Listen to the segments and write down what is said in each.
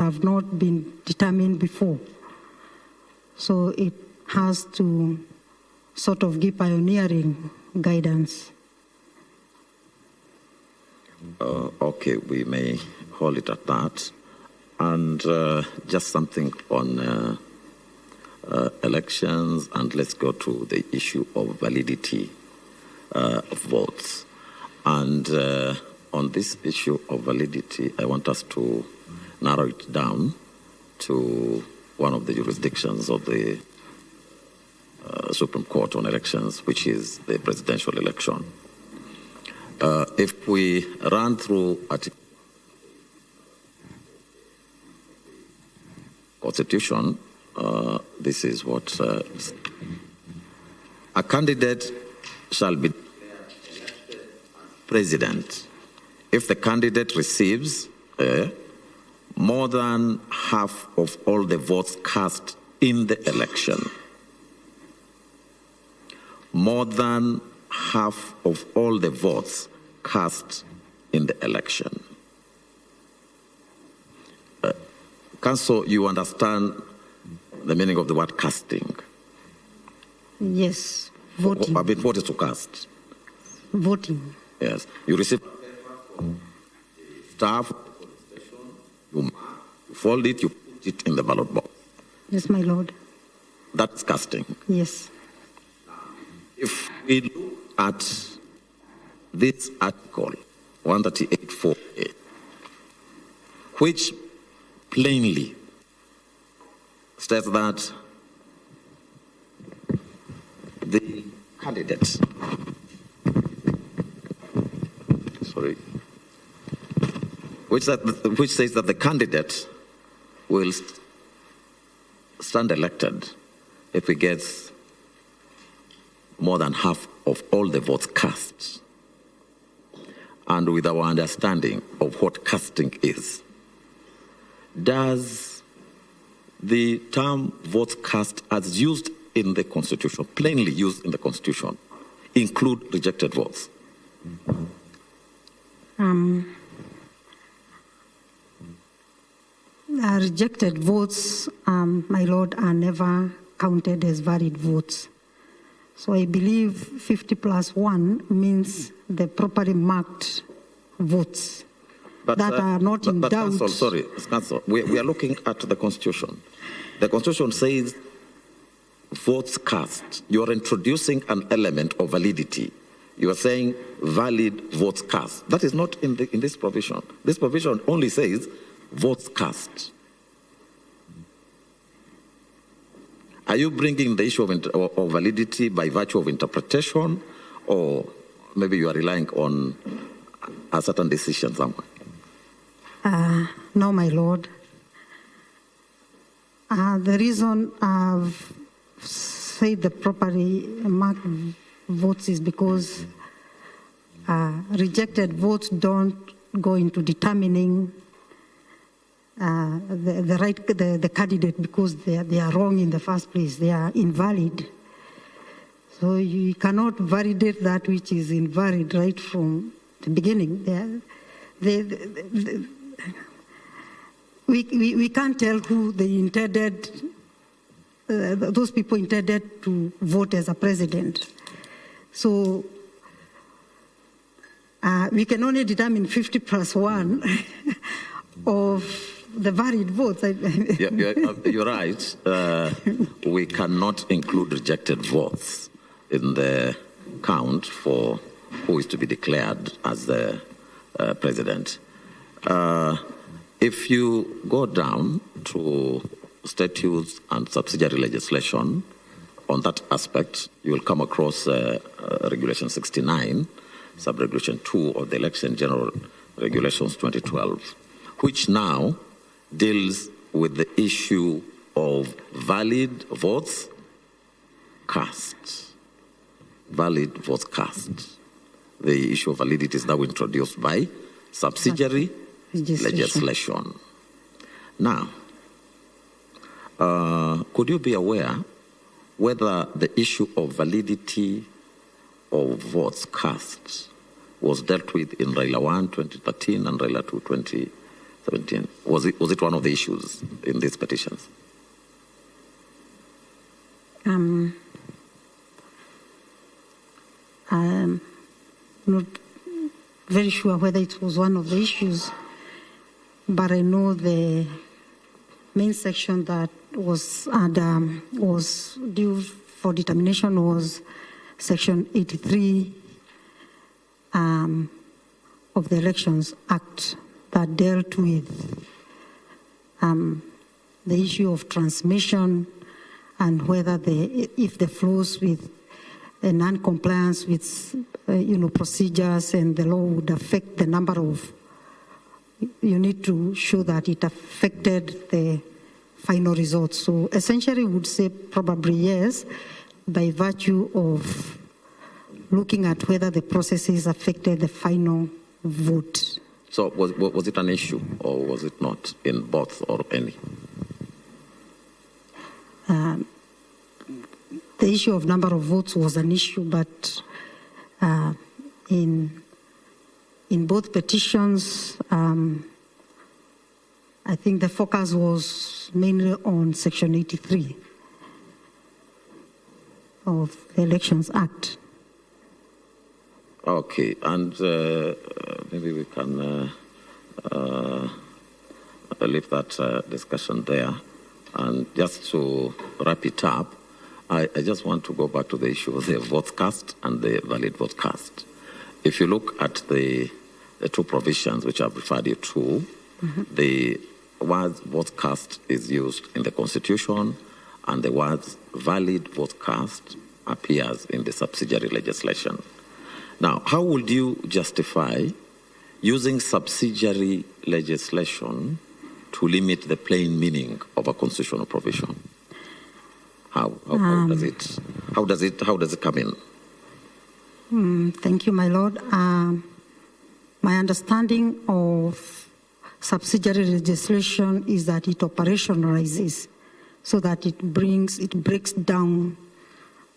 have not been determined before. So it has to sort of give pioneering guidance. Okay, we may hold it at that. And just something on elections, and let's go to the issue of validity of votes. And on this issue of validity, I want us to narrow it down to one of the jurisdictions of the Supreme Court on elections, which is the presidential election. If we run through Article Constitution, this is what a candidate shall be president if the candidate receives more than half of all the votes cast in the election. More than half of all the votes cast in the election. Council, you understand the meaning of the word casting? Yes, voting. I mean, what is to cast? Voting. Yes. You receive staff, you fold it, you put it in the ballot box. Yes, my lord. That's casting. Yes. If we look at this article, 138.4a, which plainly states that the candidate, which says that the candidate will stand elected if he gets more than half of all the votes cast. And with our understanding of what casting is, does the term votes cast as used in the Constitution, plainly used in the Constitution, include rejected votes? Rejected votes, my lord, are never counted as valid votes. So I believe 50+1 means the properly marked votes that are not in doubt. Council, sorry, Council, we are looking at the Constitution. The Constitution says votes cast. You are introducing an element of validity. You are saying valid votes cast. That is not in this provision. This provision only says votes cast. Are you bringing the issue of validity by virtue of interpretation, or maybe you are relying on a certain decision somewhere? No, my lord. The reason I've said the properly marked votes is because rejected votes don't go into determining the candidate because they are wrong in the first place. They are invalid. So you cannot validate that which is invalid right from the beginning. We can't tell who they intended, those people intended to vote as a president. So we can only determine 50+1 of the valid votes. You're right. We cannot include rejected votes in the count for who is to be declared as the president. If you go down to statutes and subsidiary legislation on that aspect, you will come across Regulation 69, Subregulation 2 of the Election General Regulations 2012, which now deals with the issue of valid votes cast. Valid votes cast. The issue of validity is now introduced by subsidiary legislation. Now, could you be aware whether the issue of validity of votes cast was dealt with in Raila 1, 2013 and Raila 2, 2017? Was it one of the issues in these petitions? I'm not very sure whether it was one of the issues, but I know the main section that was due for determination was Section 83 of the Elections Act that dealt with the issue of transmission and whether if the flows with a non-compliance with procedures and the law would affect the number of, you need to show that it affected the final results. So essentially we would say probably yes, by virtue of looking at whether the processes affected the final vote. So was it an issue or was it not in both or any? The issue of number of votes was an issue, but in both petitions, I think the focus was mainly on Section 83 of the Elections Act. Okay, and maybe we can leave that discussion there. And just to wrap it up, I just want to go back to the issue of the vote cast and the valid vote cast. If you look at the two provisions which I've referred you to, the word vote cast is used in the Constitution and the words valid vote cast appears in the subsidiary legislation. Now, how would you justify using subsidiary legislation to limit the plain meaning of a constitutional provision? How does it come in? Thank you, my Lord. My understanding of subsidiary legislation is that it operationalizes, so that it breaks down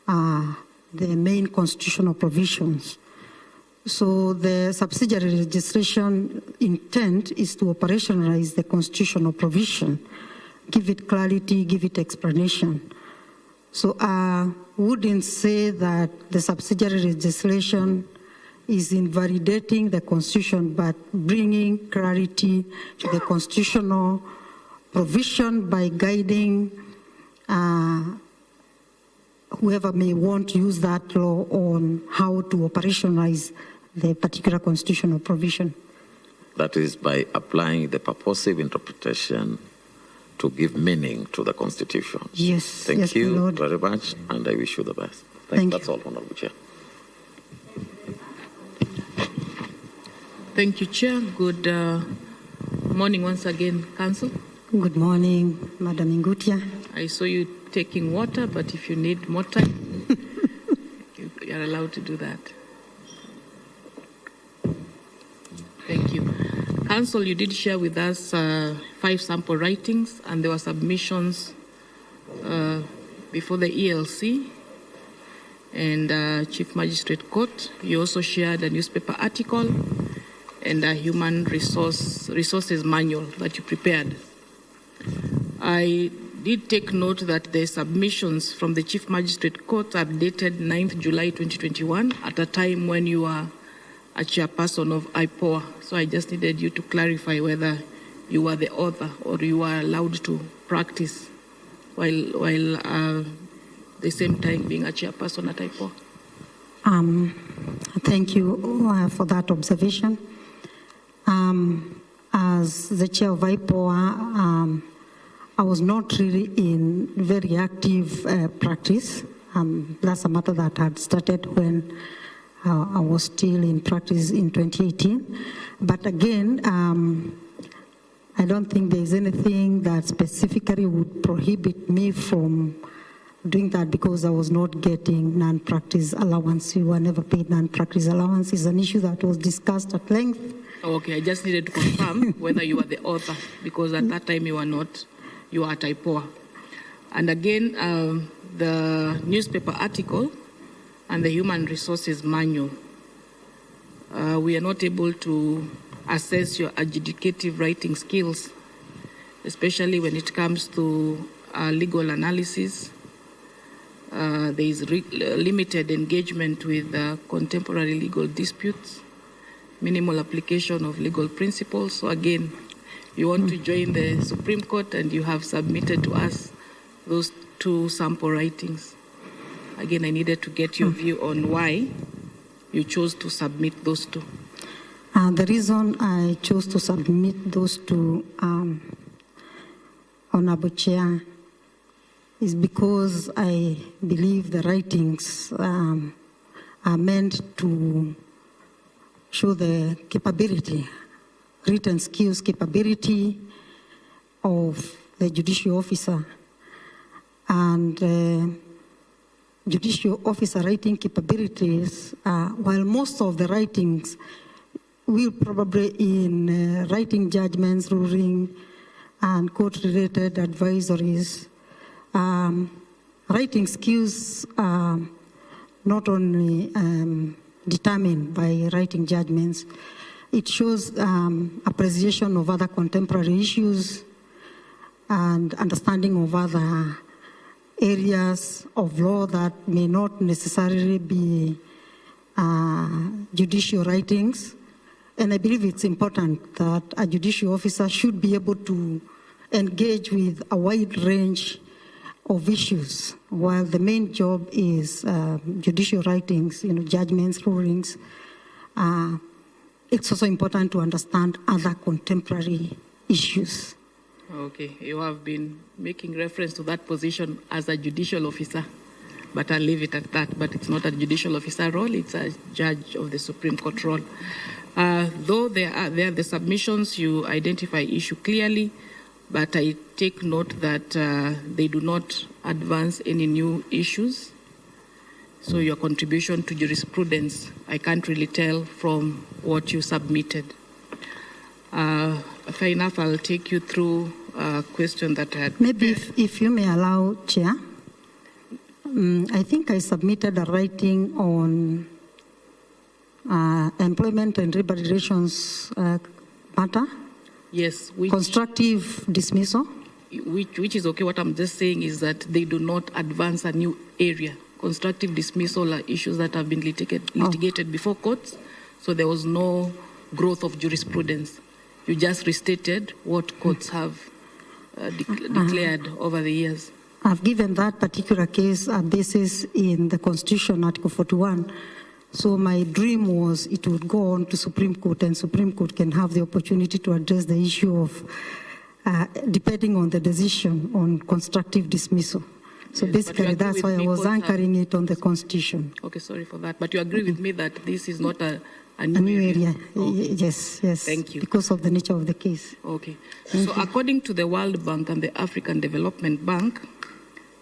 the main constitutional provisions. So the subsidiary legislation intent is to operationalize the constitutional provision, give it clarity, give it explanation. So I wouldn't say that the subsidiary legislation is invalidating the Constitution, but bringing clarity to the constitutional provision by guiding whoever may want to use that law on how to operationalize the particular constitutional provision. That is by applying the purposive interpretation to give meaning to the Constitution. Yes. Thank you very much, and I wish you the best. Thank That's you. all, Honorable Chair. Thank you, Chair. Good morning once again, Council. Good morning, Madam Ngutia. I saw you taking water, but if you need more time, you are allowed to do that. Thank you. Council, you did share with us 5 sample writings, and there were submissions before the ELC and Chief Magistrate Court. You also shared a newspaper article and a human resources manual that you prepared. I did take note that the submissions from the Chief Magistrate Court are dated 9th July 2021 at a time when you are a chairperson of IPOA. So I just needed you to clarify whether you were the author or you were allowed to practice while the same time being a chairperson at IPOA. Thank you for that observation. As the chair of IPOA, I was not really in very active practice. That's a matter that had started when I was still in practice in 2018. But again, I don't think there's anything that specifically would prohibit me from doing that, because I was not getting non-practice allowance. You were never paid non-practice allowance. Is an issue that was discussed at length. Okay, I just needed to confirm whether you were the author, because at that time you were not. You are at IPOA. And again, the newspaper article and the human resources manual, we are not able to assess your adjudicative writing skills especially when it comes to legal analysis. There is limited engagement with contemporary legal disputes, minimal application of legal principles. So again, you want to join the Supreme Court and you have submitted to us those 2 sample writings. Again, I needed to get your view on why you chose to submit those 2. The reason I chose to submit those 2, Honorable Chair, is because I believe the writings are meant to show the capability, written skills capability of the judicial officer, and judicial officer writing capabilities, while most of the writings will probably in writing judgments, ruling, and court-related advisories, writing skills are not only determined by writing judgments. It shows appreciation of other contemporary issues and understanding of other areas of law that may not necessarily be judicial writings. And I believe it's important that a judicial officer should be able to engage with a wide range of issues, while the main job is judicial writings, judgments, rulings. It's also important to understand other contemporary issues. Okay, you have been making reference to that position as a judicial officer, but I'll leave it at that. But it's not a judicial officer role, it's a judge of the Supreme Court role. Though there are the submissions, you identify issue clearly, but I take note that they do not advance any new issues. So your contribution to jurisprudence, I can't really tell from what you submitted. Fair enough, I'll take you through a question that I had. Maybe if you may allow, Chair. I think I submitted a writing on employment and labor relations matter. Yes. Constructive dismissal. Which is okay. What I'm just saying is that they do not advance a new area. Constructive dismissal are issues that have been litigated before courts, so there was no growth of jurisprudence. You just restated what courts have declared over the years. I've given that particular case a basis in the Constitution, Article 41. So my dream was it would go on to Supreme Court, and Supreme Court can have the opportunity to address the issue of, depending on the decision, on constructive dismissal. So yes, basically that's why I was anchoring it on the Constitution. Okay, sorry for that. But you agree with me that this is not a new area. Okay. Yes. Thank you. Because of the nature of the case. Okay. So according to the World Bank and the African Development Bank,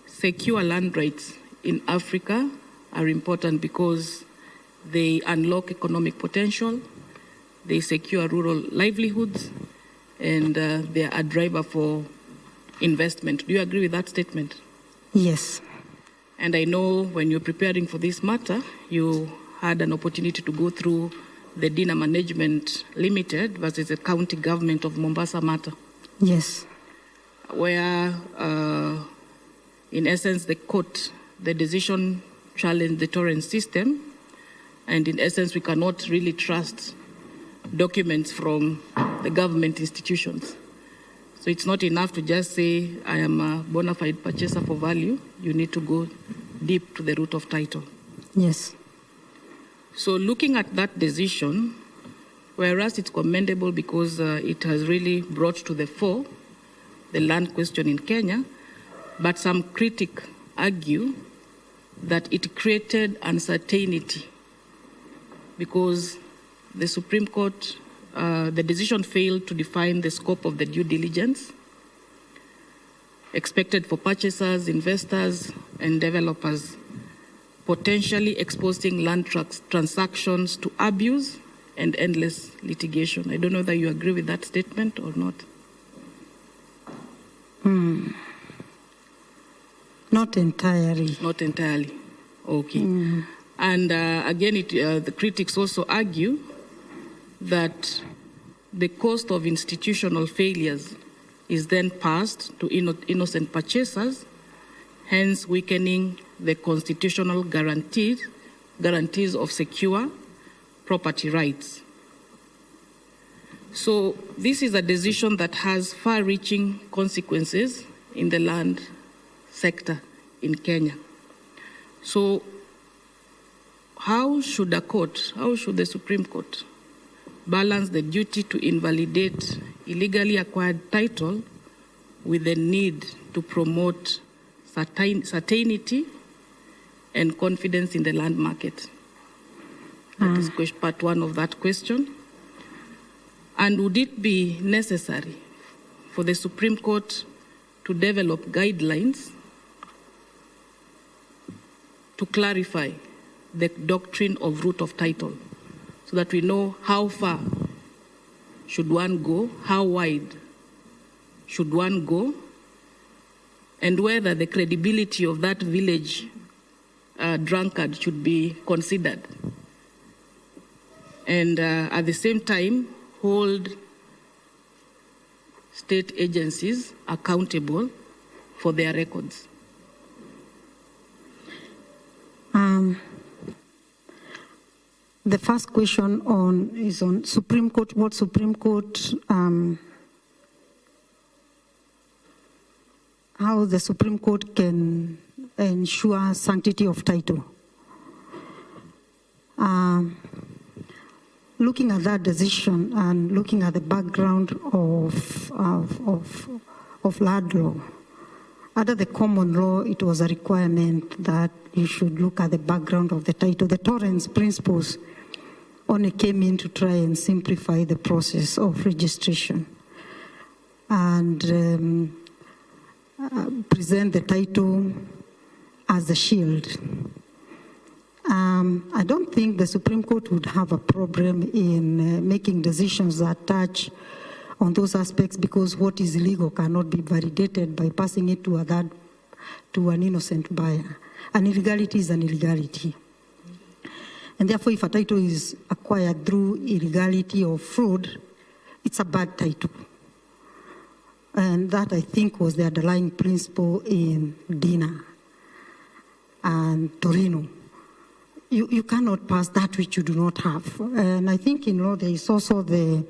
secure land rights in Africa are important because they unlock economic potential, they secure rural livelihoods, and they are a driver for investment. Do you agree with that statement? Yes. And I know when you're preparing for this matter, you had an opportunity to go through the Dina Management Limited versus the County Government of Mombasa matter. Yes. Where, in essence, the decision challenged the torrent system, and in essence, we cannot really trust documents from the government institutions. So it's not enough to just say, I am a bona fide purchaser for value. You need to go deep to the root of title. Yes. So looking at that decision, whereas it's commendable because it has really brought to the fore the land question in Kenya, but some critics argue that it created uncertainty because the Supreme Court, the decision failed to define the scope of the due diligence expected for purchasers, investors, and developers, potentially exposing land transactions to abuse and endless litigation. I don't know whether you agree with that statement or not. Not entirely. Not entirely. Okay. And again, the critics also argue that the cost of institutional failures is then passed to innocent purchasers, hence weakening the constitutional guarantees of secure property rights. So this is a decision that has far-reaching consequences in the land sector in Kenya. So how should the Supreme Court balance the duty to invalidate illegally acquired title with the need to promote certainty and confidence in the land market? That is part one of that question. And would it be necessary for the Supreme Court to develop guidelines to clarify the doctrine of root of title so that we know how far should one go, how wide should one go, and whether the credibility of that village drunkard should be considered. And at the same time, hold state agencies accountable for their records. The first question is on Supreme Court. What Supreme Court, how the Supreme Court can ensure sanctity of title. Looking at that decision and looking at the background of land law, under the common law, it was a requirement that you should look at the background of the title. The Torrance principles only came in to try and simplify the process of registration and present the title as a shield. I don't think the Supreme Court would have a problem in making decisions that touch on those aspects, because what is illegal cannot be validated by passing it to an innocent buyer. An illegality is an illegality. And therefore, if a title is acquired through illegality or fraud, it's a bad title. And that, I think, was the underlying principle in Dina and Torino. You cannot pass that which you do not have. And I think in law there is also the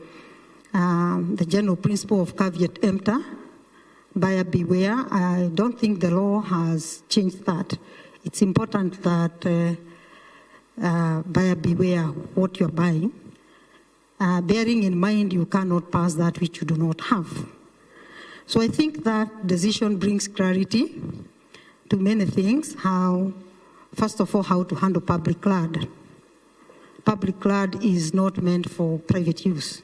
general principle of caveat emptor, buyer beware. I don't think the law has changed that. It's important that buyer beware what you're buying, bearing in mind you cannot pass that which you do not have. So I think that decision brings clarity to many things. First of all, how to handle public land. Public land is not meant for private use.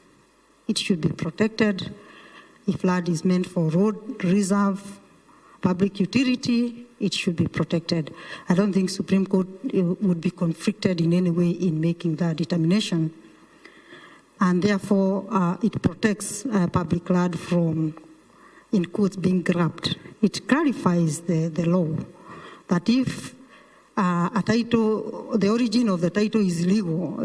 It should be protected. If land is meant for road, reserve, public utility, it should be protected. I don't think Supreme Court would be conflicted in any way in making that determination. And therefore, it protects public land from, in quotes, being grabbed. It clarifies the law that if a title, the origin of the title is legal,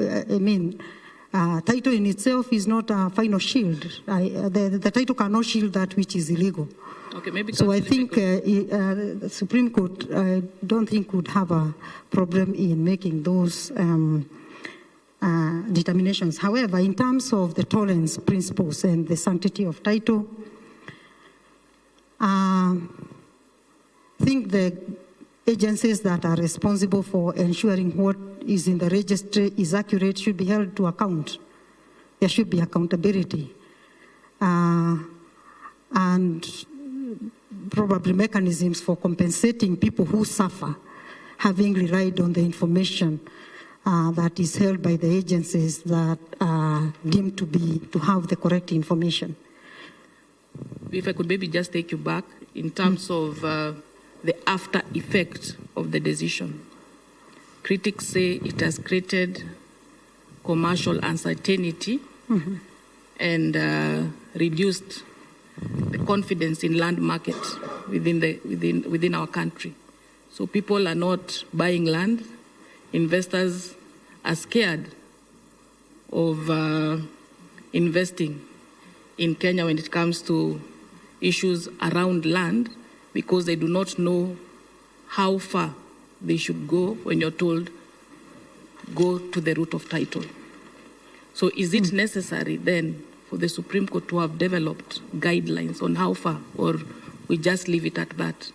title in itself is not a final shield. The title cannot shield that which is illegal. Okay, maybe so I think the Supreme Court, I don't think would have a problem in making those determinations. However, in terms of the Torrance principles and the sanctity of title, I think the agencies that are responsible for ensuring what is in the registry is accurate should be held to account. There should be accountability. And probably mechanisms for compensating people who suffer, having relied on the information that is held by the agencies that are deemed to have the correct information. If I could maybe just take you back in terms of the after effect of the decision. Critics say it has created commercial uncertainty and reduced the confidence in land market within our country. So people are not buying land. Investors are scared of investing in Kenya when it comes to issues around land because they do not know how far they should go when you're told, go to the root of title. So is it necessary then for the Supreme Court to have developed guidelines on how far, or we just leave it at that?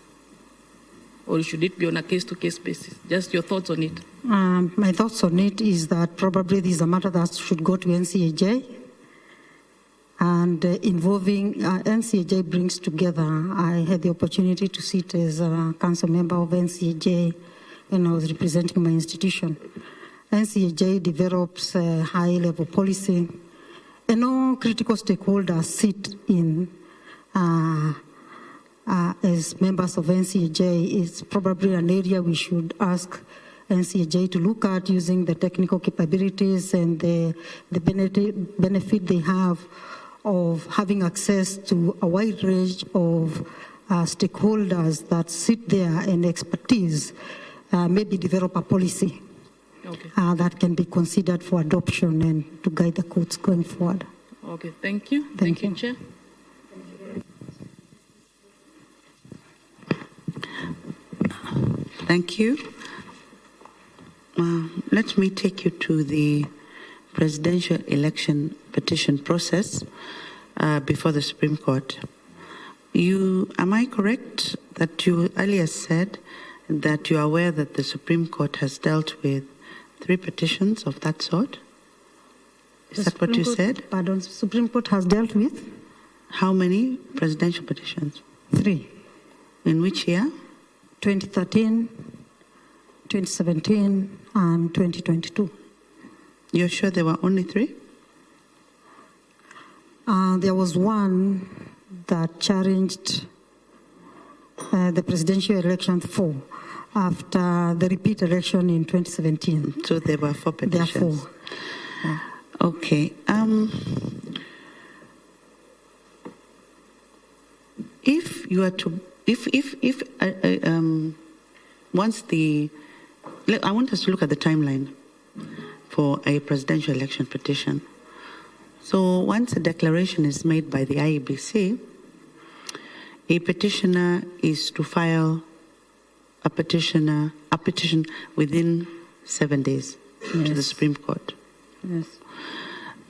Or should it be on a case-to-case basis? Just your thoughts on it. My thoughts on it is that probably this is a matter that should go to NCAJ, and involving NCAJ brings together. I had the opportunity to sit as a council member of NCAJ when I was representing my institution. NCAJ develops a high-level policy, and all critical stakeholders sit in as members of NCAJ. It's probably an area we should ask NCAJ to look at, using the technical capabilities and the benefit they have of having access to a wide range of stakeholders that sit there and expertise, maybe develop a policy that can be considered for adoption and to guide the courts going forward. Okay, thank you. Thank you, Chair. Thank you. Let me take you to the presidential election petition process before the Supreme Court. Am I correct that you earlier said that you are aware that the Supreme Court has dealt with 3 petitions of that sort? Is that what you said? Pardon, Supreme Court has dealt with? How many presidential petitions? 3. In which year? 2013, 2017, and 2022. You're sure there were only 3? There was one that challenged the presidential election 4 after the repeat election in 2017. So there were 4 petitions. There are 4. Yeah. Okay. If you are to, I want us to look at the timeline for a presidential election petition. So once a declaration is made by the IEBC, a petitioner is to file a petition within 7 days to the Supreme Court. Yes.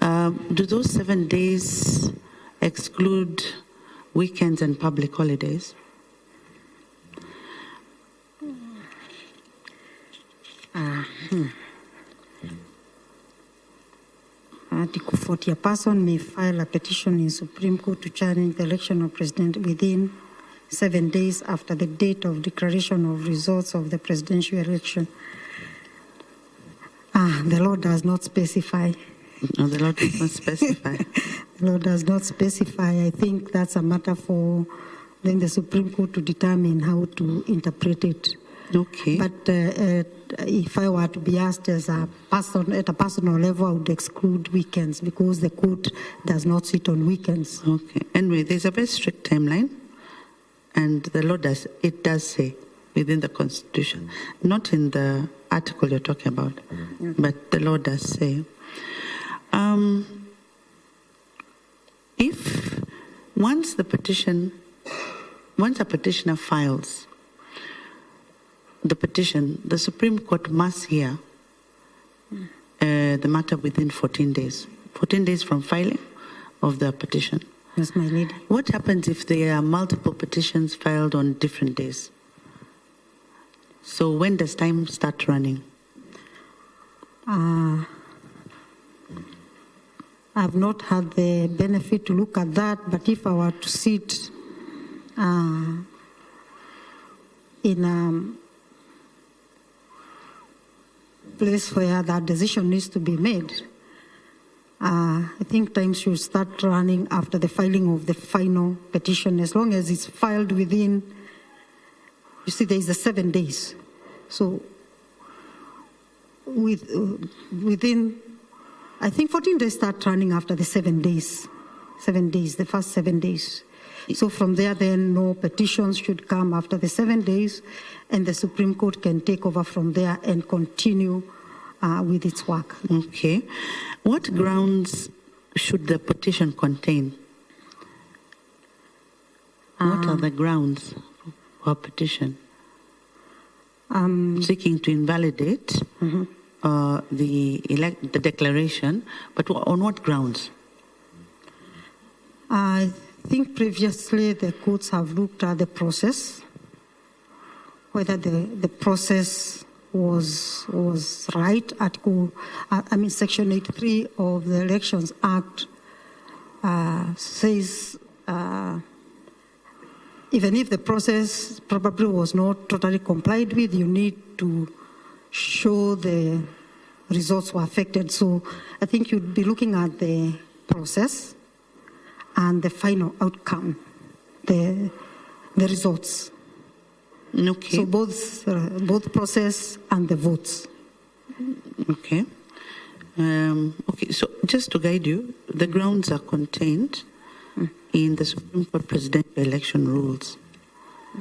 Do those 7 days exclude weekends and public holidays? Article 40, a person may file a petition in Supreme Court to challenge the election of president within 7 days after the date of declaration of results of the presidential election. The law does not specify. No, the law does not specify. The law does not specify. I think that's a matter for then the Supreme Court to determine how to interpret it. Okay. But if I were to be asked as a person, at a personal level, I would exclude weekends because the court does not sit on weekends. Okay. Anyway, there's a very strict timeline, and the law does say within the Constitution, not in the article you're talking about, but the law does say. If once a petitioner files the petition, the Supreme Court must hear the matter within 14 days. 14 days from filing of the petition. Yes, my lady. What happens if there are multiple petitions filed on different days? So when does time start running? I've not had the benefit to look at that, but if I were to sit in a place where that decision needs to be made, I think time should start running after the filing of the final petition, as long as it's filed within, you see, there is the 7 days. So within, I think 14 days start running after the 7 days. 7 days, the first 7 days. So from there, then no petitions should come after the 7 days, and the Supreme Court can take over from there and continue with its work. Okay. What grounds should the petition contain? What are the grounds for a petition? Seeking to invalidate the declaration, but on what grounds? I think previously the courts have looked at the process, whether the process was right. Section 83 of the Elections Act says even if the process probably was not totally complied with, you need to show the results were affected. So I think you'd be looking at the process and the final outcome, the results. Okay. So both process and the votes. Okay. Okay. So just to guide you, the grounds are contained in the Supreme Court Presidential Election Rules.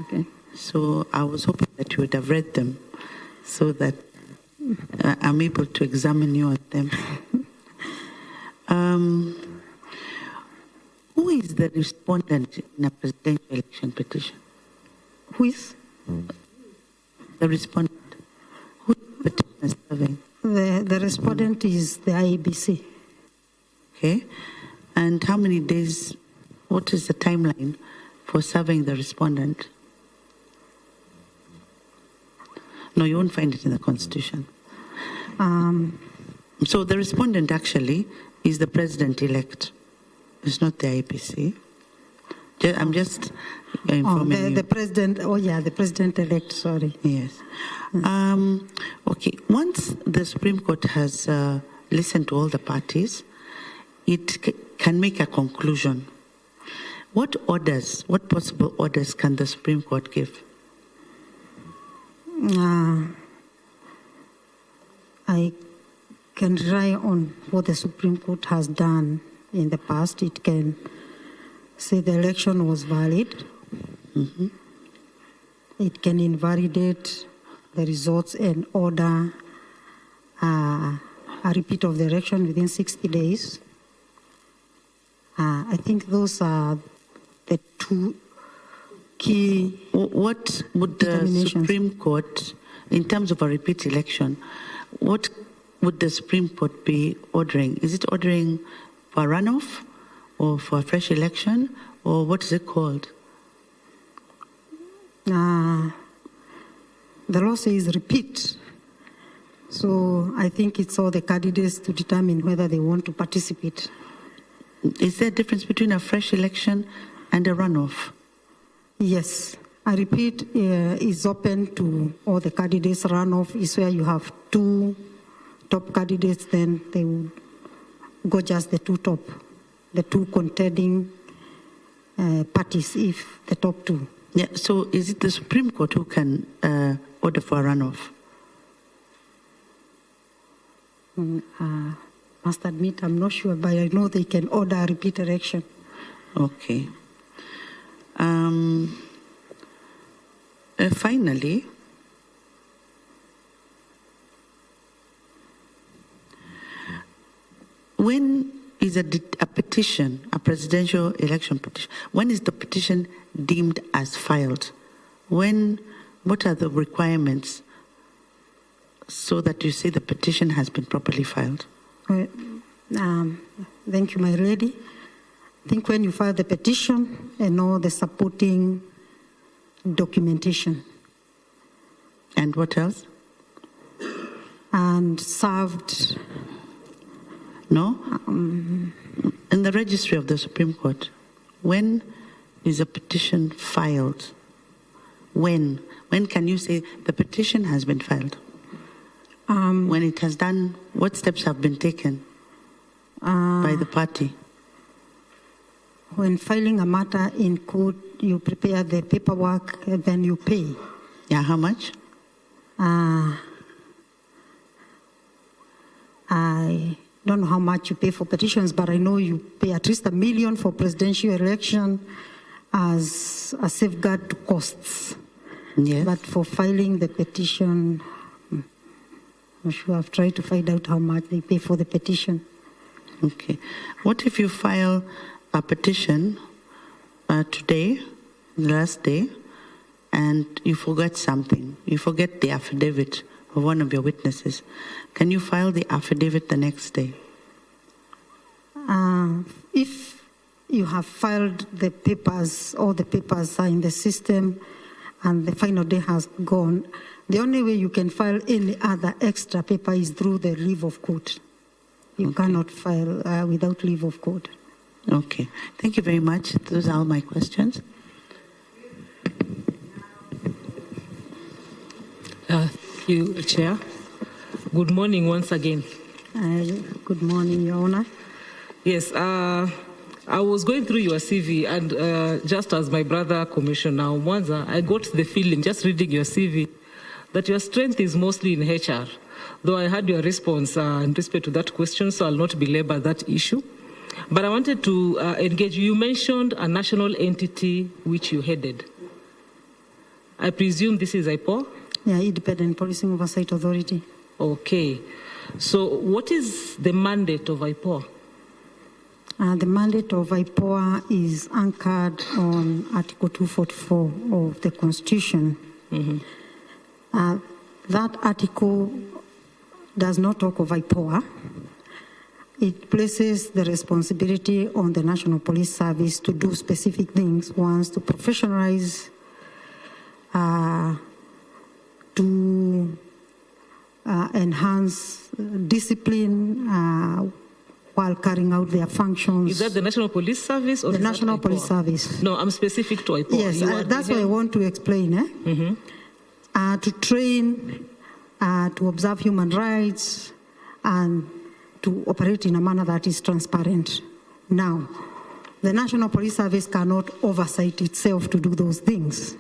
Okay. So I was hoping that you would have read them, so that I'm able to examine you on them. Who is the respondent in a presidential election petition? Who is? The respondent. Who is the petitioner serving? The respondent is the IBC. Okay. And how many days, what is the timeline for serving the respondent? No, you won't find it in the Constitution. So the respondent actually is the president-elect. It's not the IPC. I'm just informing you. The president, the president-elect, sorry. Yes. Okay, once the Supreme Court has listened to all the parties, it can make a conclusion. What possible orders can the Supreme Court give? I can rely on what the Supreme Court has done in the past. It can say the election was valid. Mm-hmm. It can invalidate the results and order a repeat of the election within 60 days. I think those are the two key. What would the Supreme Court, in terms of a repeat election, what would the Supreme Court be ordering? Is it ordering for a runoff or for a fresh election, or what is it called? The law says repeat. So I think it's all the candidates to determine whether they want to participate. Is there a difference between a fresh election and a runoff? Yes. A repeat is open to all the candidates. Runoff is where you have two top candidates, then they will go just the two contending parties, if the top two. Yeah, so is it the Supreme Court who can order for a runoff? Must admit, I'm not sure, but I know they can order a repeat election. Okay. Finally, when is a petition, a presidential election petition, when is the petition deemed as filed? What are the requirements so that you say the petition has been properly filed? Thank you, my lady. I think when you file the petition and all the supporting documentation. And what else? And served. No? In the registry of the Supreme Court, when is a petition filed? When? When can you say the petition has been filed? When it has done, what steps have been taken by the party? When filing a matter in court, you prepare the paperwork and then you pay. Yeah, how much? I don't know how much you pay for petitions, but I know you pay at least $1 million for presidential election as a safeguard to costs. Yes. But for filing the petition, I'm sure I've tried to find out how much they pay for the petition. Okay. What if you file a petition today the last day, and you forget something. You forget the affidavit of one of your witnesses. Can you file the affidavit the next day? If you have filed the papers, all the papers are in the system, and the final day has gone, the only way you can file any other extra paper is through the leave of court. You cannot file without leave of court. Okay. Thank you very much. Those are all my questions. Thank you, Chair. Good morning once again. Good morning, Your Honor. Yes, I was going through your CV, and just as my brother, Commissioner Mwanza, I got the feeling, just reading your CV, that your strength is mostly in HR. Though I had your response in respect to that question, so I'll not belabor that issue. But I wanted to engage you. You mentioned a national entity which you headed. I presume this is IPOA? Yeah, Independent Policing Oversight Authority. Okay. So what is the mandate of IPOA? The mandate of IPOA is anchored on Article 244 of the Constitution. Mm-hmm. That article does not talk of IPOA. It places the responsibility on the National Police Service to do specific things. Once to professionalize, to enhance discipline while carrying out their functions. Is that the National Police Service or the National Police Service? No, I'm specific to IPOA. Yes, that's what I want to explain. Mm-hmm. To train, to observe human rights, and to operate in a manner that is transparent. Now, the National Police Service cannot oversight itself to do those things.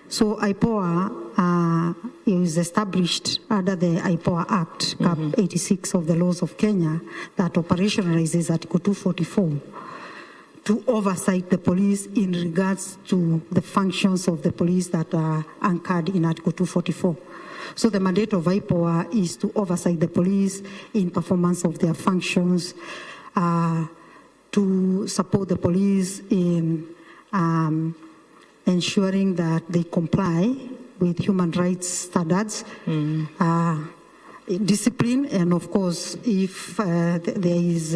So IPOA is established under the IPOA Act, Cap 86 of the laws of Kenya, that operationalizes Article 244 to oversight the police in regards to the functions of the police that are anchored in Article 244. So the mandate of IPOA is to oversight the police in performance of their functions, to support the police in ensuring that they comply with human rights standards, discipline, and of course, if there is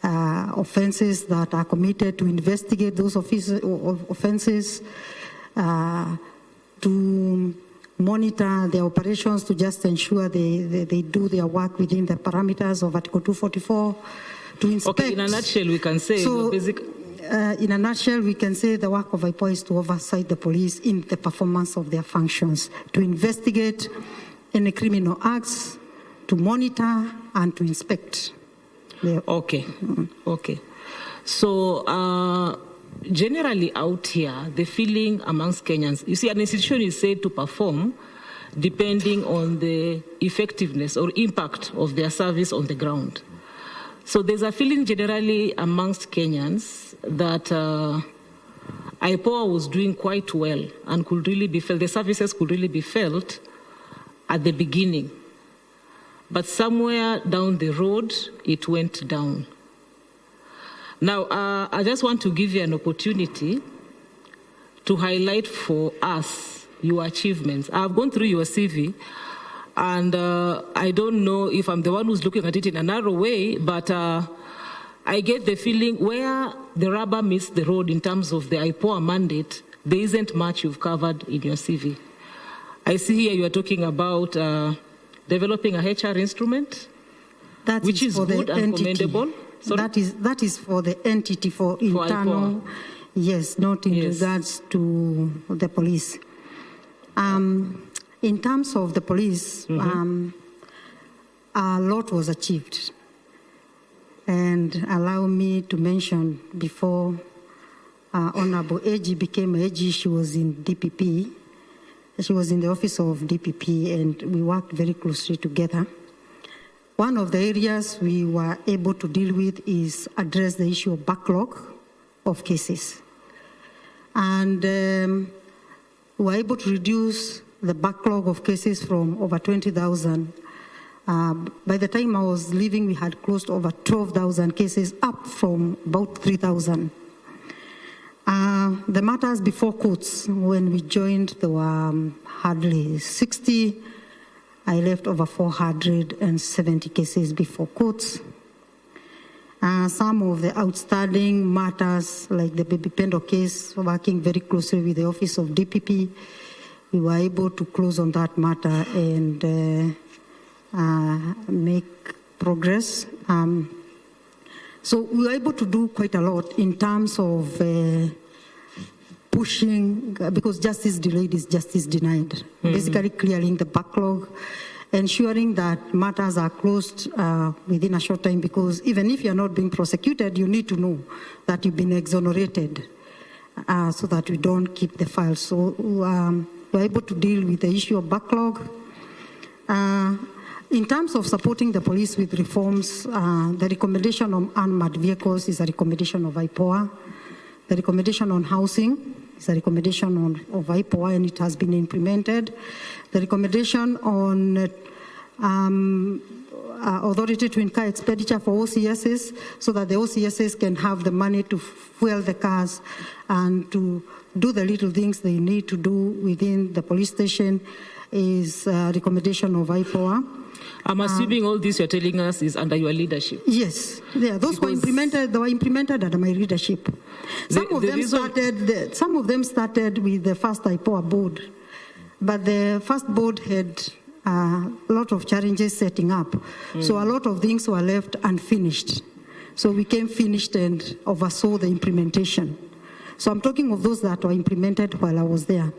offenses that are committed, to investigate those offenses, to monitor their operations, to just ensure they do their work within the parameters of Article 244, to inspect. Okay, in a nutshell, we can say in a nutshell, we can say the work of IPOA is to oversight the police in the performance of their functions, to investigate any criminal acts, to monitor, and to inspect. Okay, okay. So generally out here, the feeling amongst Kenyans, you see, an institution is said to perform depending on the effectiveness or impact of their service on the ground. So there's a feeling generally amongst Kenyans that IPOA was doing quite well and could really be felt, the services could really be felt at the beginning. But somewhere down the road, it went down. Now, I just want to give you an opportunity to highlight for us your achievements. I've gone through your CV, and I don't know if I'm the one who's looking at it in a narrow way, but I get the feeling where the rubber meets the road in terms of the IPOA mandate, there isn't much you've covered in your CV. I see here you are talking about developing a HR instrument, which is good and commendable. That is for the entity, for internal, yes, not in regards to the police. In terms of the police, a lot was achieved. And allow me to mention, before Honorable AG became AG, she was in DPP. She was in the office of DPP, and we worked very closely together. One of the areas we were able to deal with is address the issue of backlog of cases. And we were able to reduce the backlog of cases from over 20,000. By the time I was leaving, we had closed over 12,000 cases, up from about 3,000. The matters before courts, when we joined, there were hardly 60. I left over 470 cases before courts. Some of the outstanding matters, like the Baby Pendo case, working very closely with the Office of DPP, we were able to close on that matter and make progress. So we were able to do quite a lot in terms of pushing, because justice delayed is justice denied. Basically clearing the backlog, ensuring that matters are closed within a short time, because even if you're not being prosecuted, you need to know that you've been exonerated so that we don't keep the file. So we're able to deal with the issue of backlog. In terms of supporting the police with reforms, the recommendation on armored vehicles is a recommendation of IPOA. The recommendation on housing is a recommendation of IPOA, and it has been implemented. The recommendation on authority to incur expenditure for OCSs, so that the OCSs can have the money to fuel the cars and to do the little things they need to do within the police station, is a recommendation of IPOA. I'm assuming all this you're telling us is under your leadership. Yes, yeah, those were implemented. They were implemented under my leadership. Some of them started with the first IPOA board, but the first board had a lot of challenges setting up. So a lot of things were left unfinished. So we came finished and oversaw the implementation. So I'm talking of those that were implemented while I was there.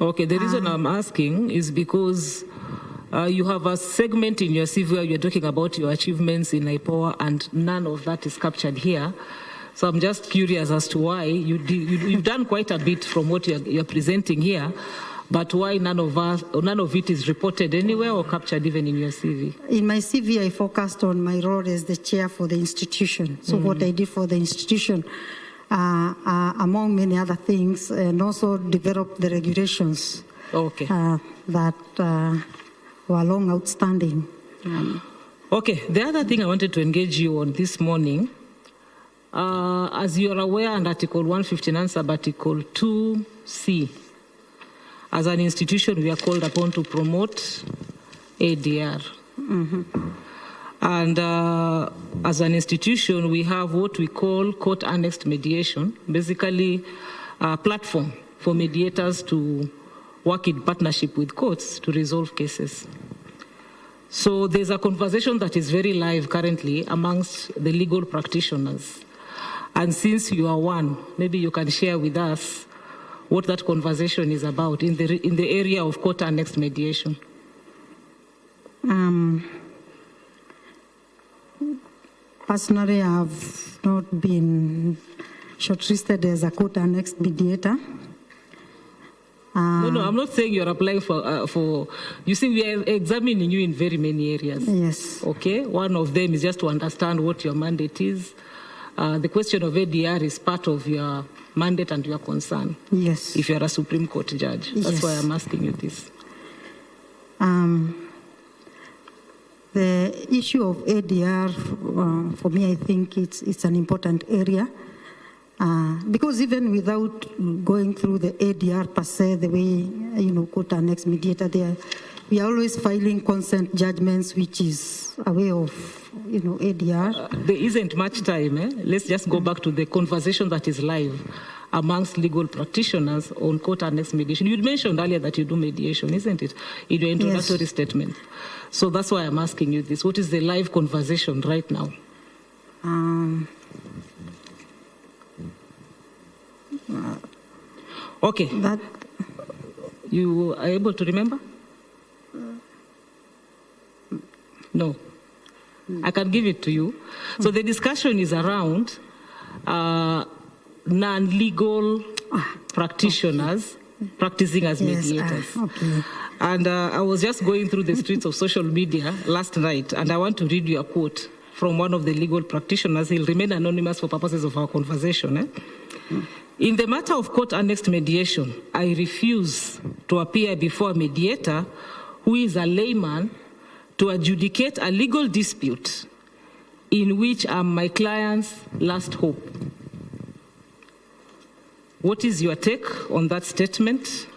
Okay, the reason I'm asking is because you have a segment in your CV where you're talking about your achievements in IPOA, and none of that is captured here. So I'm just curious as to why you've done quite a bit from what you're presenting here, but why none of it is reported anywhere or captured even in your CV? In my CV, I focused on my role as the chair for the institution. So what I did for the institution, among many other things, and also developed the regulations that were long outstanding. Okay, the other thing I wanted to engage you on this morning, as you are aware, under Article 159, Sub-Article 2C, as an institution, we are called upon to promote ADR. And as an institution, we have what we call court-annexed mediation, basically a platform for mediators to work in partnership with courts to resolve cases. So there's a conversation that is very live currently amongst the legal practitioners. And since you are one, maybe you can share with us what that conversation is about in the area of court-annexed mediation. Personally, I've not been shortlisted as a court-annexed mediator. No, I'm not saying you're applying for. You see, we are examining you in very many areas. Yes. Okay. One of them is just to understand what your mandate is. The question of ADR is part of your mandate and your concern. Yes. If you're a Supreme Court judge, that's why I'm asking you this. The issue of ADR, for me, I think it's an important area. Because even without going through the ADR per se, the way, court-annexed mediator, we are always filing consent judgments, which is a way of, ADR. There isn't much time. Let's just go back to the conversation that is live amongst legal practitioners on court-annexed mediation. You mentioned earlier that you do mediation, isn't it, in your introductory statement? So that's why I'm asking you this. What is the live conversation right now? Okay. That you are able to remember? No. I can give it to you. So the discussion is around non-legal practitioners practicing as mediators. Okay. And I was just going through the streets of social media last night, and I want to read you a quote from one of the legal practitioners. He'll remain anonymous for purposes of our conversation. In the matter of court-annexed mediation, I refuse to appear before a mediator who is a layman to adjudicate a legal dispute in which I'm my client's last hope. What is your take on that statement?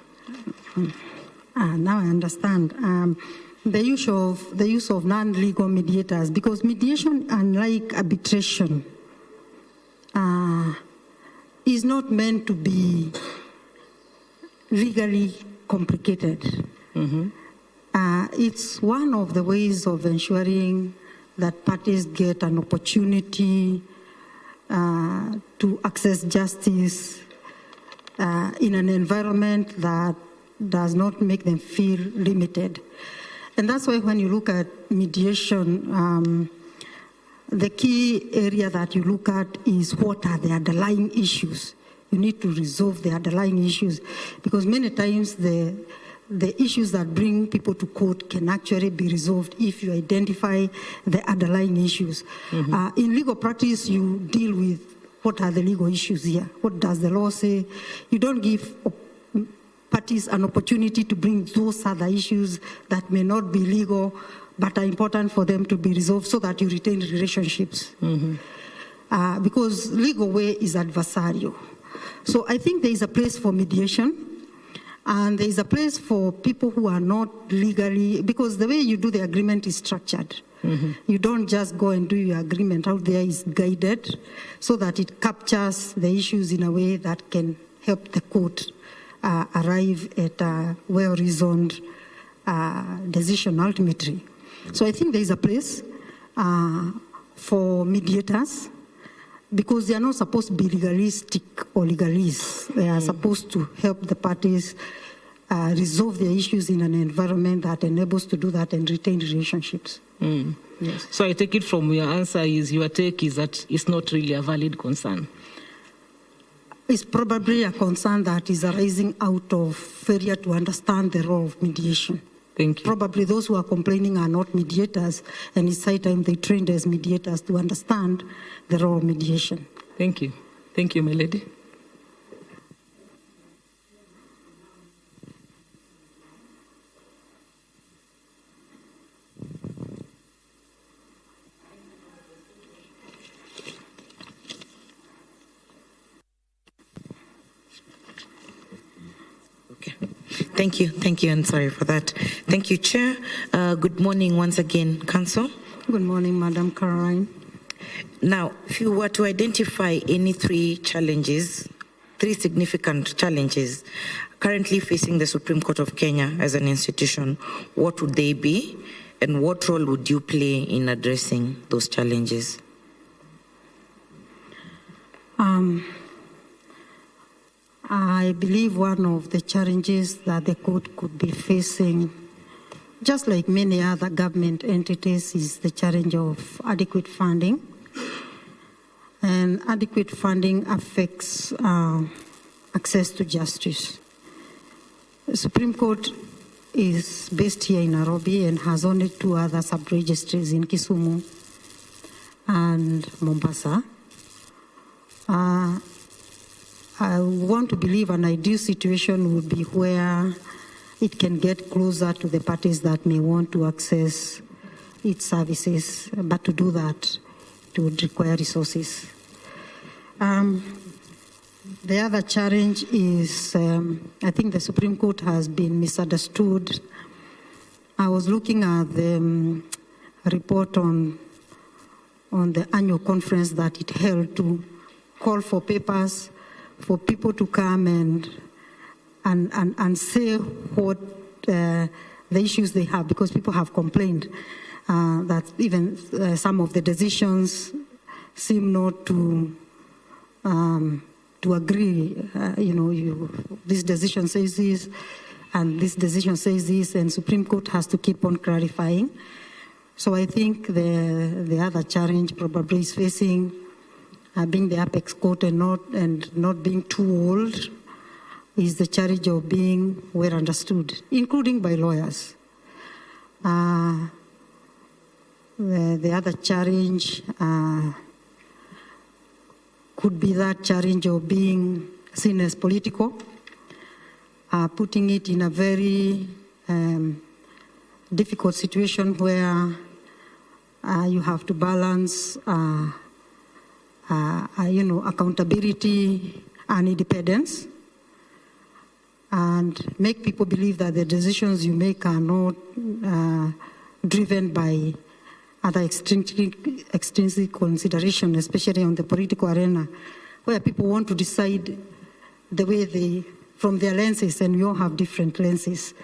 Now I understand. The use of non-legal mediators, because mediation, unlike arbitration, is not meant to be legally complicated. It's one of the ways of ensuring that parties get an opportunity to access justice in an environment that does not make them feel limited. And that's why when you look at mediation, the key area that you look at is what are the underlying issues. You need to resolve the underlying issues, because many times the issues that bring people to court can actually be resolved if you identify the underlying issues. In legal practice, you deal with what are the legal issues here. What does the law say? You don't give parties an opportunity to bring those other issues that may not be legal but are important for them to be resolved so that you retain relationships. Because legal way is adversarial. So I think there is a place for mediation, and there is a place for people who are not legally, because the way you do the agreement is structured. You don't just go and do your agreement out there. Is guided so that it captures the issues in a way that can help the court arrive at a well-reasoned decision ultimately. So I think there is a place for mediators, because they are not supposed to be legalistic or legalese. They are supposed to help the parties resolve their issues in an environment that enables to do that and retain relationships. Yes. So I take it from your answer is your take is that it's not really a valid concern. It's probably a concern that is arising out of failure to understand the role of mediation. Thank you. Probably those who are complaining are not mediators, and it's high time they trained as mediators to understand the role of mediation. Thank you. Thank you, my lady. Thank you, and sorry for that. Thank you, Chair. Good morning once again, Council. Good morning, Madam Caroline. Now, if you were to identify any three significant challenges currently facing the Supreme Court of Kenya as an institution, what would they be, and what role would you play in addressing those challenges? I believe one of the challenges that the court could be facing, just like many other government entities, is the challenge of adequate funding. And adequate funding affects access to justice. The Supreme Court is based here in Nairobi and has only two other sub-registries in Kisumu and Mombasa. I want to believe an ideal situation would be where it can get closer to the parties that may want to access its services, but to do that, it would require resources. The other challenge is, I think the Supreme Court has been misunderstood. I was looking at the report on the annual conference that it held to call for papers for people to come and say what the issues they have, because people have complained that even some of the decisions seem not to agree. This decision says this, and this decision says this, and Supreme Court has to keep on clarifying. So I think the other challenge probably is facing being the apex court and not being too old is the challenge of being well understood, including by lawyers. The other challenge could be that challenge of being seen as political, putting it in a very difficult situation where you have to balance accountability and independence, and make people believe that the decisions you make are not driven by other extrinsic consideration, especially on the political arena, where people want to decide the way from their lenses, and we all have different lenses.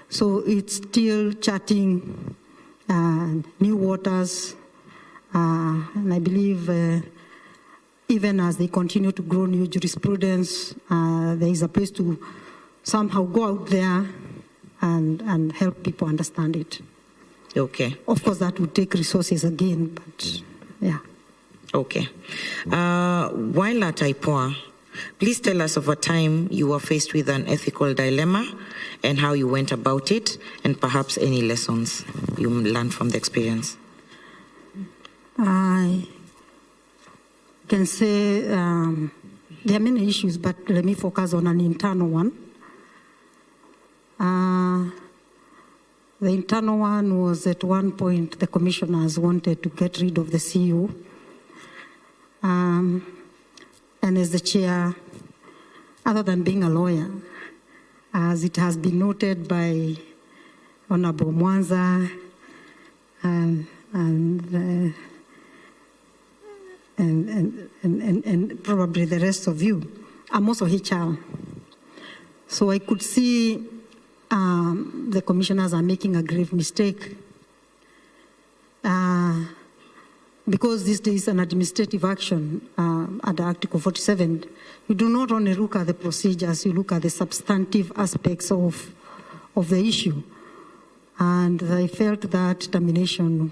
So it's still charting new waters, and I believe even as they continue to grow new jurisprudence, there is a place to somehow go out there and help people understand it. Okay. Of course, that would take resources again, but yeah. Okay. While at IPOA, please tell us of a time you were faced with an ethical dilemma and how you went about it, and perhaps any lessons you learned from the experience. I can say there are many issues, but let me focus on an internal one. The internal one was at one point the commissioners wanted to get rid of the CEO. And as the chair, other than being a lawyer, as it has been noted by Honorable Mwanza and probably the rest of you, I'm also HR. So I could see the commissioners are making a grave mistake because this is an administrative action under Article 47. You do not only look at the procedures, you look at the substantive aspects of the issue. And I felt that termination,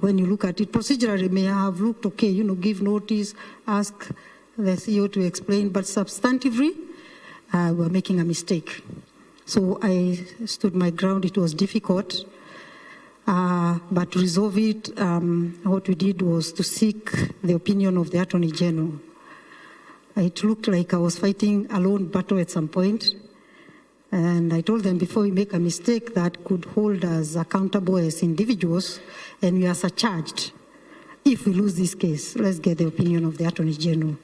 when you look at it, procedurally may have looked okay, give notice, ask the CEO to explain, but substantively, we're making a mistake. So I stood my ground. It was difficult, but to resolve it, what we did was to seek the opinion of the Attorney General. It looked like I was fighting a lone battle at some point, and I told them before we make a mistake that could hold us accountable as individuals, and we are surcharged. If we lose this case, let's get the opinion of the Attorney General.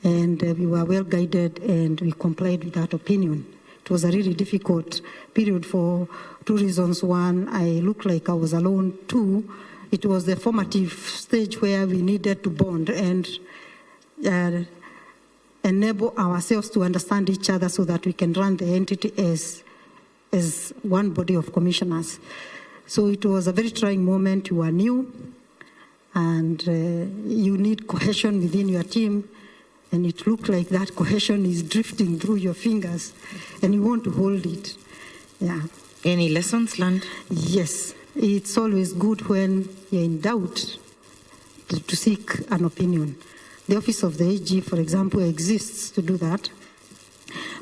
And we were well guided, and we complied with that opinion. It was a really difficult period for two reasons. One, I looked like I was alone. Two, it was the formative stage where we needed to bond and enable ourselves to understand each other so that we can run the entity as one body of commissioners. So it was a very trying moment. You are new, and you need cohesion within your team. And it looked like that cohesion is drifting through your fingers, and you want to hold it. Yeah. Any lessons learned? Yes. It's always good when you're in doubt to seek an opinion. The Office of the AG, for example, exists to do that.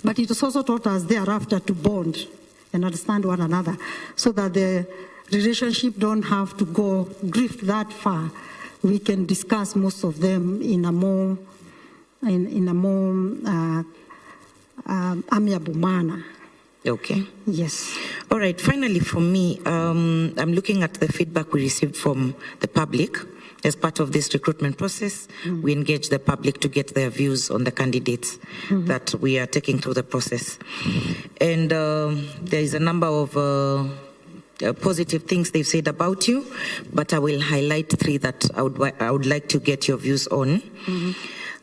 But it has also taught us thereafter to bond and understand one another so that the relationship don't have to drift that far. We can discuss most of them in a more amiable manner. Okay. Yes. All right. Finally, for me, I'm looking at the feedback we received from the public. As part of this recruitment process, we engage the public to get their views on the candidates that we are taking through the process. And there is a number of positive things they've said about you, but I will highlight three that I would like to get your views on.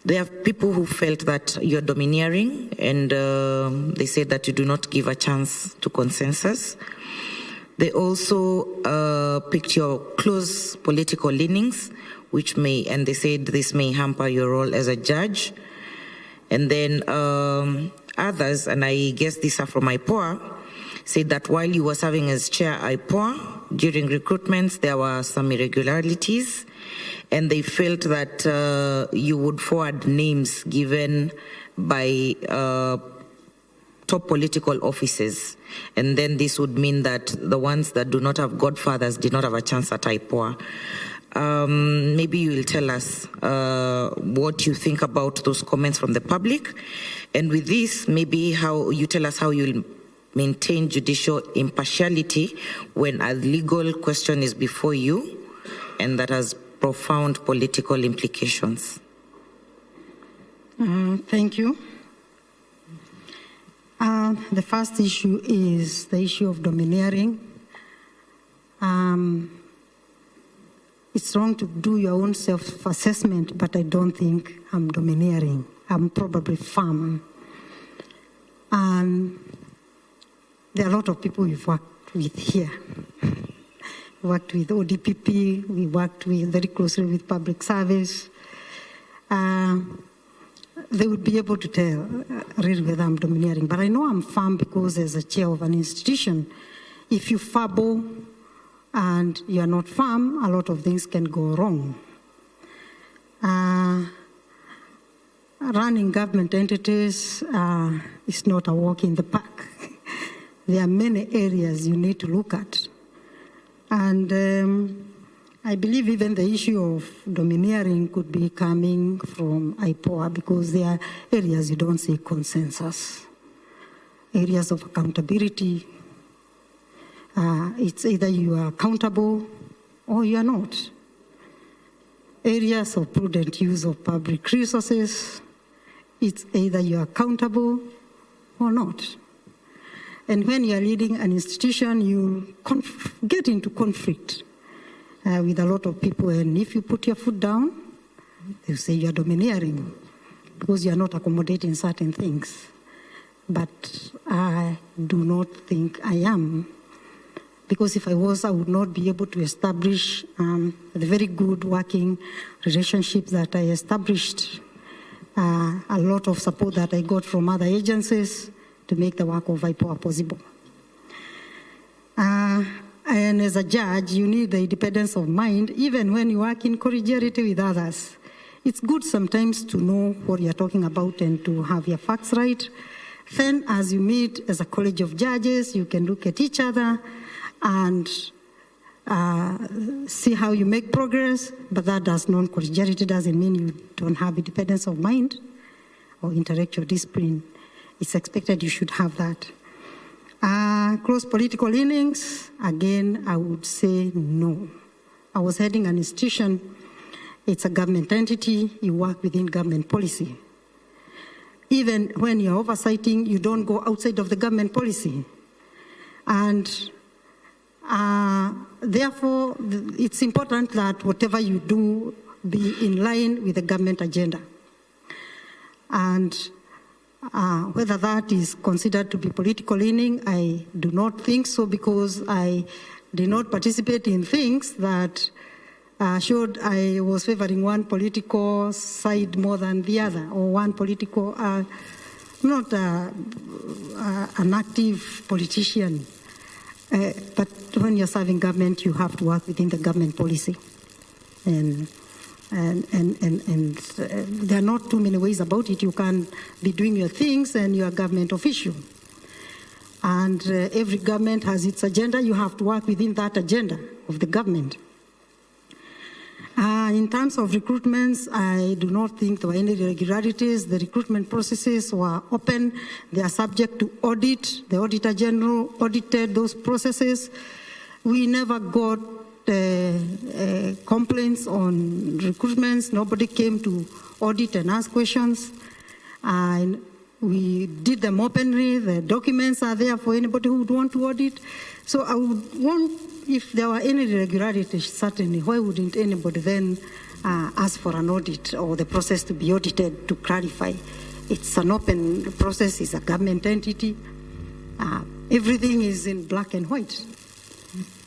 There are people who felt that you're domineering, and they said that you do not give a chance to consensus. They also picked your close political leanings, and they said this may hamper your role as a judge. And then others, and I guess these are from IPOA, said that while you were serving as chair IPOA, during recruitments, there were some irregularities, and they felt that you would forward names given by top political offices. And then this would mean that the ones that do not have godfathers did not have a chance at IPOA. Maybe you will tell us what you think about those comments from the public. And with this, maybe you tell us how you'll maintain judicial impartiality when a legal question is before you and that has profound political implications. Thank you. The first issue is the issue of domineering. It's wrong to do your own self-assessment, but I don't think I'm domineering. I'm probably firm. And there are a lot of people we've worked with here. We worked with ODPP, we worked very closely with public service. They would be able to tell really whether I'm domineering. But I know I'm firm because as a chair of an institution, if you fumble and you're not firm, a lot of things can go wrong. Running government entities is not a walk in the park. There are many areas you need to look at. And I believe even the issue of domineering could be coming from IPOA because there are areas you don't see consensus. Areas of accountability. It's either you are accountable or you are not. Areas of prudent use of public resources. It's either you are accountable or not. And when you are leading an institution, you get into conflict with a lot of people, and if you put your foot down, they say you are domineering because you are not accommodating certain things. But I do not think I am, because if I was, I would not be able to establish the very good working relationship that I established, a lot of support that I got from other agencies to make the work of IPOA possible. And as a judge, you need the independence of mind, even when you work in collegiality with others. It's good sometimes to know what you're talking about and to have your facts right. Then, as you meet as a college of judges, you can look at each other and see how you make progress, but that does not, collegiality doesn't mean you don't have independence of mind or intellectual discipline. It's expected you should have that. Close political leanings, again, I would say no. I was heading an institution, it's a government entity, you work within government policy. Even when you're oversighting, you don't go outside of the government policy. And therefore, it's important that whatever you do be in line with the government agenda. And whether that is considered to be political leaning, I do not think so, because I did not participate in things that showed I was favoring one political side more than the other, or one political, not an active politician. But when you're serving government, you have to work within the government policy. And there are not too many ways about it. You can be doing your things and you're a government official. And every government has its agenda. You have to work within that agenda of the government. In terms of recruitments, I do not think there were any irregularities. The recruitment processes were open. They are subject to audit. The Auditor General audited those processes. We never got complaints on recruitments. Nobody came to audit and ask questions. And we did them openly. The documents are there for anybody who would want to audit. So I would want, if there were any irregularities, certainly, why wouldn't anybody then ask for an audit or the process to be audited to clarify? It's an open process, it's a government entity. Everything is in black and white.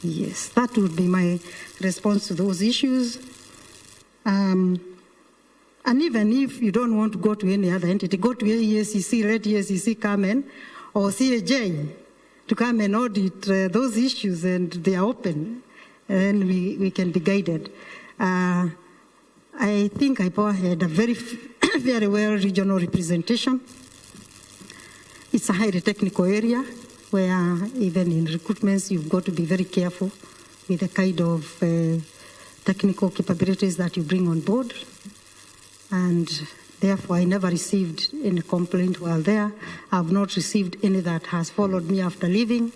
Yes, that would be my response to those issues. And even if you don't want to go to any other entity, go to EACC, let EACC come in, or CAJ to come and audit those issues, and they are open, and we can be guided. I think IPOA had a very, very well regional representation. It's a highly technical area, where even in recruitments, you've got to be very careful with the kind of technical capabilities that you bring on board. And therefore, I never received any complaint while there. I've not received any that has followed me after leaving.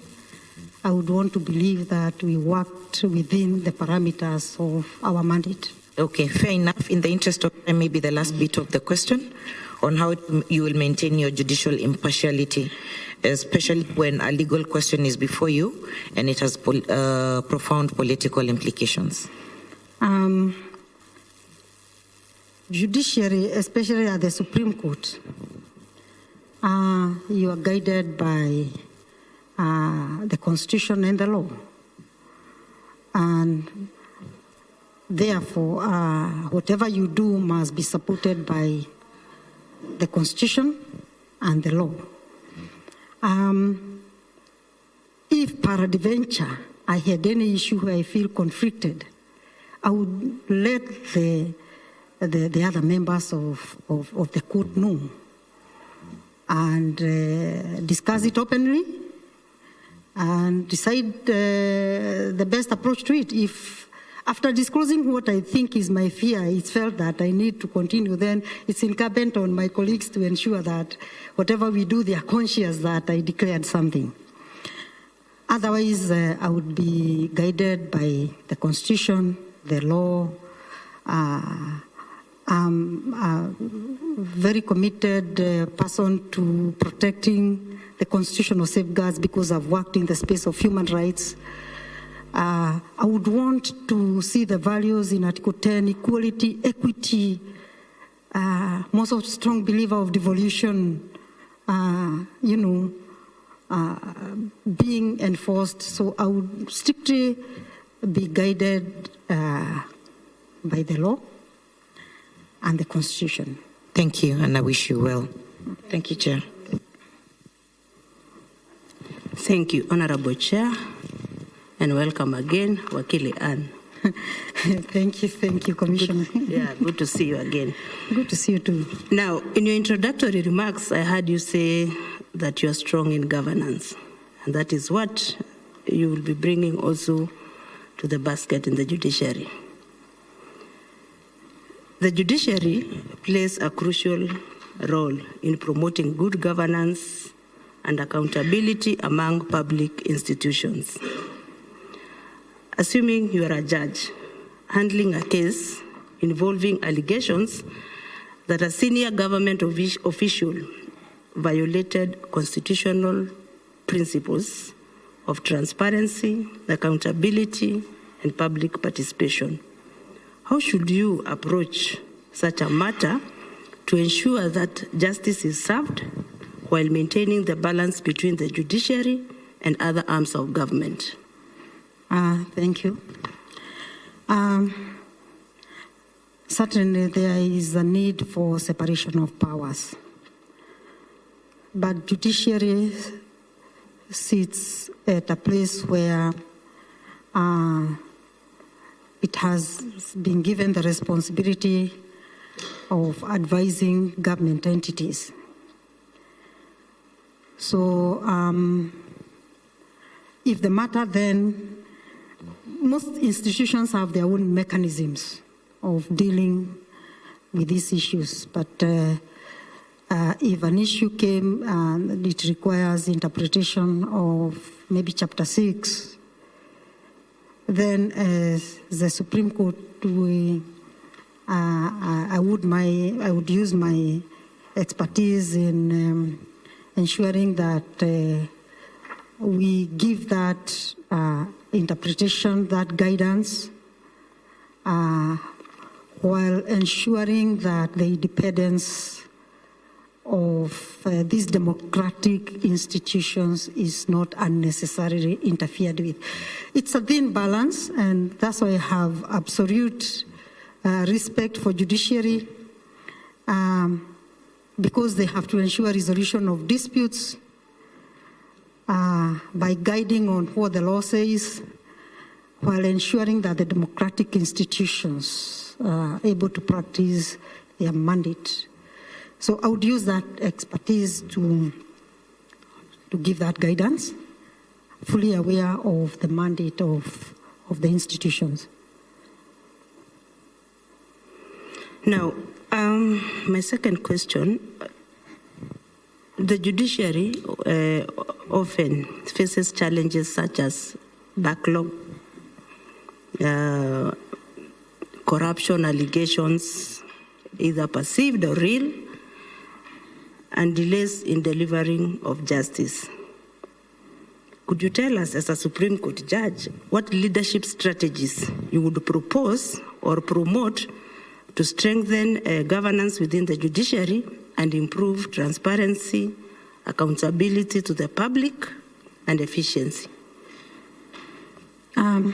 I would want to believe that we worked within the parameters of our mandate. Okay, fair enough. In the interest of time, maybe the last bit of the question. on how you will maintain your judicial impartiality, especially when a legal question is before you and it has profound political implications? Judiciary, especially at the Supreme Court, you are guided by the Constitution and the law. And therefore, whatever you do must be supported by the Constitution and the law. If peradventure I had any issue where I feel conflicted, I would let the other members of the court know and discuss it openly and decide the best approach to it. If after disclosing what I think is my fear, it's felt that I need to continue, then it's incumbent on my colleagues to ensure that whatever we do, they are conscious that I declared something. Otherwise, I would be guided by the Constitution, the law. I'm a very committed person to protecting the constitutional safeguards because I've worked in the space of human rights. I would want to see the values in Article 10, equality, equity, most of strong believer of devolution, being enforced. So I would strictly be guided by the law and the Constitution. Thank you, and I wish you well. Thank you, Chair. Thank you, Honorable Chair, and welcome again, Wakili Ann. Thank you, Commissioner. Good to see you again. Good to see you too. Now, in your introductory remarks, I heard you say that you are strong in governance, and that is what you will be bringing also to the basket in the judiciary. The judiciary plays a crucial role in promoting good governance and accountability among public institutions. Assuming you are a judge handling a case involving allegations that a senior government official violated constitutional principles of transparency, accountability, and public participation, how should you approach such a matter to ensure that justice is served while maintaining the balance between the judiciary and other arms of government? Thank you. Certainly there is a need for separation of powers, but judiciary sits at a place where it has been given the responsibility of advising government entities. So if the matter then, most institutions have their own mechanisms of dealing with these issues, but if an issue came and it requires interpretation of maybe Chapter 6, then as the Supreme Court, I would use my expertise in ensuring that we give that interpretation, that guidance, while ensuring that the independence of these democratic institutions is not unnecessarily interfered with. It's a thin balance, and that's why I have absolute respect for judiciary, because they have to ensure resolution of disputes by guiding on what the law says, while ensuring that the democratic institutions are able to practice their mandate. So I would use that expertise to give that guidance, fully aware of the mandate of the institutions. Now, my second question, the judiciary often faces challenges such as backlog, corruption allegations, either perceived or real, and delays in delivering of justice. Could you tell us, as a Supreme Court judge, what leadership strategies you would propose or promote to strengthen governance within the judiciary and improve transparency, accountability to the public, and efficiency? On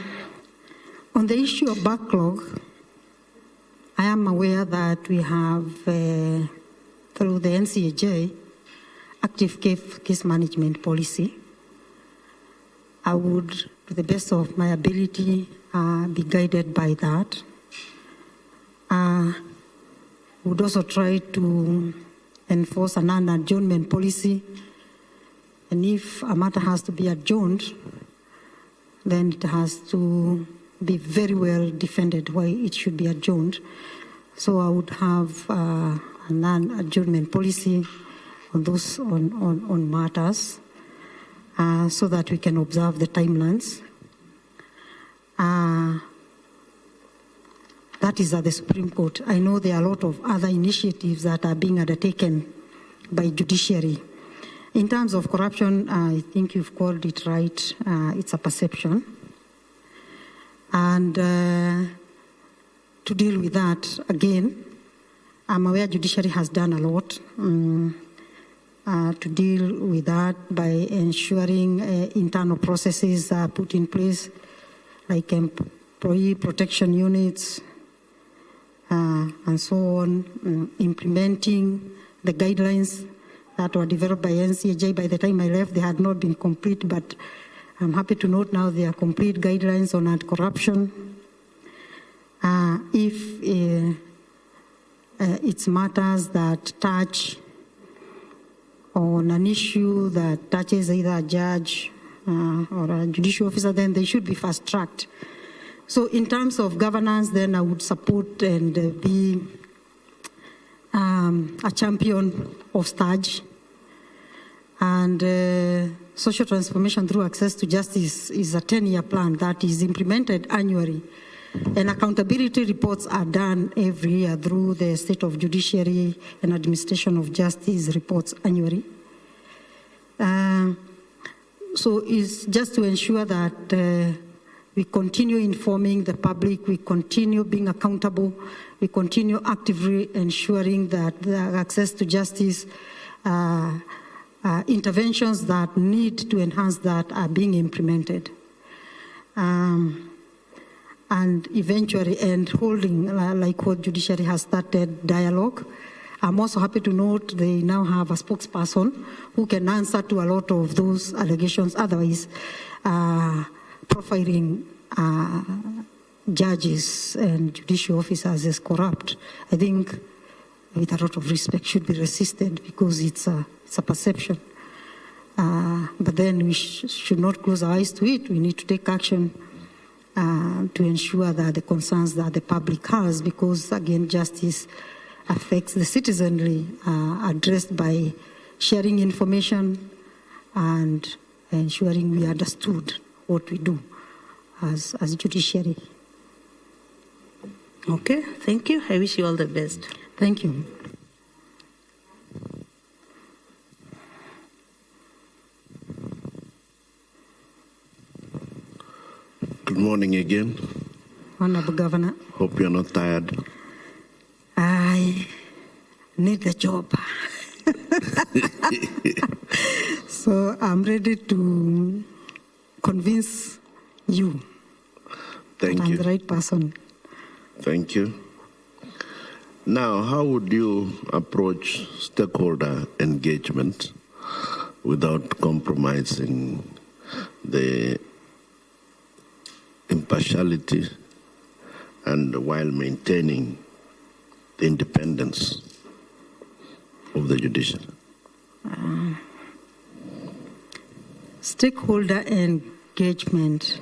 the issue of backlog, I am aware that we have, through the NCAJ, active case management policy. I would, to the best of my ability, be guided by that. Would also try to enforce an adjournment policy, and if a matter has to be adjourned, then it has to be very well defended why it should be adjourned. So I would have a non-adjournment policy on those on matters, so that we can observe the timelines. That is at the Supreme Court. I know there are a lot of other initiatives that are being undertaken by judiciary. In terms of corruption, I think you've called it right. It's a perception. And to deal with that, again, I'm aware judiciary has done a lot to deal with that by ensuring internal processes are put in place, like employee protection units, and so on, implementing the guidelines that were developed by NCAJ. By the time I left, they had not been complete, but I'm happy to note now they are complete guidelines on anti-corruption. If it's matters that touch on an issue that touches either a judge or a judicial officer, then they should be fast-tracked. So in terms of governance, then I would support and be a champion of STAJ. And social transformation through access to justice is a 10-year plan that is implemented annually. And accountability reports are done every year through the State of Judiciary and Administration of Justice reports annually. So it's just to ensure that we continue informing the public, we continue being accountable, we continue actively ensuring that the access to justice, interventions that need to enhance that are being implemented. And eventually, and holding, like what judiciary has started, dialogue. I'm also happy to note they now have a spokesperson who can answer to a lot of those allegations. Otherwise, profiling judges and judicial officers as corrupt, I think, with a lot of respect, should be resisted because it's a perception. But then we should not close our eyes to it. We need to take action to ensure that the concerns that the public has, because again, justice affects the citizenry, addressed by sharing information and ensuring we understood what we do as judiciary. Okay, thank you. I wish you all the best. Thank you. Good morning again. Honorable Governor. Hope you're not tired. I need the job. So I'm ready to convince you Thank that I'm you. the right person. Thank you. Now, how would you approach stakeholder engagement without compromising the impartiality and while maintaining the independence of the judicial? Stakeholder engagement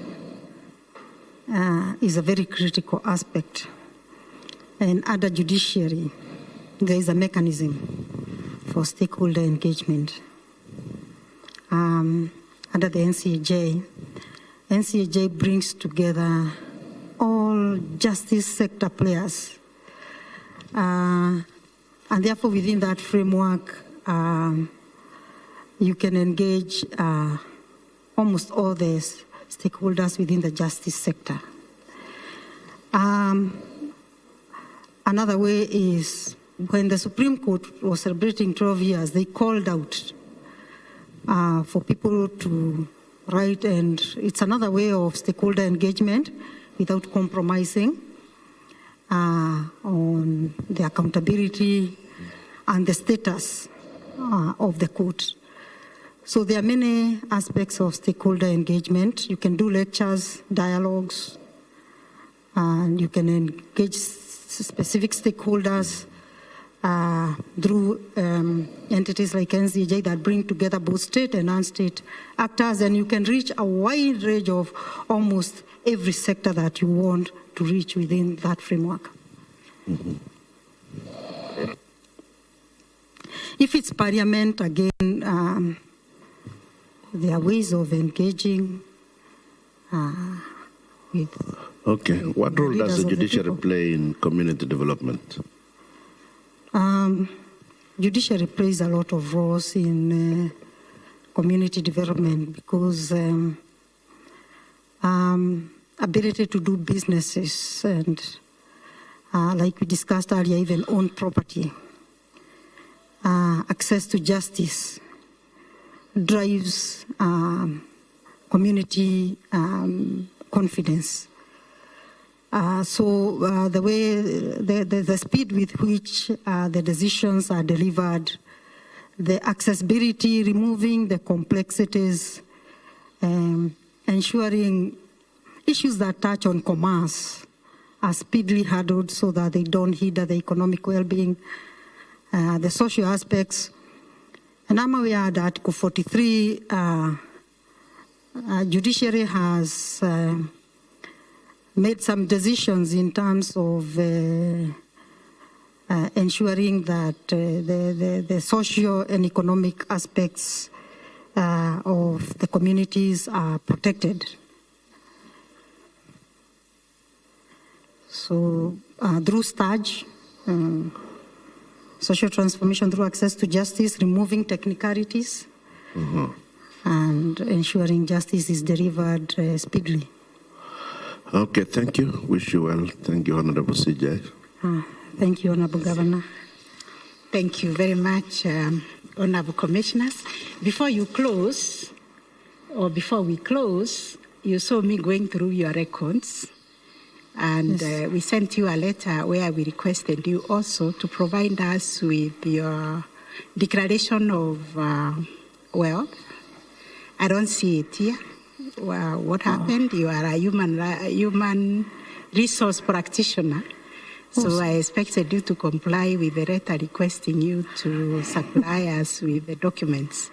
is a very critical aspect. And under judiciary, there is a mechanism for stakeholder engagement. Under the NCAJ brings together all justice sector players. And therefore, within that framework, you can engage almost all the stakeholders within the justice sector. Another way is when the Supreme Court was celebrating 12 years, they called out for people to write, and it's another way of stakeholder engagement without compromising on the accountability and the status of the court. So there are many aspects of stakeholder engagement. You can do lectures, dialogues, and you can engage specific stakeholders through entities like NCJ that bring together both state and non-state actors, and you can reach a wide range of almost every sector that you want to reach within that framework. Mm-hmm. If it's parliament, again, there are ways of engaging with. Okay. What role does the judiciary play in community development? Judiciary plays a lot of roles in community development because ability to do businesses and, like we discussed earlier, even own property, access to justice drives community confidence. So the way, the speed with which the decisions are delivered, the accessibility, removing the complexities, ensuring issues that touch on commerce are speedily handled so that they don't hinder the economic well-being, the social aspects. And I'm aware that Article 43, judiciary has made some decisions in terms of ensuring that the social and economic aspects of the communities are protected. So through STARGE, social transformation through access to justice, removing technicalities, and ensuring justice is delivered speedily. Okay, thank you. Wish you well. Thank you, Honorable CJ. Thank you, Honorable Governor. Thank you very much, Honorable Commissioners. Before you close, or before we close, you saw me going through your records, and yes, we sent you a letter where we requested you also to provide us with your declaration of wealth. I don't see it here. Well, what happened? You are a human resource practitioner. So I expected you to comply with the letter requesting you to supply us with the documents.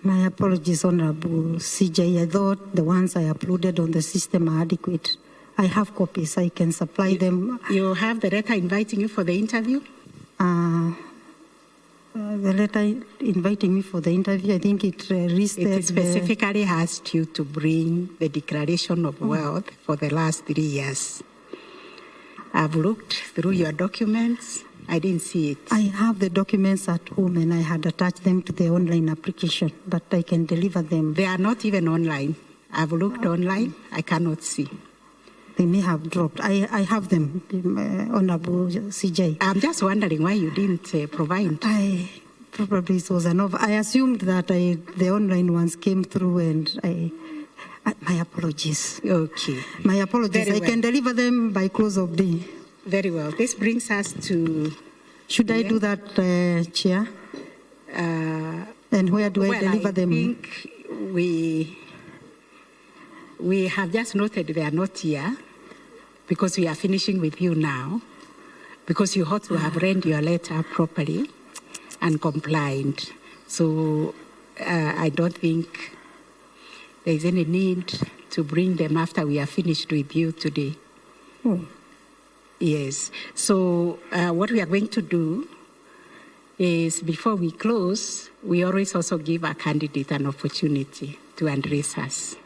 My apologies, Honorable CJ. I thought the ones I uploaded on the system are adequate. I have copies. I can supply them. You have the letter inviting you for the interview? The letter inviting me for the interview, I think it listed... It specifically asked you to bring the declaration of wealth for the last 3 years. I've looked through your documents. I didn't see it. I have the documents at home and I had attached them to the online application, but I can deliver them. They are not even online. I've looked online. I cannot see. They may have dropped. I have them, Honorable CJ. I'm just wondering why you didn't provide. Probably it was an over. I assumed that the online ones came through and my apologies. Okay. My apologies. Very I can deliver them by close of day. Very well. This brings us to... Should I do that, Chair? And where do I deliver them? I think we have just noted they are not here because we are finishing with you now, because you ought to have read your letter properly and complied. So I don't think there is any need to bring them after we are finished with you today. Yes. So what we are going to do is, before we close, we always also give a candidate an opportunity to address us.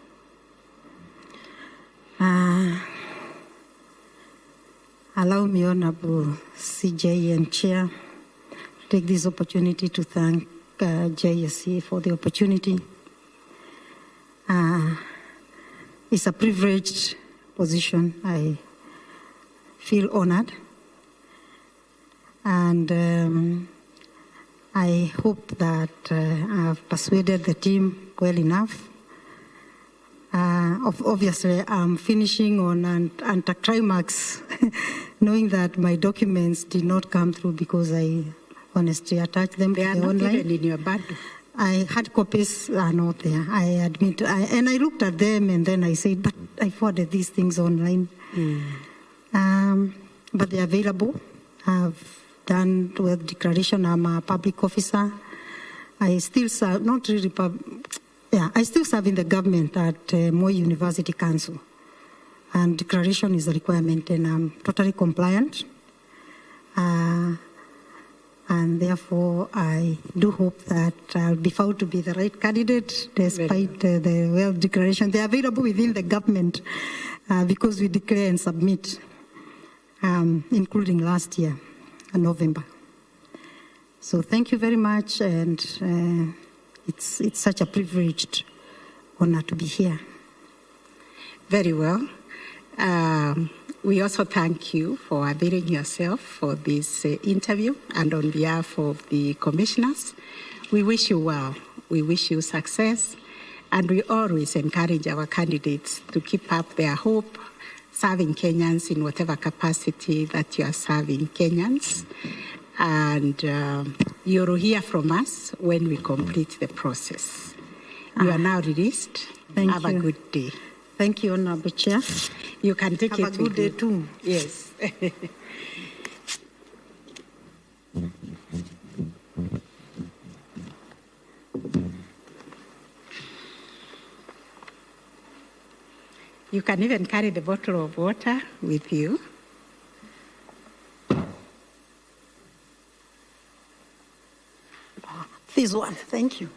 Allow me, Honorable CJ and Chair, take this opportunity to thank JSC for the opportunity. It's a privileged position. I feel honored. And I hope that I've persuaded the team well enough. Obviously, I'm finishing on an anticlimax, knowing that my documents did not come through because I honestly attached them They to are the not online. even in your bundle. I had copies are not there. I admit, and I looked at them and then I said, but I forwarded these things online. But they're available. I've done with declaration. I'm a public officer. I still serve, not really, I still serve in the government at Moi University Council. And declaration is a requirement, and I'm totally compliant. And therefore, I do hope that I'll be found to be the right candidate, despite the declaration. They're available within the government because we declare and submit, including last year, in November. So thank you very much, and it's such a privileged honor to be here. Very well. We also thank you for availing yourself for this interview, and on behalf of the commissioners, we wish you well. We wish you success, and we always encourage our candidates to keep up their hope, serving Kenyans in whatever capacity that you are serving Kenyans. And you'll hear from us when we complete the process. You are now released. Have a good day. Thank you, Honorable Chair. You can take it Have a good day too. Yes. You can even carry the bottle of water with you. This one, thank you.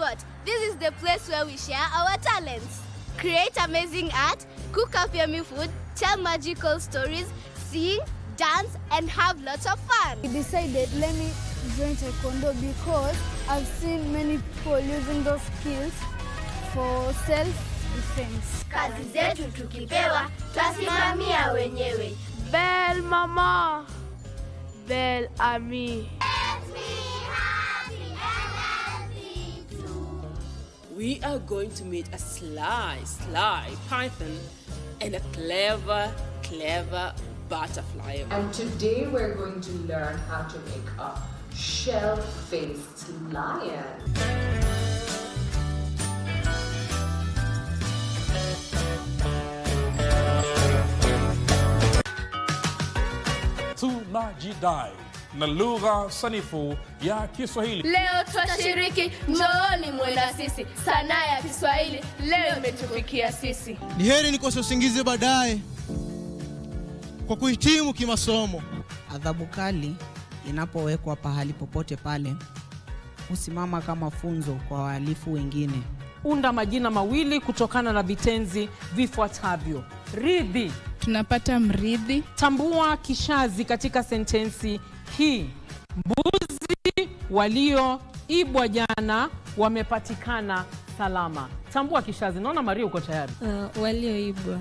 what? This is the place where we share our talents. Create amazing art, cook up yummy food, tell magical stories, sing, dance, and have lots of fun. We decided, let me join Taekwondo because I've seen many people using those skills for self-defense. Kazi zetu tukipewa, twasimamia wenyewe. Belle mama, belle ami. We are going to meet a sly python and a clever butterfly. And today we're going to learn how to make a shell-faced lion. Tunajidai na lugha sanifu ya Kiswahili. Leo twashiriki njooni mwenda sisi. Sanaa ya Kiswahili leo imetufikia sisi. Ni heri nikose usingizi baadaye kwa kuhitimu kimasomo. Adhabu kali inapowekwa pahali popote pale husimama kama funzo kwa wahalifu wengine. Unda majina mawili kutokana na vitenzi vifuatavyo. Ridhi. Tunapata mridhi. Tambua kishazi katika sentensi hii. Mbuzi walioibwa jana wamepatikana salama. Tambua kishazi. Naona Maria uko tayari. Walioibwa.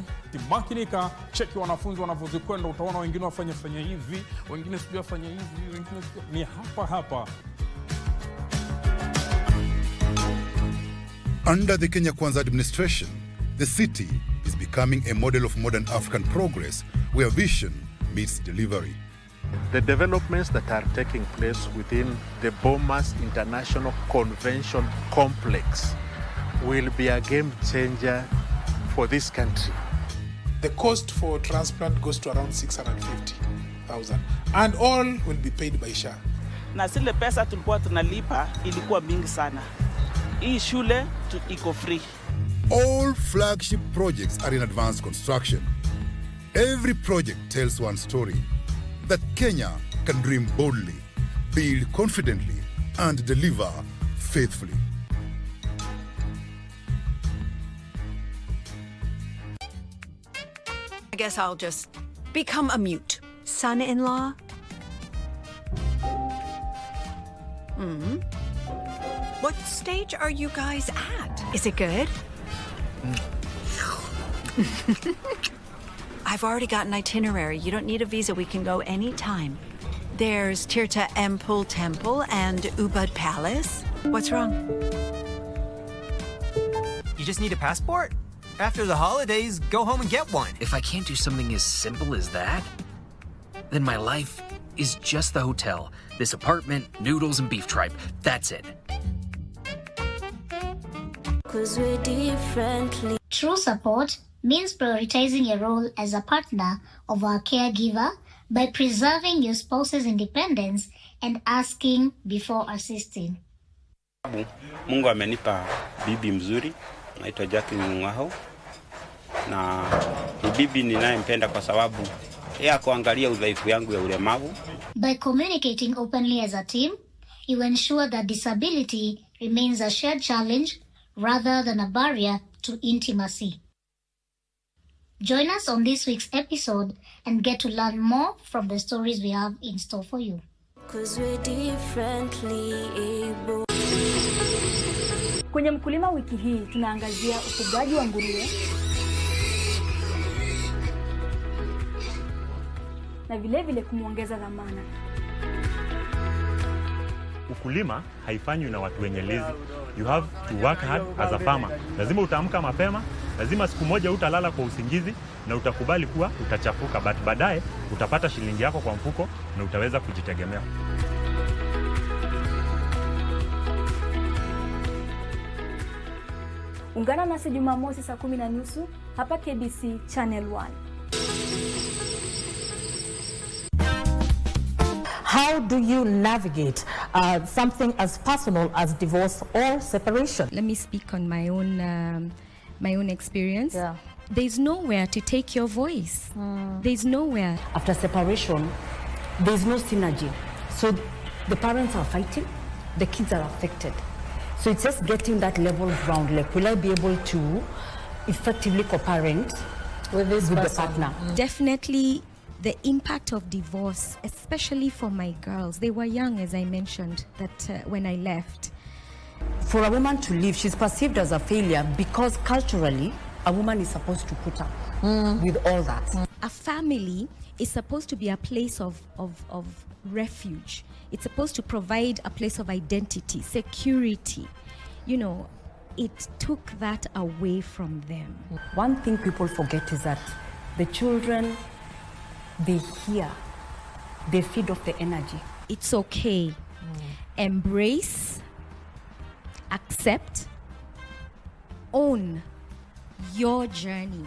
Makinika, cheki wanafunzi wanavyozikwenda, utaona wengine wafanya hivi, wengine sijui wafanya hivi, wengine ni hapa. Under the Kenya Kwanza administration, the city is becoming a model of modern African progress where vision meets delivery. The developments that are taking place within the Bomas International Convention Complex will be a game changer for this country. The cost for transplant goes to around 650,000 and all will be paid by SHA. Na zile pesa tulikuwa tunalipa ilikuwa mingi sana. Hii shule iko free. All flagship projects are in advanced construction. Every project tells one story, that Kenya can dream boldly, build confidently, and deliver faithfully. I guess I'll just become a mute. Son-in-law? What stage are you guys at? Is it good? I've already got an itinerary. You don't need a visa. We can go anytime. There's Tirta Empul Temple and Ubud Palace. What's wrong? You just need a passport? After the holidays, go home and get one. If I can't do something as simple as that, then my life is just the hotel. This apartment, noodles, and beef tripe. That's it. 'Cause we're differently. True support means prioritizing your role as a partner of our caregiver by preserving your spouse's independence and asking before assisting. Mungu amenipa bibi mzuri, naitwa Jacqueline Ngwaho, na ni bibi ninayempenda kwa sababu yeye kuangalia udhaifu yangu ya ulemavu. By communicating openly as a team, you ensure that disability remains a shared challenge rather than a barrier to intimacy. Join us on this week's episode and get to learn more from the stories we have in store for you. 'Cause we're differently able. Kwenye Mkulima wiki hii tunaangazia ufugaji wa nguruwe na vile kumuongeza dhamana. Ukulima haifanywi na watu wenye lazy. You have to work hard as a farmer. Lazima utaamka mapema, lazima siku moja utalala kwa usingizi na utakubali kuwa utachafuka, but baadaye utapata shilingi yako kwa mfuko na utaweza kujitegemea. Ungana nasi Jumamosi saa 10:30 hapa KBC Channel 1. How do you navigate something as personal as divorce or separation? Let me speak on my own experience. Yeah. There's nowhere to take your voice. There's nowhere. After separation, there's no synergy. So the parents are fighting, the kids are affected. So it's just getting that level ground. Like, will I be able to effectively cooperate with the partner? Definitely the impact of divorce, especially for my girls. They were young, as I mentioned, that when I left. For a woman to leave, she's perceived as a failure because culturally, a woman is supposed to put up with all that. A family is supposed to be a place of refuge. It's supposed to provide a place of identity, security. You know, it took that away from them. One thing people forget is that the children, they hear, they feed off the energy. It's okay. Embrace, accept, own your journey.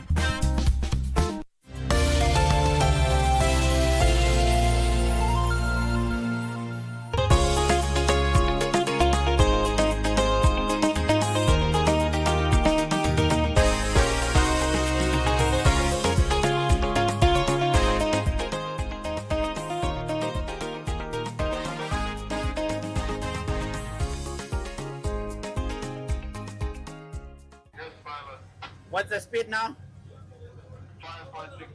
What's the speed now? 5.6.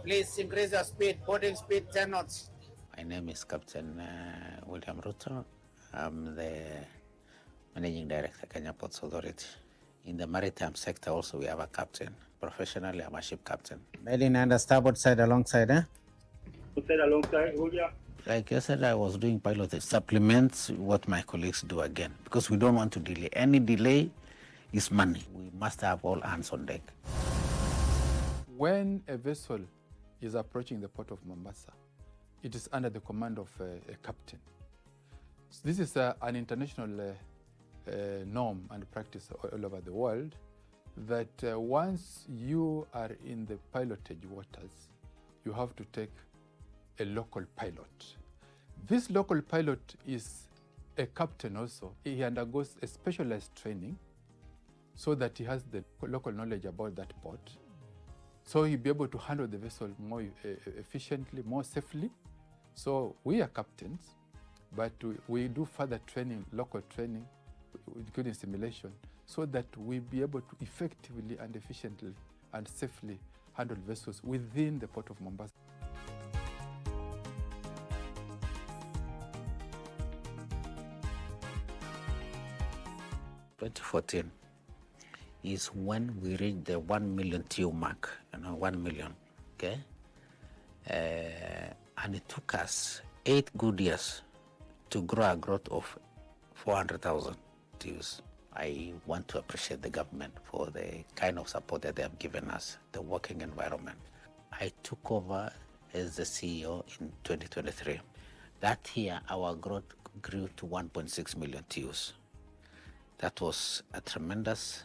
Please increase your speed. Boarding speed 10 knots. My name is Captain William Ruto. I'm the Managing Director, Kenya Ports Authority. In the maritime sector also we have a captain. Professionally, I'm a ship captain. Mailing and the starboard side alongside, eh? Side alongside, Julia. Like yesterday, I was doing pilot. It supplements what my colleagues do again, because we don't want to delay. Any delay is money. We must have all hands on deck. When a vessel is approaching the port of Mombasa, it is under the command of a captain. So this is an international norm and practice all over the world, that once you are in the pilotage waters, you have to take a local pilot. This local pilot is a captain also. He undergoes a specialized training so that he has the local knowledge about that port. So he'll be able to handle the vessel more efficiently, more safely. So we are captains, but we do further training, local training, including simulation, so that we'll be able to effectively and efficiently and safely handle vessels within the port of Mombasa. In 2014 is when we reached the 1 million TEU mark, 1 million, okay? And it took us 8 good years to grow a growth of 400,000 TEUs. I want to appreciate the government for the kind of support that they have given us, the working environment. I took over as the CEO in 2023. That year, our growth grew to 1.6 million TEUs. That was a tremendous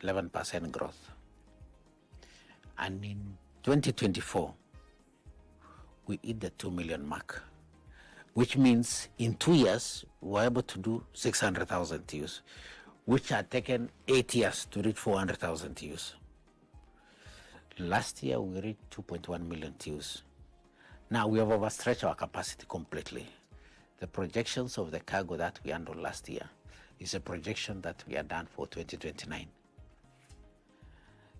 11% growth. And in 2024, we hit the 2 million mark, which means in 2 years, we were able to do 600,000 TEUs, which had taken 8 years to reach 400,000 TEUs. Last year, we reached 2.1 million TEUs. Now, we have overstretched our capacity completely. The projections of the cargo that we handled last year is a projection that we are done for 2029.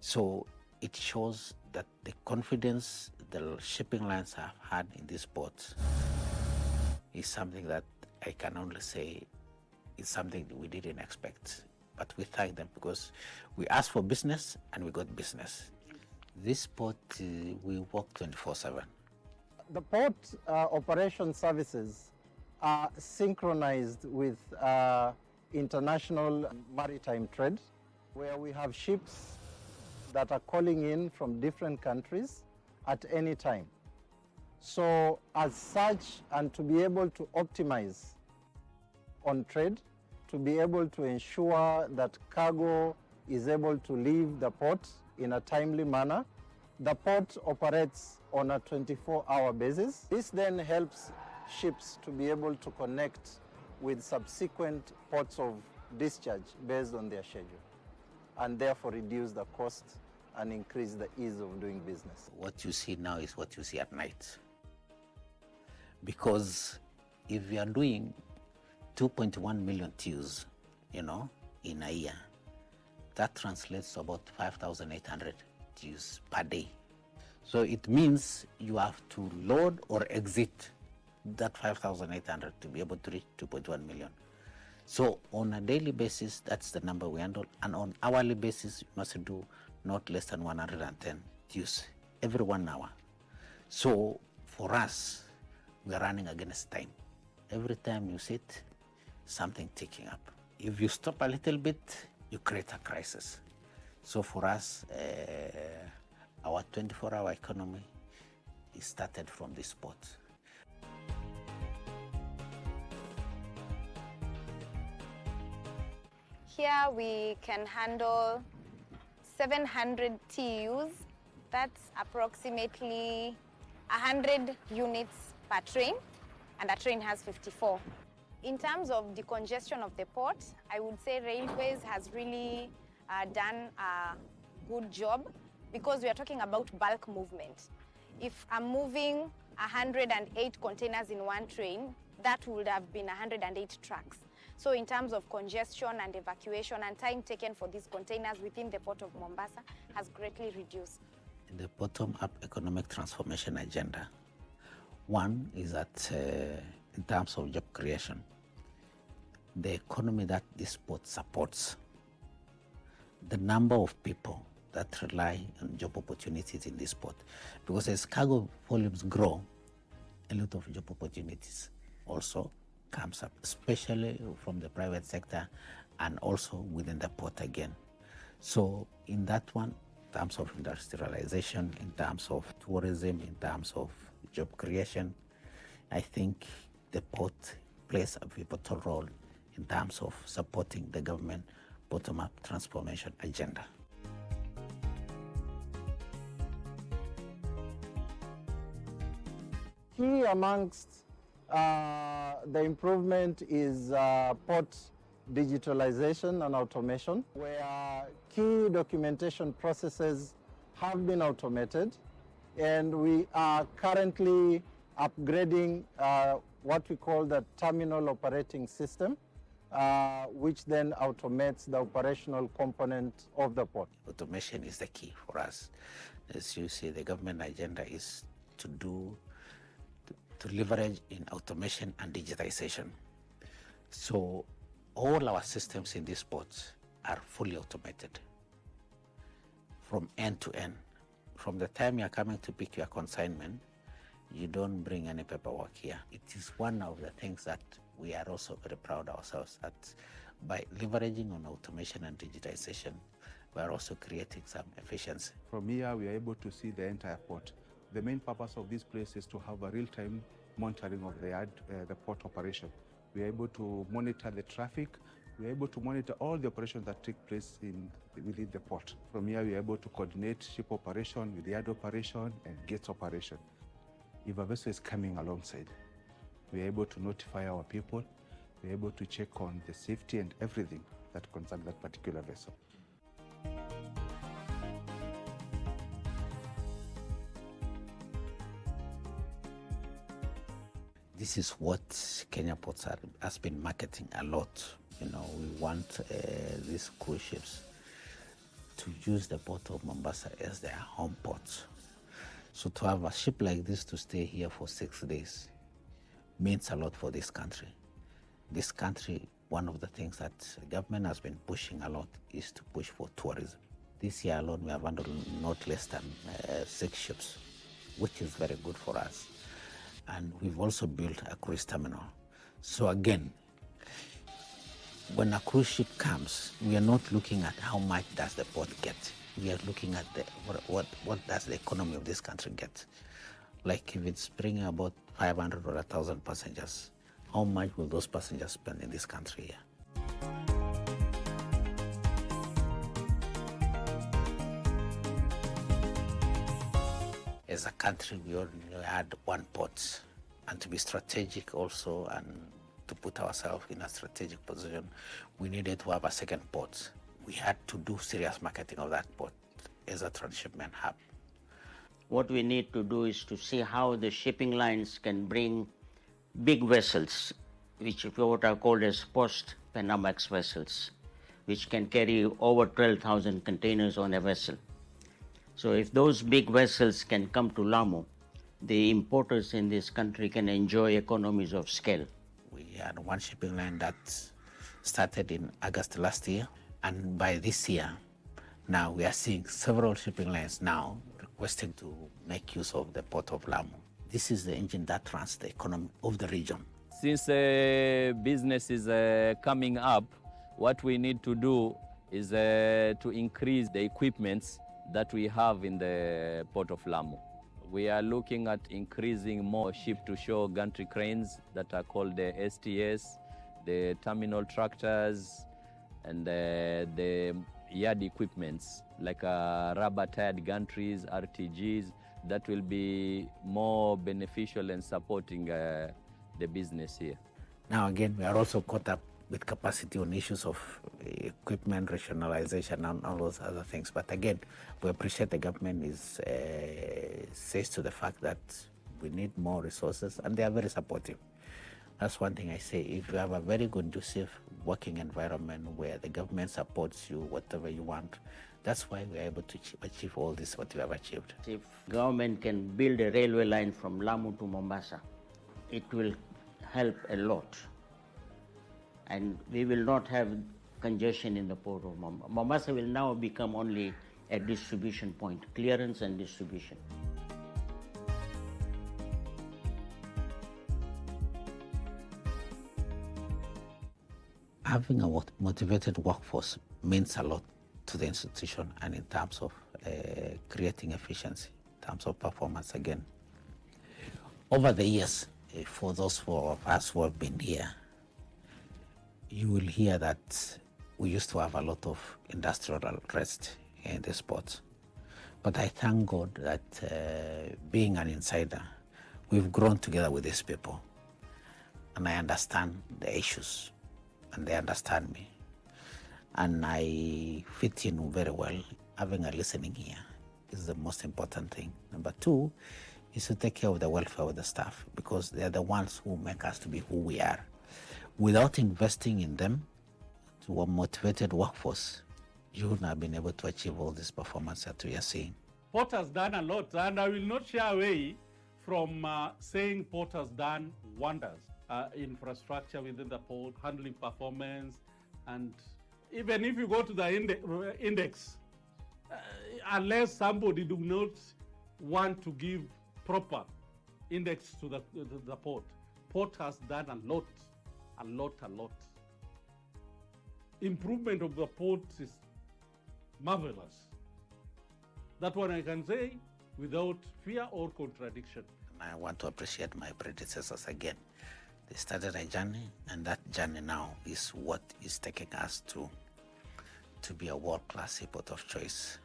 So it shows that the confidence the shipping lines have had in this port is something that I can only say is something we didn't expect. But we thank them because we asked for business and we got business. This port, we work 24/7. The port operation services are synchronized with international maritime trade, where we have ships that are calling in from different countries at any time. So as such, and to be able to optimize on trade, to be able to ensure that cargo is able to leave the port in a timely manner, the port operates on a 24-hour basis. This then helps ships to be able to connect with subsequent ports of discharge based on their schedule, and therefore reduce the cost and increase the ease of doing business. What you see now is what you see at night. Because if we are doing 2.1 million TEUs in a year. That translates to about 5,800 TEUs per day. So it means you have to load or exit that 5,800 to be able to reach 2.1 million. So on a daily basis, that's the number we handle. And on hourly basis, you must do not less than 110 TEUs every 1 hour. So for us, we are running against time. Every time you sit, something ticking up. If you stop a little bit, you create a crisis. So for us, our 24-hour economy is started from this spot. Here we can handle 700 TEUs. That's approximately 100 units per train, and a train has 54. In terms of decongestion of the port, I would say Railways has really done a good job, because we are talking about bulk movement. If I'm moving 108 containers in one train, that would have been 108 trucks. So in terms of congestion and evacuation and time taken for these containers within the port of Mombasa has greatly reduced. The bottom-up economic transformation agenda, one is that in terms of job creation, the economy that this port supports, the number of people that rely on job opportunities in this port, because as cargo volumes grow, a lot of job opportunities also comes up, especially from the private sector and also within the port again. So in that one, in terms of industrialization, in terms of tourism, in terms of job creation, I think the port plays a pivotal role in terms of supporting the government bottom-up transformation agenda. Key amongst the improvement is port digitalization and automation, where key documentation processes have been automated, and we are currently upgrading what we call the terminal operating system, which then automates the operational component of the port. Automation is the key for us. As you see, the government agenda is to leverage in automation and digitization. So all our systems in these ports are fully automated from end to end. From the time you are coming to pick your consignment, you don't bring any paperwork here. It is one of the things that we are also very proud of ourselves, that by leveraging on automation and digitization, we are also creating some efficiency. From here, we are able to see the entire port. The main purpose of this place is to have a real-time monitoring of the port operation. We are able to monitor the traffic. We are able to monitor all the operations that take place within the port. From here, we are able to coordinate ship operation with yard operation and gates operation. If a vessel is coming alongside, we are able to notify our people. We are able to check on the safety and everything that concerns that particular vessel. This is what Kenya Ports has been marketing a lot. We want these cruise ships to use the port of Mombasa as their home port. So to have a ship like this to stay here for 6 days means a lot for this country. This country, one of the things that the government has been pushing a lot is to push for tourism. This year alone, we have handled not less than 6 ships, which is very good for us. And we've also built a cruise terminal. So again, when a cruise ship comes, we are not looking at how much does the port get. We are looking at what does the economy of this country get. Like if it's bringing about 500 or 1,000 passengers, how much will those passengers spend in this country here? As a country, we only had one port, and to be strategic also and to put ourselves in a strategic position, we needed to have a second port. We had to do serious marketing of that port as a transshipment hub. What we need to do is to see how the shipping lines can bring big vessels which what are called as post-Panamax vessels, which can carry over 12,000 containers on a vessel. So if those big vessels can come to Lamu, the importers in this country can enjoy economies of scale. We had one shipping line that started in August last year, and by this year, now we are seeing several shipping lines now requesting to make use of the port of Lamu. This is the engine that runs the economy of the region. Since business is coming up, what we need to do is to increase the equipments that we have in the port of Lamu. We are looking at increasing more ship-to-shore gantry cranes that are called the STS, the terminal tractors, and the yard equipments like rubber-tired gantries, RTGs, that will be more beneficial in supporting the business here. Now again, we are also caught up with capacity on issues of equipment rationalization and all those other things. But again, we appreciate the government says to the fact that we need more resources, and they are very supportive. That's one thing I say. If you have a very conducive working environment where the government supports you, whatever you want, that's why we're able to achieve all this, what we have achieved. If government can build a railway line from Lamu to Mombasa, it will help a lot. And we will not have congestion in the port of Mombasa. Mombasa will now become only a distribution point, clearance and distribution. Having a motivated workforce means a lot to the institution, and in terms of creating efficiency, in terms of performance again. Over the years, for those of us who have been here, you will hear that we used to have a lot of industrial unrest in the sport. But I thank God that being an insider, we've grown together with these people. And I understand the issues, and they understand me. And I fit in very well. Having a listening ear is the most important thing. Number two is to take care of the welfare of the staff, because they're the ones who make us to be who we are. Without investing in them, to a motivated workforce, you would not have been able to achieve all this performance that we are seeing. Port has done a lot, and I will not shy away from saying Port has done wonders. Infrastructure within the port, handling performance, and even if you go to the index, unless somebody do not want to give proper index to the port, Port has done a lot. Improvement of the port is marvelous. That one I can say without fear or contradiction. I want to appreciate my predecessors again. They started a journey, and that journey now is what is taking us to be a world-class seaport of choice.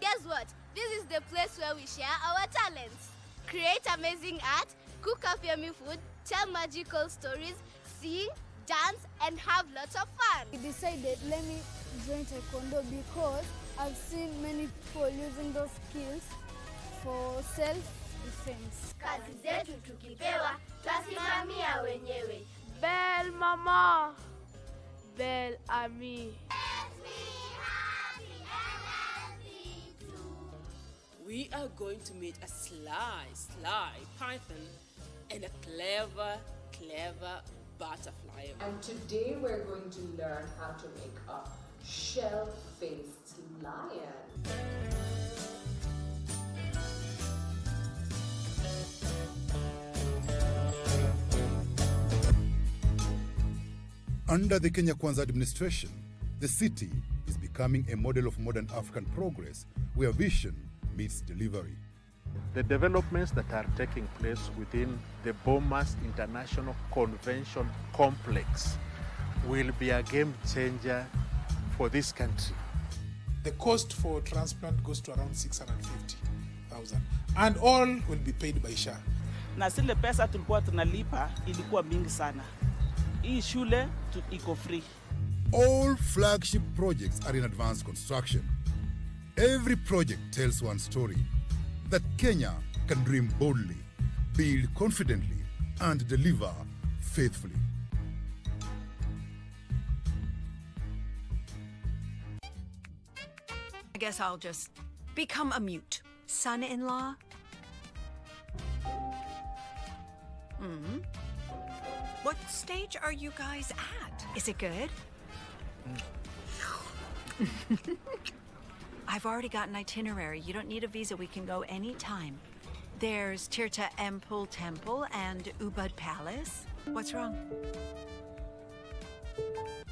Guess what? This is the place where we share our talents. Create amazing art, cook up yummy food, tell magical stories, sing, dance, and have lots of fun. We decided, let me join Taekwondo because I've seen many people using those skills for self-defense. Kazi zetu tukipewa, twasimamia wenyewe. Belle mama, belle ami. We are going to meet a sly python and a clever butterfly. And today we're going to learn how to make a shell-faced lion. Under the Kenya Kwanza administration, the city is becoming a model of modern African progress where vision meets delivery. The developments that are taking place within the Bomas International Convention Complex will be a game changer for this country. The cost for transplant goes to around 650,000, and all will be paid by SHA. Na zile pesa tulikuwa tunalipa ilikuwa mingi sana. Hii shule iko free. All flagship projects are in advanced construction. Every project tells one story, that Kenya can dream boldly, build confidently, and deliver faithfully. I guess I'll just become a mute. Son-in-law? What stage are you guys at? Is it good? I've already got an itinerary. You don't need a visa. We can go anytime. There's Tirta Empul Temple and Ubud Palace. What's wrong?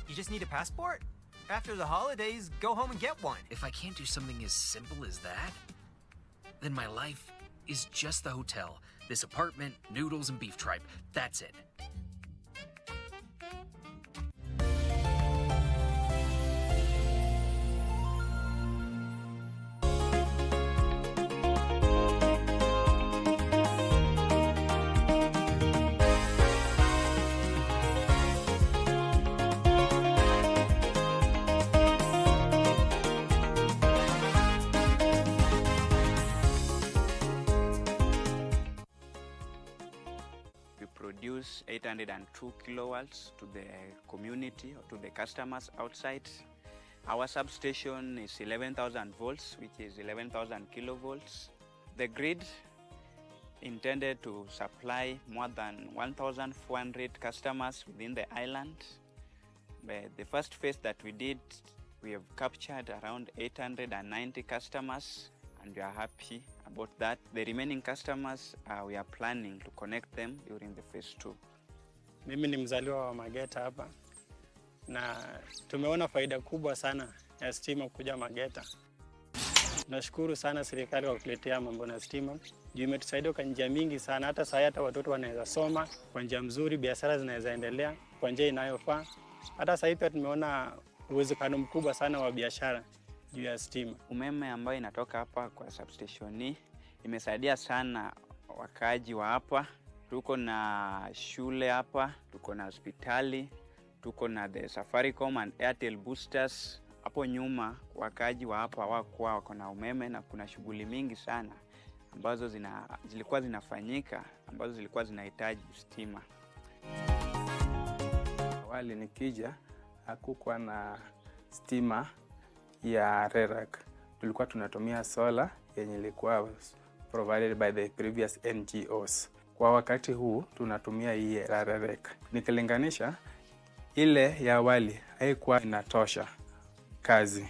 You just need a passport? After the holidays, go home and get one. If I can't do something as simple as that, then my life is just the hotel. This apartment, noodles, and beef tripe. That's it. Produce 802 kilowatts to the community or to the customers outside. Our substation is 11,000 volts, which is 11,000 kilovolts. The grid intended to supply more than 1,400 customers within the island. The first phase that we did, we have captured around 890 customers, and we are happy about that. The remaining customers, we are planning to connect them during the phase 2. Mimi ni mzaliwa wa Mageta hapa na tumeona faida kubwa sana ya stima kuja Mageta. Nashukuru sana serikali kwa kuletea mambo na stima. Juu imetusaidia kwa njia mingi sana, hata sasa hata watoto wanaweza soma kwa njia nzuri, biashara zinaweza endelea kwa njia inayofaa. Hata sasa hivi tumeona uwezekano mkubwa sana wa biashara juu ya stima. Umeme ambayo inatoka hapa kwa substation hii imesaidia sana wakaaji wa hapa. Tuko na shule hapa, tuko na hospitali, tuko na the Safaricom and Airtel boosters. Hapo nyuma wakaaji wa hapa hawakuwa wako na umeme, na kuna shughuli mingi sana ambazo zilikuwa zinafanyika ambazo zilikuwa zinahitaji stima. Awali nikija hakukuwa na stima ya RERAC. Tulikuwa tunatumia solar yenye ilikuwa provided by the previous NGOs. Kwa wakati huu tunatumia hii ya RERAC. Nikilinganisha ile ya awali haikuwa inatosha kazi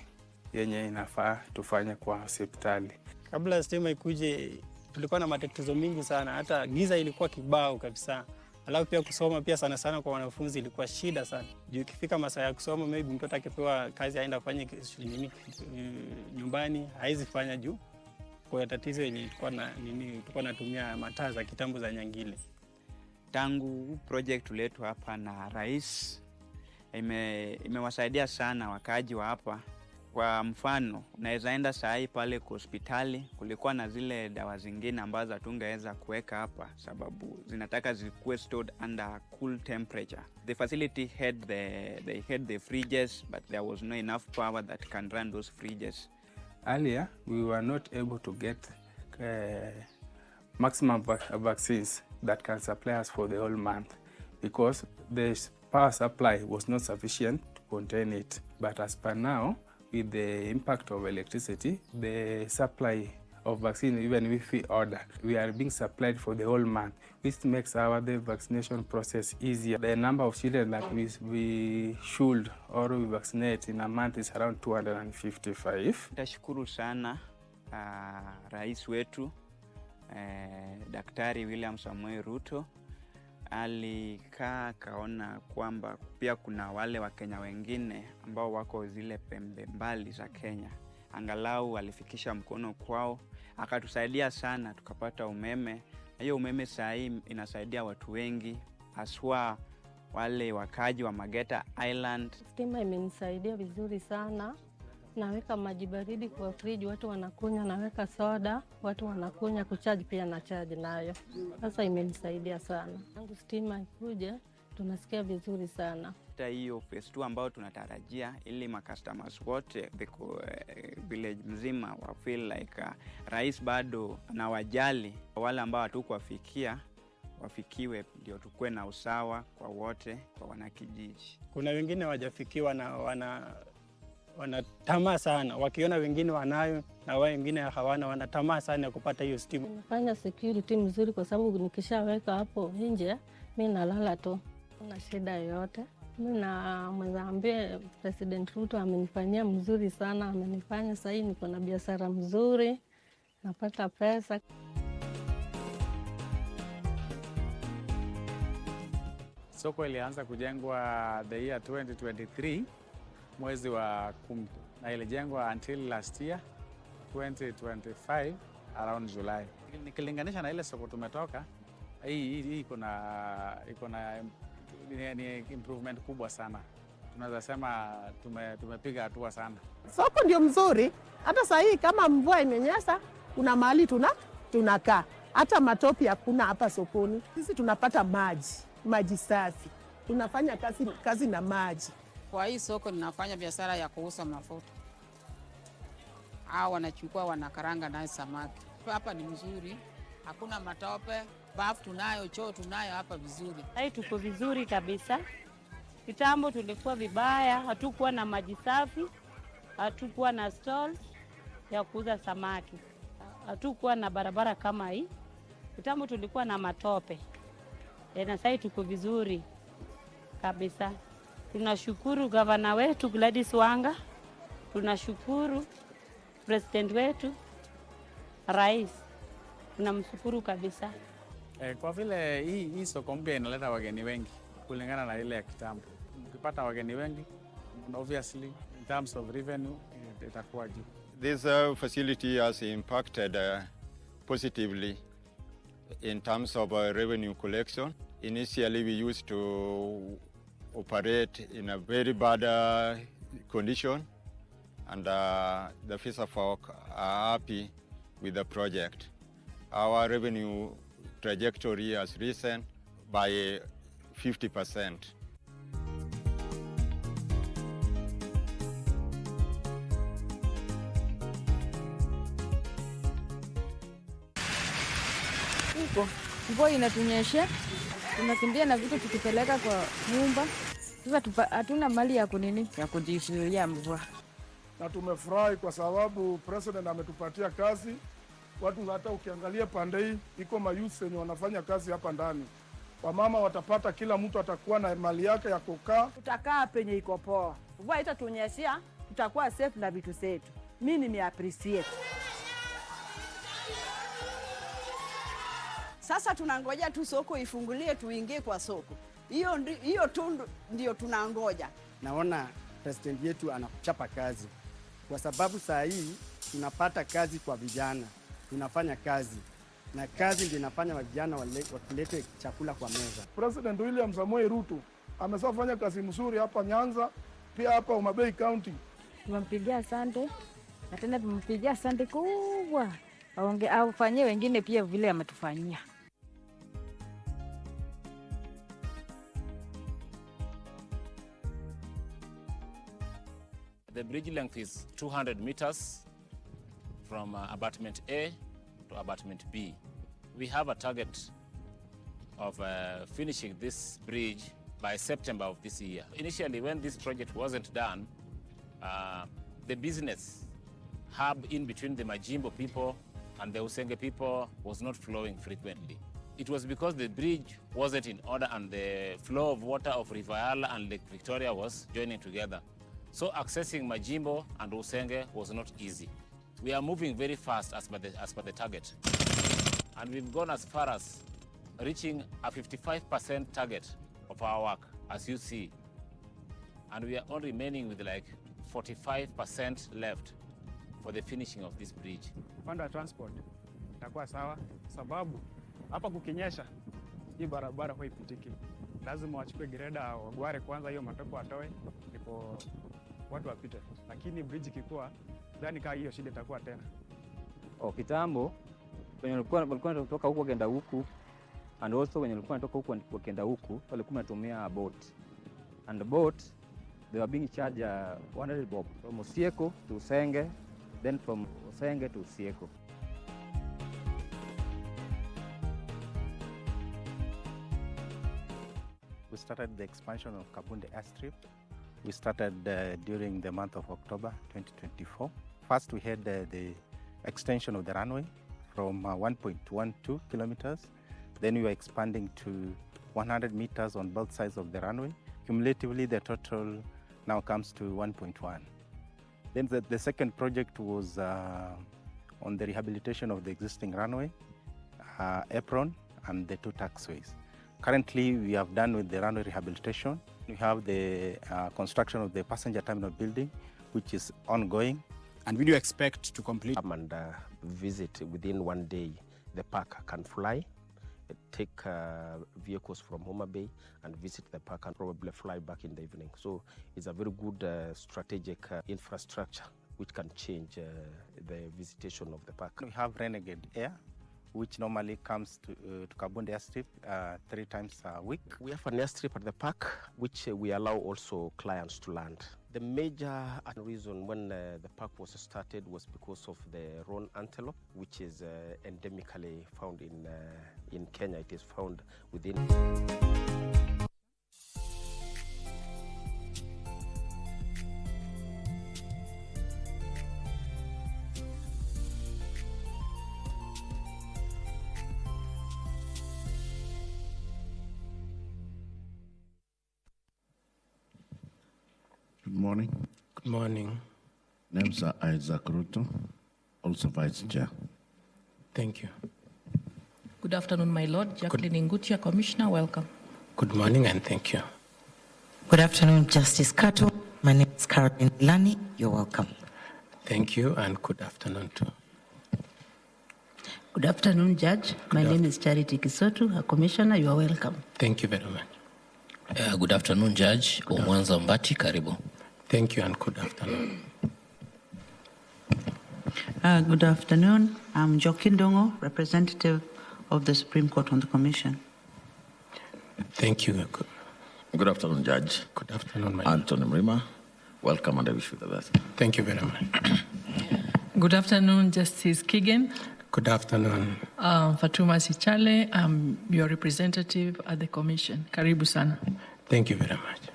yenye inafaa tufanye kwa hospitali. Kabla stima ikuje tulikuwa na matatizo mingi sana, hata giza ilikuwa kibao kabisa. Alafu pia kusoma pia sana sana kwa wanafunzi ilikuwa shida sana. Juu ikifika masaa ya kusoma, maybe mtoto akipewa kazi aenda afanye nyumbani, haizi fanya juu kwa tatizo yenye tulikuwa natumia mataa za kitambo za nyangile. Tangu project letu hapa na rais imewasaidia sana wakaaji wa hapa. Kwa mfano, unaweza enda saa pale kwa hospitali, kulikuwa na zile dawa zingine ambazo hatungeweza kuweka hapa sababu zinataka zikuwe stored under cool temperature. The facility had the fridges, but there was no enough power that can run those fridges. Earlier, we were not able to get maximum vaccines that can supply us for the whole month because the power supply was not sufficient to contain it. But as per now, with the impact of electricity, the supply of vaccine, even if we order, we are being supplied for the whole month, which makes the vaccination process easier. The number of children that we should or we vaccinate in a month is around 255. Tashukuru sana rais wetu Daktari William Samoei Ruto alikaa kaona kwamba pia kuna wale wa Kenya wengine ambao wako zile pembe mbali za Kenya. Angalau alifikisha mkono kwao, akatusaidia sana tukapata umeme. Na hiyo umeme saa hii inasaidia watu wengi, haswa wale wakaji wa Mageta Island. Stima imenisaidia vizuri sana. Naweka maji baridi kwa fridge, watu wanakunywa, naweka soda, watu wanakunywa, kuchaji pia na charge nayo. Sasa imenisaidia sana. Tangu stima ikuje, tunasikia vizuri sana. Hiyo phase 2 ambao tunatarajia ili customers wote village mzima wa feel like rais bado anawajali wale ambao hatukuwafikia wafikiwe, ndio tukue na usawa kwa wote, kwa wanakijiji. Kuna wengine wajafikiwa na wanatamaa sana, wakiona wengine wanayo na wao wengine hawana, wanatamaa sana ya kupata hiyo stima. Nafanya security mzuri kwa sababu nikishaweka hapo nje, mimi nalala tu, kuna shida yoyote. Mimi na mwambie President Ruto amenifanyia mzuri sana, amenifanya sasa hivi niko na biashara mzuri, napata pesa. Soko ilianza kujengwa the year 2023 mwezi wa 10 na ilijengwa until last year 2025 around July. Nikilinganisha na ile soko tumetoka, hii iko na ni improvement kubwa sana. Tunaweza sema tumepiga hatua sana. Soko ndio mzuri. Hata sasa hii kama mvua imenyesha, kuna mahali tunakaa. Hata matopi hakuna hapa sokoni. Sisi tunapata maji safi. Tunafanya kazi na maji. Kwa hii soko ninafanya biashara ya kuuza mafuta. Wanachukua wanakaranga na samaki. Hapa ni mzuri. Hakuna matope. Bafu tunayo, choo tunayo hapa vizuri. Hai tuko vizuri kabisa. Kitambo tulikuwa vibaya, hatukuwa na maji safi, hatukuwa na stalls ya kuuza samaki. Hatukuwa na barabara kama hii. Kitambo tulikuwa na matope. Na sasa tuko vizuri kabisa. Tunashukuru gavana wetu Gladys Wanga. Tunashukuru president wetu, rais. Tunamshukuru kabisa. Kwa vile hii soko mpya inaleta wageni wengi kulingana na ile ya kitambo. Ukipata wageni wengi, obviously in terms of revenue itakuwa juu. This facility has impacted positively in terms of revenue collection. Initially we used to operate in a very bad condition, and the Fisa folk are happy with the project. Our revenue trajectory has risen by 50%. Mvua inatunyesha, tunakimbia na vitu tukipeleka kwa nyumba. Sasa hatuna mali ya kujizuia mvua. Na tumefurahi kwa sababu president ametupatia kazi. Watu hata ukiangalia pande hii iko mayouth wenye wanafanya kazi hapa ndani. Wamama watapata, kila mtu atakuwa na mali yake ya kukaa. Tutakaa penye iko poa. Mvua haitatunyeshia, tutakuwa safe na vitu zetu. Mimi nimeappreciate. Sasa tunangoja tu soko ifungulie tuingie kwa soko. Hiyo tu ndio tunangoja. Naona president yetu anachapa kazi. Kwa sababu saa hii tunapata kazi kwa vijana. Tunafanya kazi. Na kazi ndio inafanya vijana wakilete chakula kwa meza. President William Samoei Ruto amesafanya kazi mzuri hapa Nyanza, pia hapa Homa Bay County. Tumempigia asante. Na tena tumempigia asante kubwa. Aufanyie wengine pia vile ametufanyia. The bridge length is 200 meters from abutment A to abutment B. We have a target of finishing this bridge by September of this year. Initially, when this project wasn't done, the business hub in between the Majimbo people and the Usenge people was not flowing frequently. It was because the bridge wasn't in order and the flow of water of River Yala and Lake Victoria was joining together. So accessing Majimbo and Usenge was not easy. We are moving very fast as per the target. And we've gone as far as reaching a 55% target of our work, as you see. And we are only remaining with like 45% left for the finishing of this bridge. Upande wa transport itakuwa sawa, sababu hapa kukinyesha hii barabara haipitiki. Lazima wachukue greda wagware kwanza hiyo matope watoe, ndipo watu wapite, lakini bridge ikikuwa dhani kama hiyo shida itakuwa tena. Kitambo wenye walikuwa kutoka huko kwenda huku, and also wenye walikuwa kutoka huko kwenda huku walikuwa wanatumia boat, and the boat they were being charged 100 bob from Osieko to Usenge, then from Usenge to Osieko. We started the expansion of Kabunde airstrip. We started during the month of October 2024. First, we had the extension of the runway from 1.12 kilometers. Then we were expanding to 100 meters on both sides of the runway. Cumulatively, the total now comes to 1.1. Then the second project was on the rehabilitation of the existing runway, apron, and the two taxiways. Currently, we have done with the runway rehabilitation. We have the construction of the passenger terminal building, which is ongoing. And when you expect to complete and visit within 1 day, the park can fly, take vehicles from Homa Bay and visit the park and probably fly back in the evening. So it's a very good strategic infrastructure which can change the visitation of the park. We have Renegade Air, which normally comes to Kabunde airstrip 3 times a week. We have an airstrip at the park, which we allow also clients to land. The major reason when the park was started was because of the roan antelope, which is endemically found in Kenya. It is found within. Good morning. Good morning. Names are Isaac Ruto, also Vice Chair. Thank you. Good afternoon, my Lord. Jacqueline Ngutia, Commissioner, welcome. Good morning and thank you. Good afternoon, Justice Kato. My name is Caroline Lani. You're welcome. Thank you and good afternoon too. Good afternoon, Judge. My name is Charity Kisotu, a Commissioner. You are welcome. Thank you very much. Good afternoon, Judge. Omwanza Mbati, karibu. Thank you and good afternoon. Good afternoon. I'm Joaquin Dongo, representative of the Supreme Court on the Commission. Thank you. Good afternoon, Judge. Good afternoon, my Anthony Mrima. Welcome and I wish you the best. Thank you very much. Good afternoon, Justice Keegan. Good afternoon. Fatuma Sichale, I'm your representative at the Commission. Karibu sana. Thank you very much.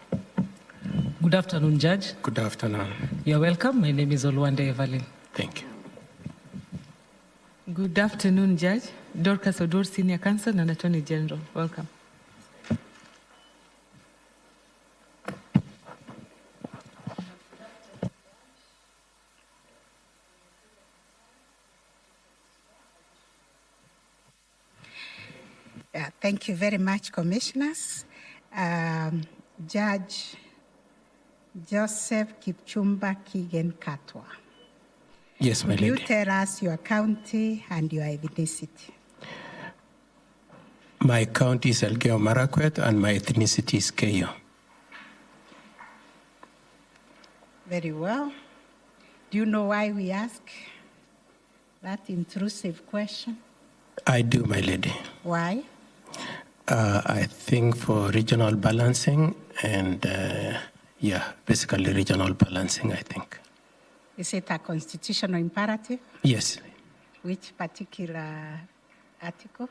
Good afternoon, Judge. Good afternoon. You're welcome. My name is Oluwande Evelyn. Thank you. Good afternoon, Judge. Dorcas Odor, Senior Counsel and Attorney General. Welcome. Thank you very much, Commissioners. Judge Joseph Kipchumba Kigen Katwa. Yes, my Could lady. you tell us your county and your ethnicity? My county is Elgeyo Marakwet and my ethnicity is Keyo. Very well. Do you know why we ask that intrusive question? I do, my lady. Why? I think for regional balancing and, basically regional balancing, I think. Is it a constitutional imperative? Yes. Which particular article?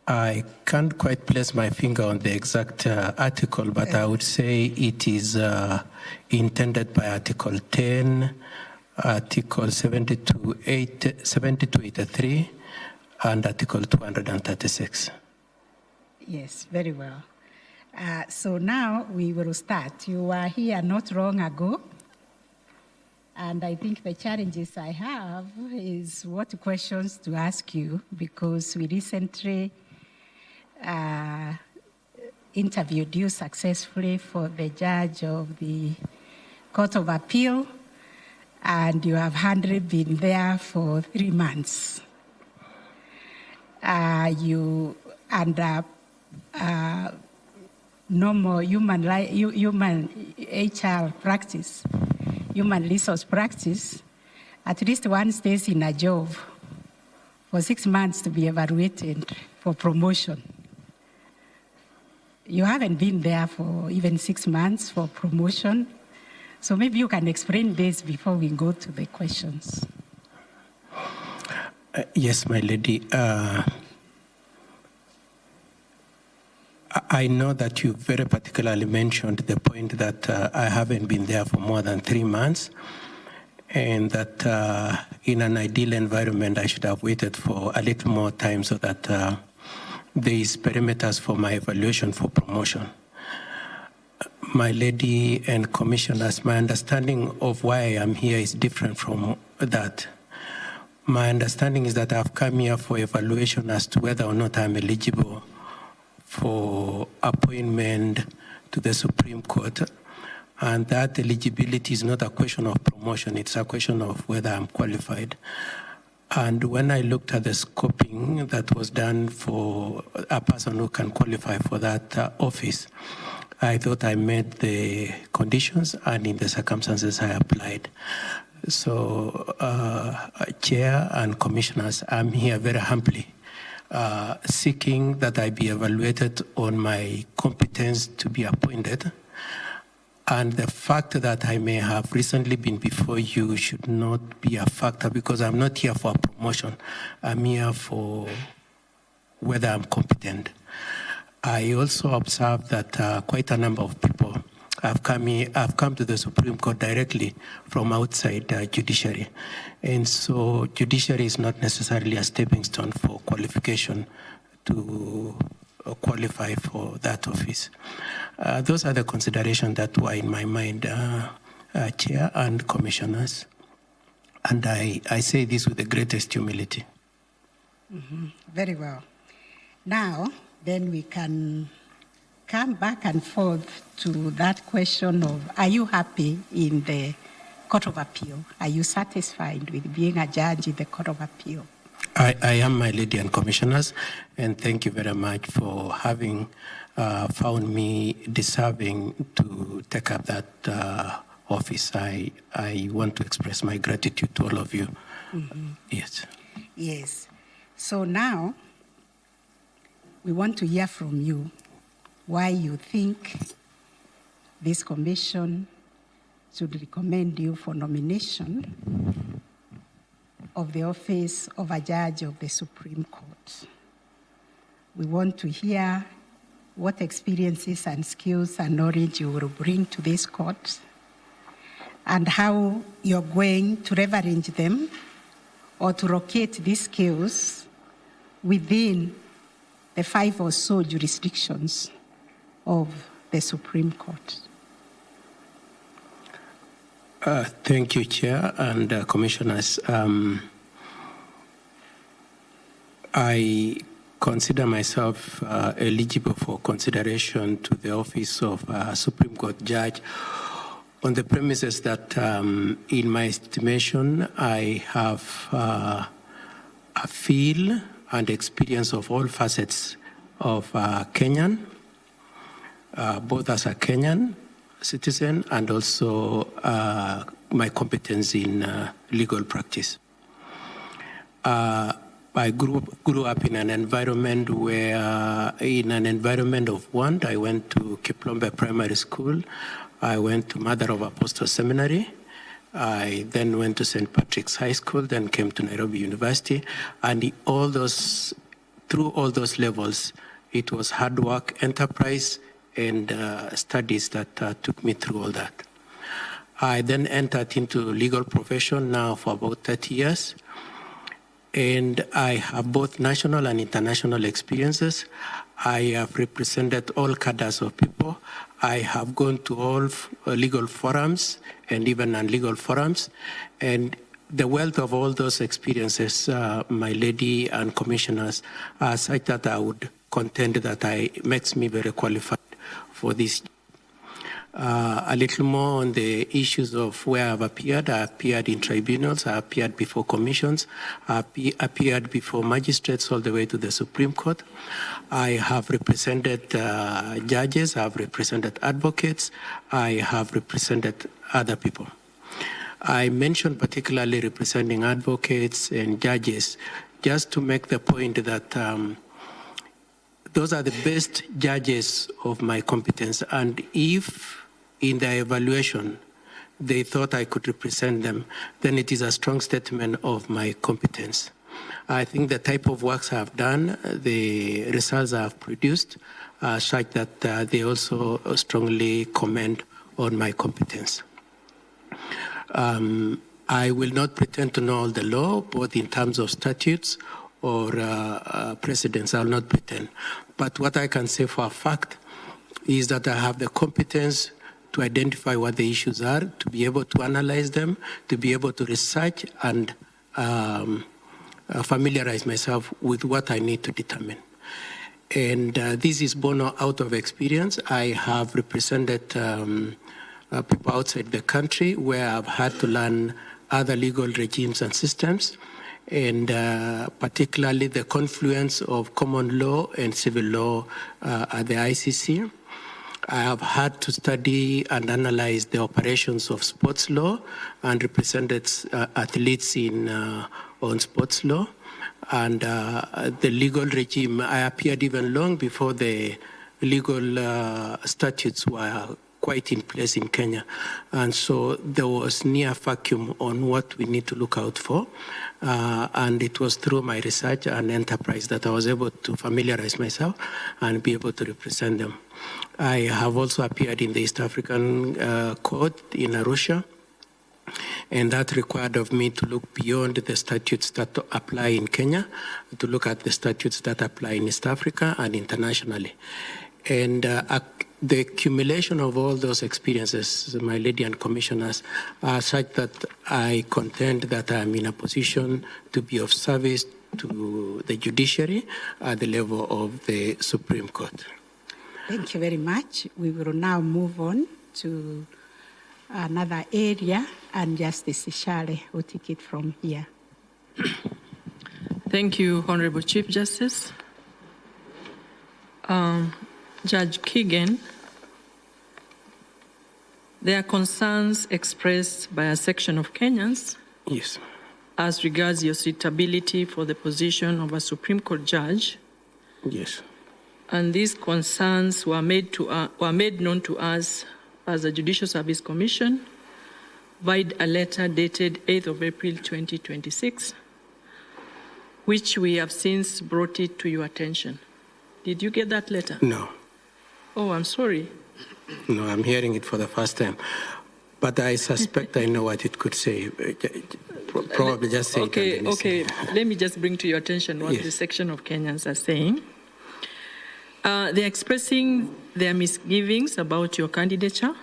I can't quite place my finger on the exact article, but I would say it is intended by Article 10, Article 7283, and Article 236. Yes, very well. So now we will start. You were here not long ago, and I think the challenges I have is what questions to ask you, because we recently interviewed you successfully for the judge of the Court of Appeal, and you have hardly been there for 3 months. normal human HR practice, human resource practice, at least one stays in a job for 6 months to be evaluated for promotion. You haven't been there for even 6 months for promotion. So maybe you can explain this before we go to the questions. Yes, my lady. I know that you very particularly mentioned the point that I haven't been there for more than 3 months, and that in an ideal environment, I should have waited for a little more time so that there is perimeters for my evaluation for promotion. My lady and commissioners, my understanding of why I am here is different from that. My understanding is that I've come here for evaluation as to whether or not I'm eligible for appointment to the Supreme Court. And that eligibility is not a question of promotion, it's a question of whether I'm qualified. And when I looked at the scoping that was done for a person who can qualify for that office, I thought I met the conditions, and in the circumstances I applied. So, Chair and Commissioners, I'm here very humbly seeking that I be evaluated on my competence to be appointed. And the fact that I may have recently been before you should not be a factor, because I'm not here for a promotion. I'm here for whether I'm competent. I also observed that quite a number of people have come to the Supreme Court directly from outside judiciary. And so judiciary is not necessarily a stepping stone for qualification to qualify for that office. Those are the considerations that were in my mind, Chair and Commissioners. And I say this with the greatest humility. Mm-hmm. Very well. Now, then we can come back and forth to that question of, are you happy in the Court of Appeal? Are you satisfied with being a judge in the Court of Appeal? I am, my lady and commissioners, and thank you very much for having found me deserving to take up that office. I want to express my gratitude to all of you. Mm-hmm. Yes. Yes. So now, we want to hear from you why you think this commission should recommend you for nomination of the office of a judge of the Supreme Court. We want to hear what experiences and skills and knowledge you will bring to this court, and how you're going to leverage them or to locate these skills within the 5 or so jurisdictions of the Supreme Court. Thank you, Chair and Commissioners. I consider myself eligible for consideration to the office of Supreme Court Judge on the premises that, in my estimation, I have a feel and experience of all facets of Kenyan, both as a Kenyan citizen and also my competence in legal practice. I grew up in an environment where, in an environment of want, I went to Kiplombe Primary School, I went to Mother of Apostles Seminary, I then went to St. Patrick's High School, then came to Nairobi University, and through all those levels, it was hard work, enterprise, and studies that took me through all that. I then entered into legal profession now for about 30 years, and I have both national and international experiences. I have represented all cadres of people. I have gone to all legal forums and even non-legal forums, and the wealth of all those experiences, my lady and commissioners, are such that I would contend that makes me very qualified for this. a little more on the issues of where I've appeared. I appeared in tribunals, I appeared before commissions, I appeared before magistrates all the way to the Supreme Court. I have represented judges, I have represented advocates, I have represented other people. I mentioned particularly representing advocates and judges just to make the point that those are the best judges of my competence, and if in their evaluation they thought I could represent them, then it is a strong statement of my competence. I think the type of works I have done, the results I have produced, are such that they also strongly comment on my competence. I will not pretend to know all the law, both in terms of statutes or precedents. I will not pretend. But what I can say for a fact is that I have the competence to identify what the issues are, to be able to analyze them, to be able to research and familiarize myself with what I need to determine. And this is born out of experience. I have represented people outside the country where I've had to learn other legal regimes and systems, and particularly the confluence of common law and civil law at the ICC. I have had to study and analyze the operations of sports law and represented athletes on sports law. And the legal regime, I appeared even long before the legal statutes were quite in place in Kenya. And so there was near vacuum on what we need to look out for. And it was through my research and enterprise that I was able to familiarize myself and be able to represent them. I have also appeared in the East African Court in Arusha, and that required of me to look beyond the statutes that apply in Kenya, to look at the statutes that apply in East Africa and internationally. And the accumulation of all those experiences, my lady and commissioners, are such that I contend that I'm in a position to be of service to the judiciary at the level of the Supreme Court. Thank you very much. We will now move on to another area, and Justice Shale will take it from here. Thank you, Honorable Chief Justice. Judge Keegan, there are concerns expressed by a section of Kenyans yes, as regards your suitability for the position of a Supreme Court judge. Yes. And these concerns were made known to us as the Judicial Service Commission via a letter dated 8th of April 2026, which we have since brought it to your attention. Did you get that letter? No. Oh, I'm sorry. No, I'm hearing it for the first time. But I suspect I know what it could say. Probably just say okay, it. Okay, let me just bring to your attention what the section of Kenyans are saying. They're expressing their misgivings about your candidature.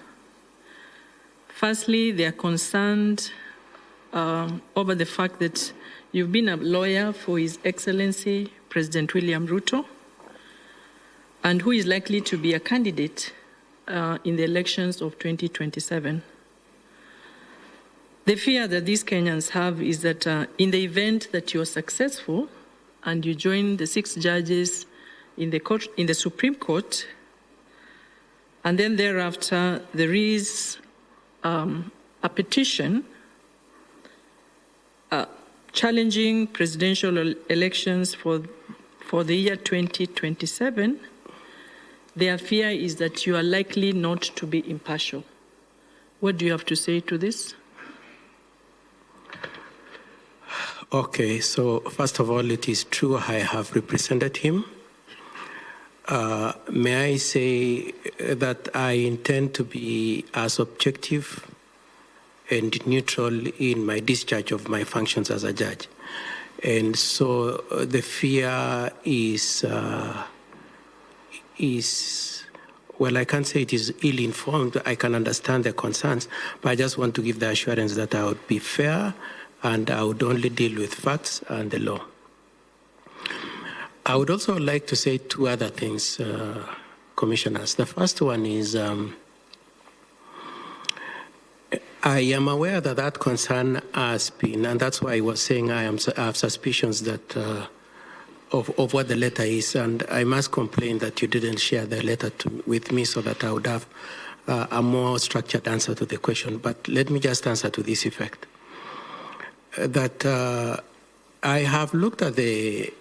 Firstly, they are concerned over the fact that you've been a lawyer for His Excellency President William Ruto, and who is likely to be a candidate in the elections of 2027. The fear that these Kenyans have is that in the event that you're successful and you join the 6 judges in the Supreme Court, and then thereafter there is a petition challenging presidential elections for the year 2027, their fear is that you are likely not to be impartial. What do you have to say to this? Okay, so first of all, it is true I have represented him. May I say that I intend to be as objective and neutral in my discharge of my functions as a judge. And so the fear is well, I can't say it is ill-informed. I can understand the concerns, but I just want to give the assurance that I would be fair and I would only deal with facts and the law. I would also like to say 2 other things, commissioners. The first one is I am aware that that concern has been, and that's why I was saying I have suspicions that of what the letter is, and I must complain that you didn't share the letter with me so that I would have a more structured answer to the question. But let me just answer to this effect. That I have looked at the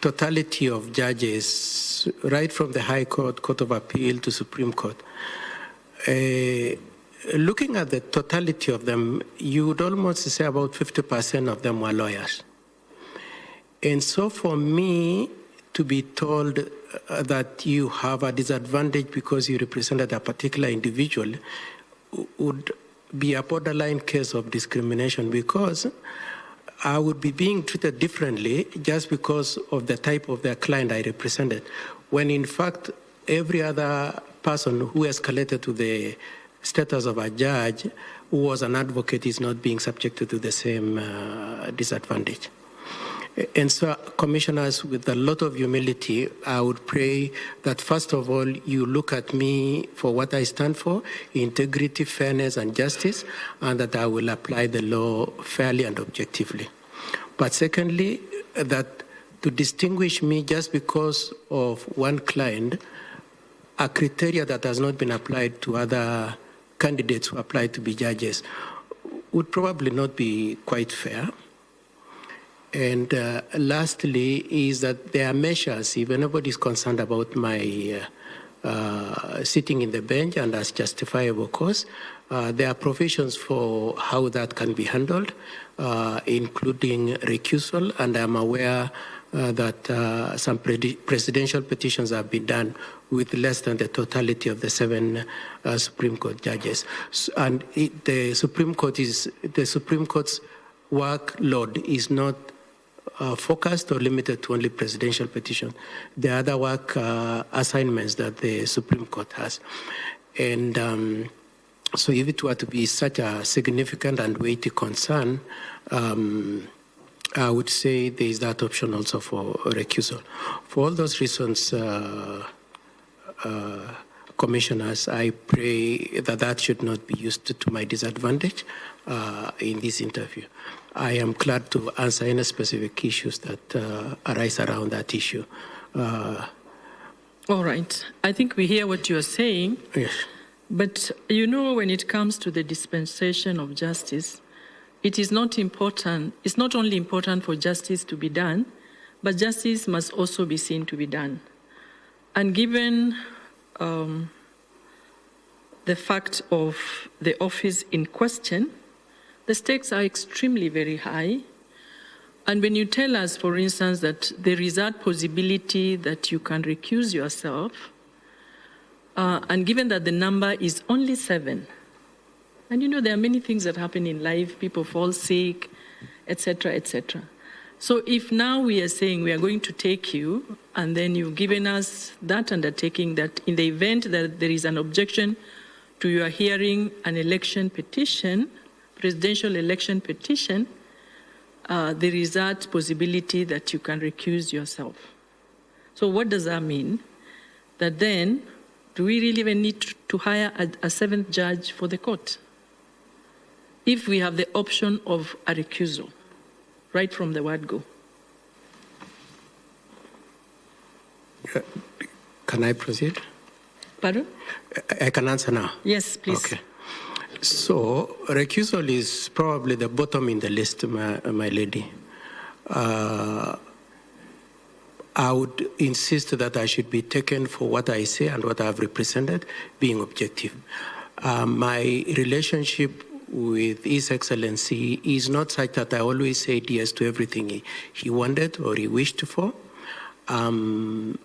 totality of judges, right from the High Court, Court of Appeal to Supreme Court. Looking at the totality of them, you would almost say about 50% of them were lawyers. And so for me to be told that you have a disadvantage because you represented a particular individual would be a borderline case of discrimination, because I would be being treated differently just because of the type of the client I represented, when in fact every other person who escalated to the status of a judge who was an advocate is not being subjected to the same disadvantage. And so, commissioners, with a lot of humility, I would pray that first of all, you look at me for what I stand for, integrity, fairness, and justice, and that I will apply the law fairly and objectively. But secondly, that to distinguish me just because of one client, a criteria that has not been applied to other candidates who applied to be judges, would probably not be quite fair. And lastly is that there are measures, if anybody is concerned about my sitting in the bench and as justifiable cause, there are provisions for how that can be handled, including recusal, and I'm aware that some presidential petitions have been done with less than the totality of the 7 Supreme Court judges. And the Supreme Court's workload is not focused or limited to only presidential petition. There are other work assignments that the Supreme Court has. And so if it were to be such a significant and weighty concern, I would say there is that option also for recusal. For all those reasons, commissioners, I pray that that should not be used to my disadvantage in this interview. I am glad to answer any specific issues that arise around that issue. All right. I think we hear what you are saying. Yes. But you know, when it comes to the dispensation of justice, it is not important. It's not only important for justice to be done, but justice must also be seen to be done. And given the fact of the office in question, the stakes are extremely very high. And when you tell us, for instance, that there is that possibility that you can recuse yourself, and given that the number is only 7, and you know there are many things that happen in life, people fall sick, etc., etc. So if now we are saying we are going to take you, and then you've given us that undertaking that in the event that there is an objection to your hearing an election petition, presidential election petition, there is that possibility that you can recuse yourself. So what does that mean? That then, do we really even need to hire a 7th judge for the court? If we have the option of a recusal, right from the word go. Can I proceed? Pardon? I can answer now. Yes, please. Okay. So, recusal is probably the bottom in the list, my lady. I would insist that I should be taken for what I say and what I have represented, being objective. My relationship with His Excellency is not such that I always said yes to everything he wanted or he wished for. And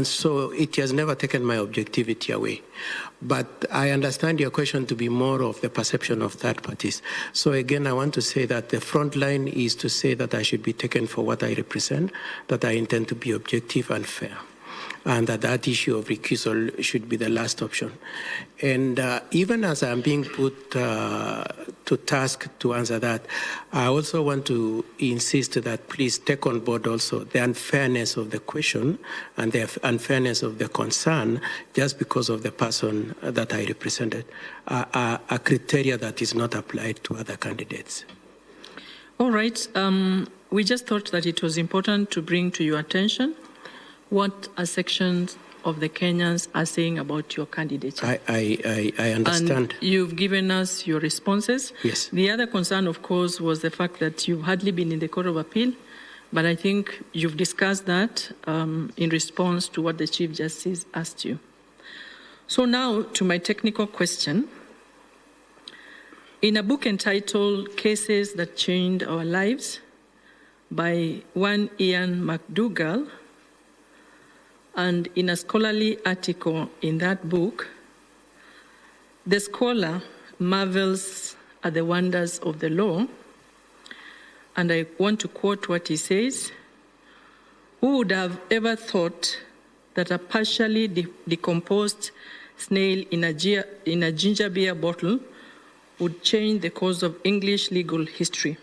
so it has never taken my objectivity away. But I understand your question to be more of the perception of third parties. So again, I want to say that the front line is to say that I should be taken for what I represent, that I intend to be objective and fair. and that issue of recusal should be the last option. And even as I'm being put to task to answer that, I also want to insist that please take on board also the unfairness of the question and the unfairness of the concern just because of the person that I represented, a criteria that is not applied to other candidates. All right. We just thought that it was important to bring to your attention what a section of the Kenyans are saying about your candidature. I understand. And you've given us your responses. Yes. The other concern, of course, was the fact that you've hardly been in the Court of Appeal, but I think you've discussed that in response to what the Chief Justice asked you. So now to my technical question. In a book entitled Cases That Changed Our Lives by one Ian McDougall, and in a scholarly article in that book, the scholar marvels at the wonders of the law, and I want to quote what he says: "Who would have ever thought that a partially decomposed snail in a ginger beer bottle would change the course of English legal history?"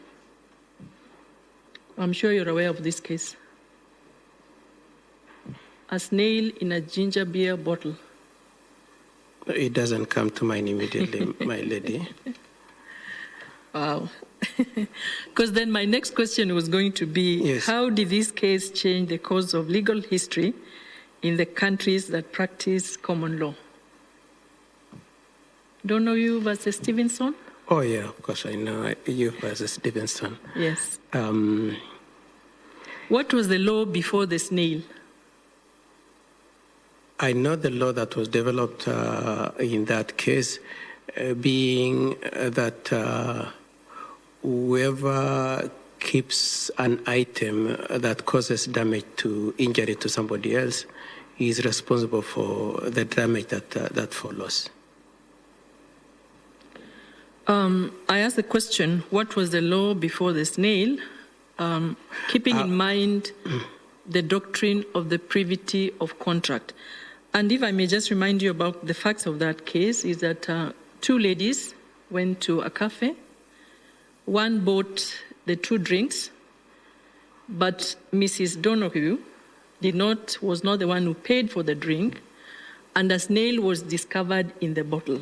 I'm sure you're aware of this case. A snail in a ginger beer bottle. It doesn't come to mind immediately, my lady. Wow. Because then my next question was going to be, yes, how did this case change the course of legal history in the countries that practice common law? Don't know you versus Stevenson? Oh, yeah, of course, I know you versus Stevenson. Yes. What was the law before the snail? I know the law that was developed in that case being that whoever keeps an item that causes damage to injury to somebody else is responsible for the damage that follows. I asked the question, what was the law before the snail? Keeping in mind the doctrine of the privity of contract. And if I may just remind you about the facts of that case, is that two ladies went to a cafe. One bought the two drinks, but Mrs. Donoghue was not the one who paid for the drink, and a snail was discovered in the bottle.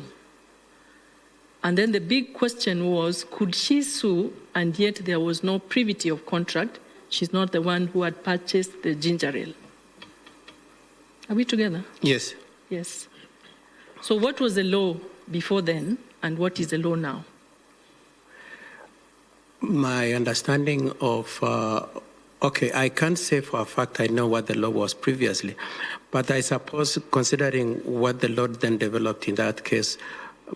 And then the big question was, could she sue, and yet there was no privity of contract? She's not the one who had purchased the ginger ale. Are we together? Yes. Yes. So what was the law before then, and what is the law now? My understanding of, I can't say for a fact I know what the law was previously, but I suppose considering what the law then developed in that case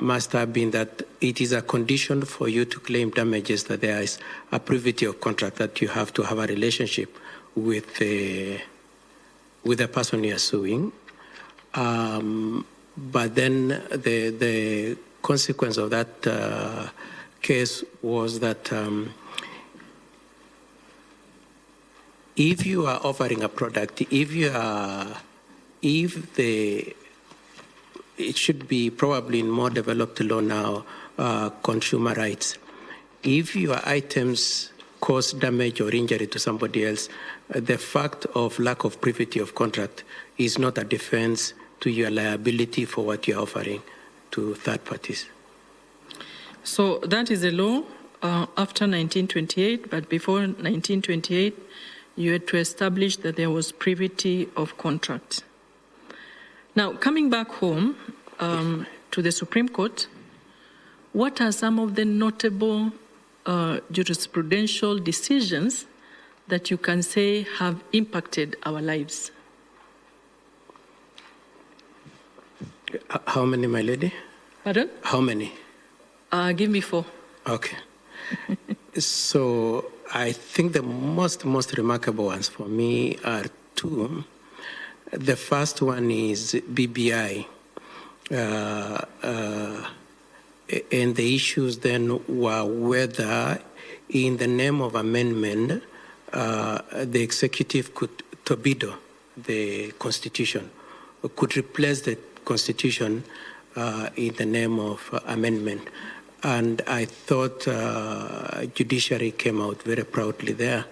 must have been that it is a condition for you to claim damages that there is a privity of contract, that you have to have a relationship with the person you are suing. But then the consequence of that case was that if you are offering a product, it should be probably in more developed law now, consumer rights. If your items cause damage or injury to somebody else, the fact of lack of privity of contract is not a defense to your liability for what you're offering to third parties. So that is a law after 1928, but before 1928, you had to establish that there was privity of contract. Now, coming back home to the Supreme Court, what are some of the notable jurisprudential decisions that you can say have impacted our lives? How many, my lady? Pardon? How many? Give me 4. Okay. So I think the most remarkable ones for me are 2. The first one is BBI. And the issues then were whether, in the name of amendment, the executive could torpedo the Constitution, or could replace the Constitution in the name of amendment. And I thought judiciary came out very proudly there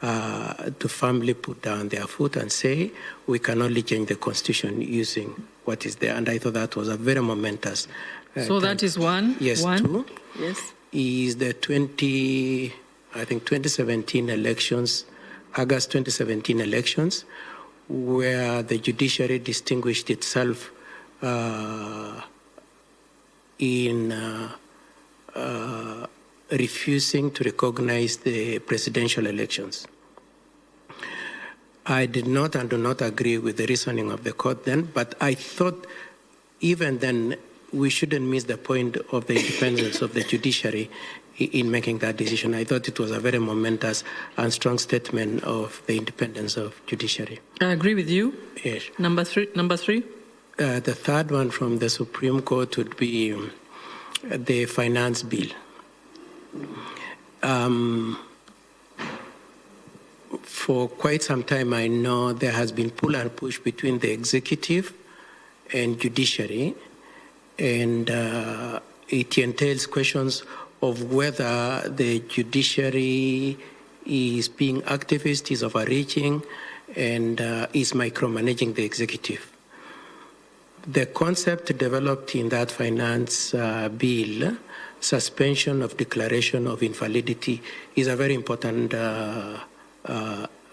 to firmly put down their foot and say, we can only change the Constitution using what is there. And I thought that was a very momentous So that is one. Yes, one. two. Yes. Is the 2017 elections, August 2017 elections, where the judiciary distinguished itself in refusing to recognize the presidential elections. I did not and do not agree with the reasoning of the court then, but I thought even then we shouldn't miss the point of the independence of the judiciary in making that decision. I thought it was a very momentous and strong statement of the independence of judiciary. I agree with you. Yes. Number three. The third one from the Supreme Court would be the finance bill. For quite some time, I know there has been pull and push between the executive and judiciary, and it entails questions of whether the judiciary is being activist, is overreaching, and is micromanaging the executive. The concept developed in that finance bill, suspension of declaration of invalidity, is a very important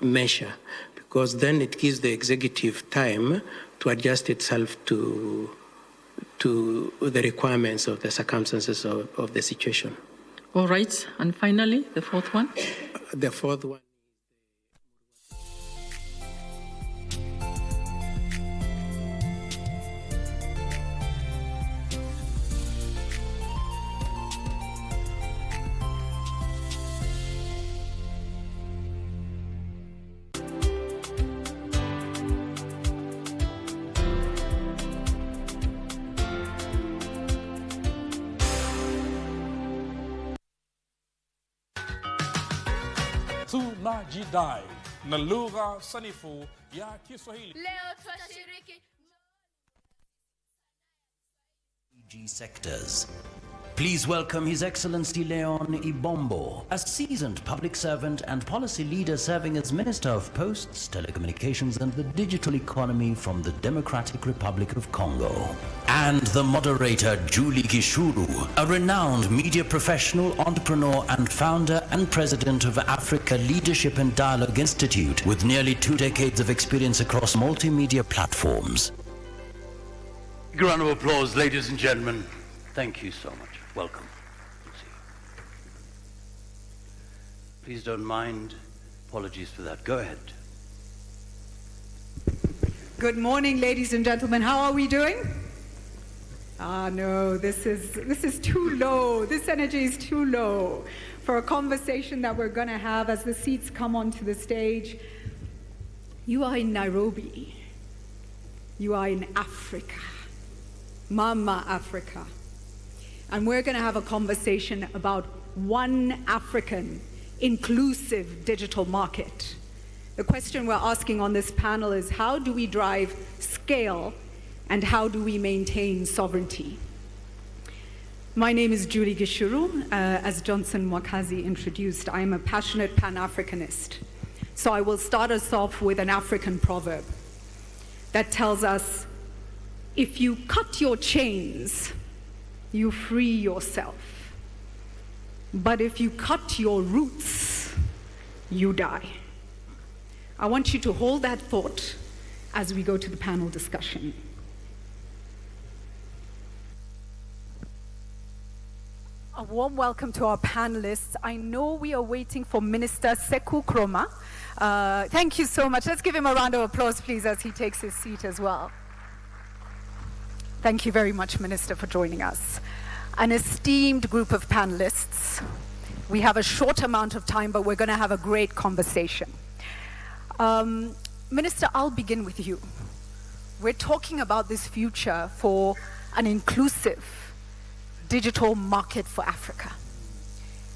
measure, because then it gives the executive time to adjust itself to the requirements of the circumstances of the situation. All right. And finally, the fourth one? The fourth one. Tunajidai na lugha sanifu ya Kiswahili. Leo twashiriki sectors. Please welcome His Excellency Leon Ibombo, a seasoned public servant and policy leader serving as Minister of Posts, Telecommunications and the Digital Economy from the Democratic Republic of Congo. And the moderator, Julie Gishuru, a renowned media professional, entrepreneur and founder and president of Africa Leadership and Dialogue Institute with nearly 2 decades of experience across multimedia platforms. Big round of applause, ladies and gentlemen. Thank you so much. Welcome. Please don't mind. Apologies for that. Go ahead. Good morning, ladies and gentlemen. How are we doing? No, this is too low. This energy is too low for a conversation that we're going to have as the seats come onto the stage. You are in Nairobi. You are in Africa. Mama Africa. And we're going to have a conversation about one African inclusive digital market. The question we're asking on this panel is, how do we drive scale and how do we maintain sovereignty? My name is Julie Gishuru. As Johnson Mwakazi introduced, I'm a passionate Pan-Africanist. So I will start us off with an African proverb that tells us, if you cut your chains, you free yourself. But if you cut your roots, you die. I want you to hold that thought as we go to the panel discussion. A warm welcome to our panelists. I know we are waiting for Minister Sekou Kroma. Thank you so much. Let's give him a round of applause, please, as he takes his seat as well. Thank you very much, Minister, for joining us. An esteemed group of panelists. We have a short amount of time, but we're going to have a great conversation. Minister, I'll begin with you. We're talking about this future for an inclusive digital market for Africa.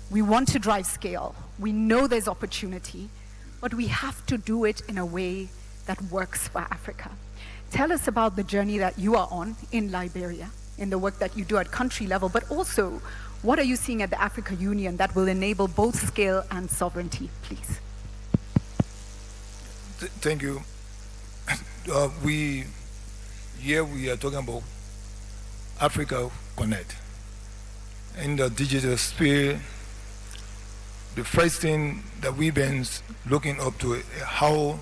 We want to drive scale. We know there's opportunity, but we have to do it in a way that works for Africa. Tell us about the journey that you are on in Liberia, in the work that you do at country level, but also what are you seeing at the Africa Union that will enable both scale and sovereignty, please? Thank you. We are talking about Africa Connect. In the digital sphere, the first thing that we've been looking up to is how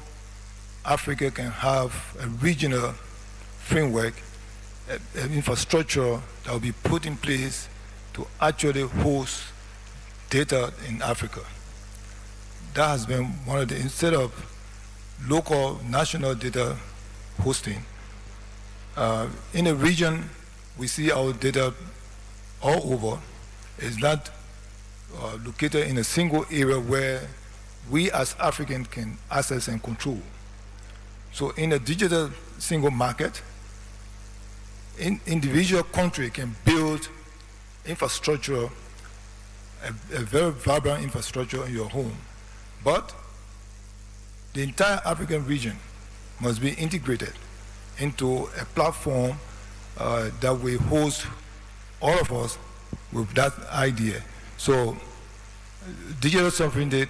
Africa can have a regional framework, an infrastructure that will be put in place to actually host data in Africa. That has been one of the, instead of local, national data hosting, in a region, we see our data all over. It's not located in a single area where we as Africans can access and control. So in a digital single market, individual country can build infrastructure, a very vibrant infrastructure in your home. But the entire African region must be integrated into a platform that will host all of us with that idea. So digital sovereignty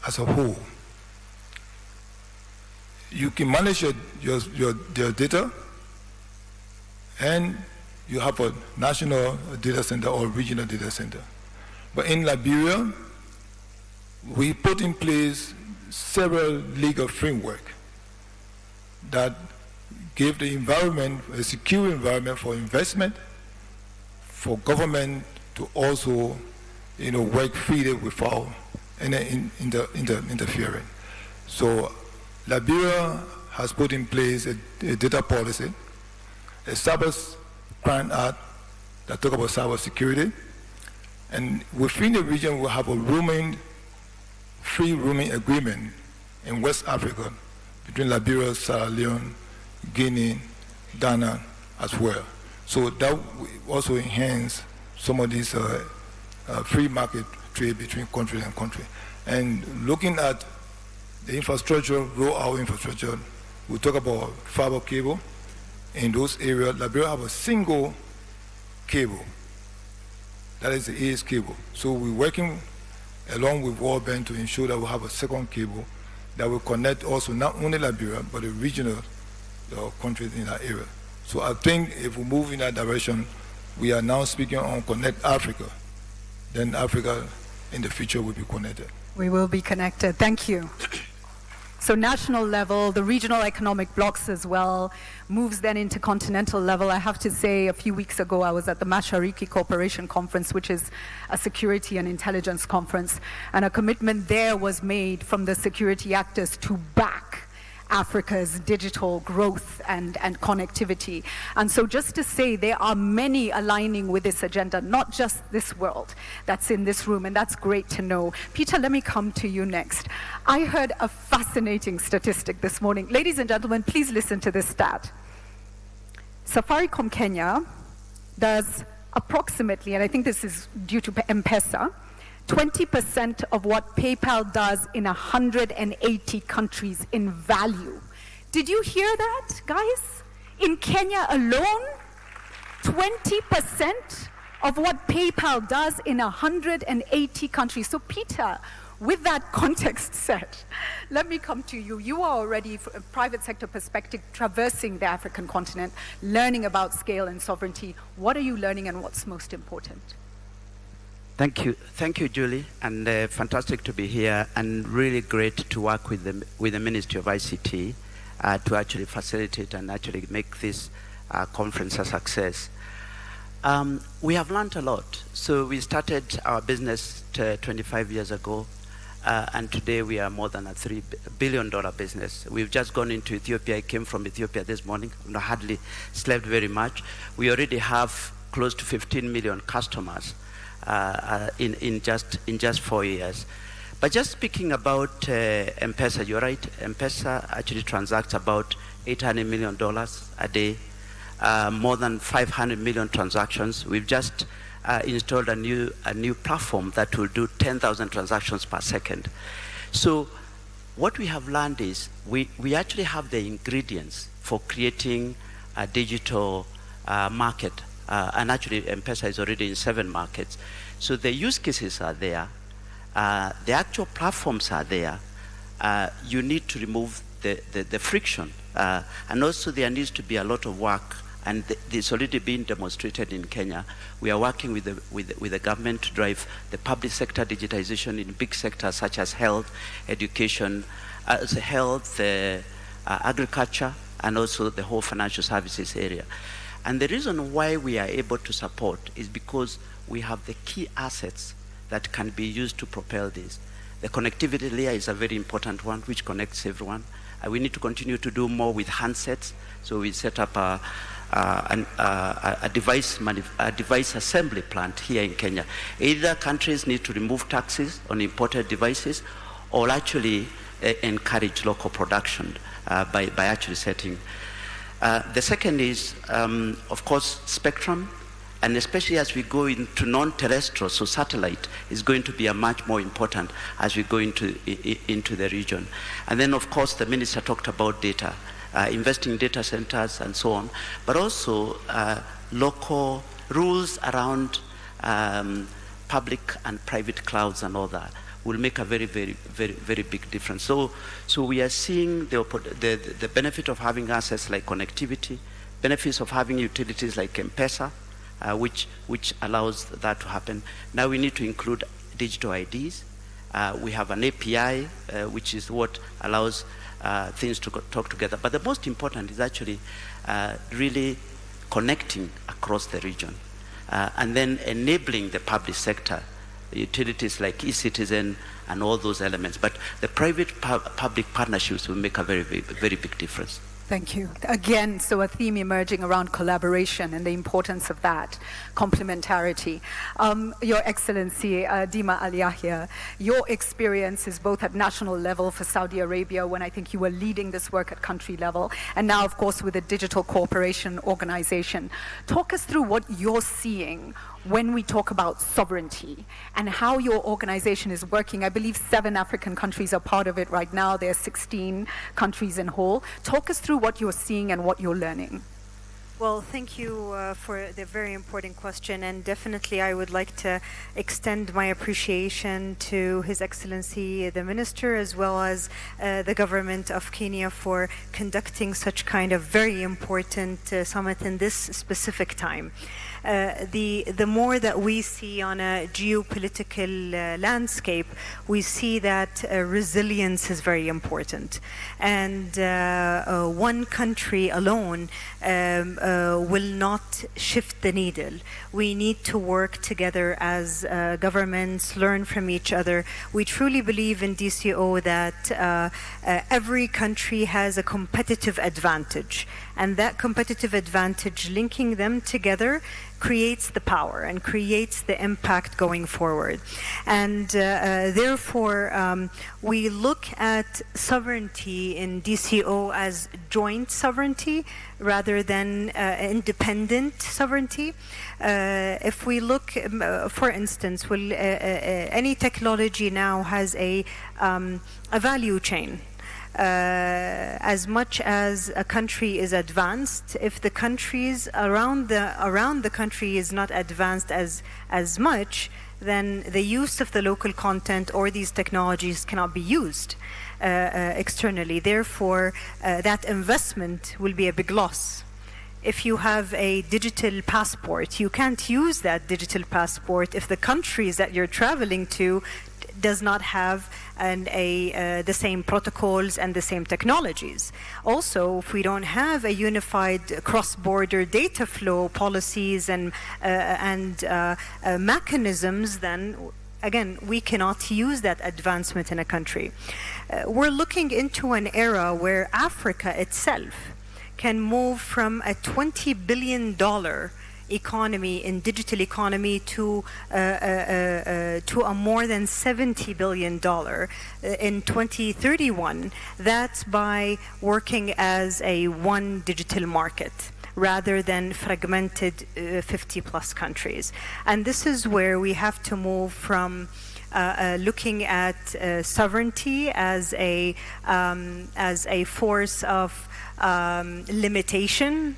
as a whole, you can manage your data, and you have a national data center or regional data center. But in Liberia, we put in place several legal framework that gave the environment, a secure environment for investment, for government to also, work freely without any interfering. So Liberia has put in place a data policy, a Cyber Crime Act that talk about cyber security, and within the region we have a free roaming agreement in West Africa between Liberia, Sierra Leone, Guinea, Ghana as well. So that will also enhance some of these free market trade between country and country. And looking at the infrastructure, roll-out infrastructure, we talk about fiber cable. In those areas, Liberia have a single cable. That is the AS cable. So we're working along with World Bank to ensure that we have a second cable that will connect also not only Liberia, but the regional countries in that area. So I think if we move in that direction, we are now speaking on Connect Africa. Then Africa in the future will be connected. We will be connected. Thank you. So national level, the regional economic blocks as well, moves then into continental level. I have to say, a few weeks ago, I was at the Mashariki Cooperation Conference, which is a security and intelligence conference, and a commitment there was made from the security actors to back Africa's digital growth and connectivity. And so just to say, there are many aligning with this agenda, not just this world that's in this room, and that's great to know. Peter, let me come to you next. I heard a fascinating statistic this morning. Ladies and gentlemen, please listen to this stat. Safaricom Kenya does approximately, and I think this is due to M-Pesa, 20% of what PayPal does in 180 countries in value. Did you hear that, guys? In Kenya alone, 20% of what PayPal does in 180 countries. So Peter, with that context set, let me come to you. You are already, from a private sector perspective, traversing the African continent, learning about scale and sovereignty. What are you learning and what's most important? Thank you, Julie, and fantastic to be here, and really great to work with the Ministry of ICT to actually facilitate and actually make this conference a success. We have learned a lot. So we started our business 25 years ago, and today we are more than a $3 billion business. We've just gone into Ethiopia. I came from Ethiopia this morning. I hardly slept very much. We already have close to 15 million customers in just 4 years. But just speaking about M-Pesa, you're right. M-Pesa actually transacts about $800 million a day, more than 500 million transactions. We've just installed a new platform that will do 10,000 transactions per second. So what we have learned is we actually have the ingredients for creating a digital market. And actually, M-Pesa is already in 7 markets. So the use cases are there. The actual platforms are there. You need to remove the friction. And also there needs to be a lot of work, and it's already been demonstrated in Kenya. We are working with the government to drive the public sector digitization in big sectors such as health, education, agriculture, and also the whole financial services area. And the reason why we are able to support is because we have the key assets that can be used to propel this. The connectivity layer is a very important one, which connects everyone. We need to continue to do more with handsets. So we set up a device assembly plant here in Kenya. Either countries need to remove taxes on imported devices, or actually encourage local production by actually setting. The second is, of course, spectrum. And especially as we go into non-terrestrial, so satellite is going to be a much more important as we go into the region. And then, of course, the minister talked about data, investing in data centers and so on, but also local rules around public and private clouds and all that will make a very, very, very, very big difference. So we are seeing the benefit of having assets like connectivity, benefits of having utilities like M-Pesa, which allows that to happen. Now we need to include digital IDs. We have an API, which is what allows things to talk together. But the most important is actually really connecting across the region, and then enabling the public sector, utilities like e-citizen and all those elements. But the private-public partnerships will make a very, very, very big difference. Thank you. Again, so a theme emerging around collaboration and the importance of that, complementarity. Your Excellency, Dima Al Yahya, your experience is both at national level for Saudi Arabia, when I think you were leading this work at country level, and now, of course, with the Digital Cooperation Organization. Talk us through what you're seeing when we talk about sovereignty and how your organization is working. I believe 7 African countries are part of it right now. There are 16 countries in whole. Talk us through what you're seeing and what you're learning. Well, thank you for the very important question, and definitely I would like to extend my appreciation to His Excellency the Minister, as well as the government of Kenya, for conducting such kind of very important summit in this specific time. The more that we see on a geopolitical landscape, we see that resilience is very important. And one country alone will not shift the needle. We need to work together as governments, learn from each other. We truly believe in DCO that every country has a competitive advantage, and that competitive advantage, linking them together, creates the power and creates the impact going forward. And therefore, we look at sovereignty in DCO as joint sovereignty rather than independent sovereignty. If we look, for instance, any technology now has a value chain. As much as a country is advanced, if the countries around the country is not advanced as much, then the use of the local content or these technologies cannot be used externally. Therefore, that investment will be a big loss. If you have a digital passport, you can't use that digital passport if the countries that you're traveling to does not have the same protocols and the same technologies. Also, if we don't have a unified cross-border data flow policies and mechanisms, then again, we cannot use that advancement in a country. We're looking into an era where Africa itself can move from a $20 billion economy in digital economy to a more than $70 billion in 2031. That's by working as a one digital market rather than fragmented 50 plus countries. And this is where we have to move from looking at sovereignty as a force of limitation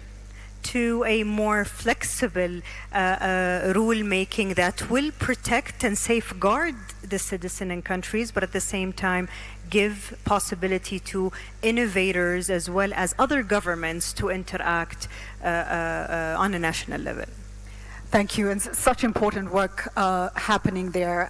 to a more flexible rule-making that will protect and safeguard the citizen and countries, but at the same time give possibility to innovators as well as other governments to interact on a national level. Thank you, and such important work happening there.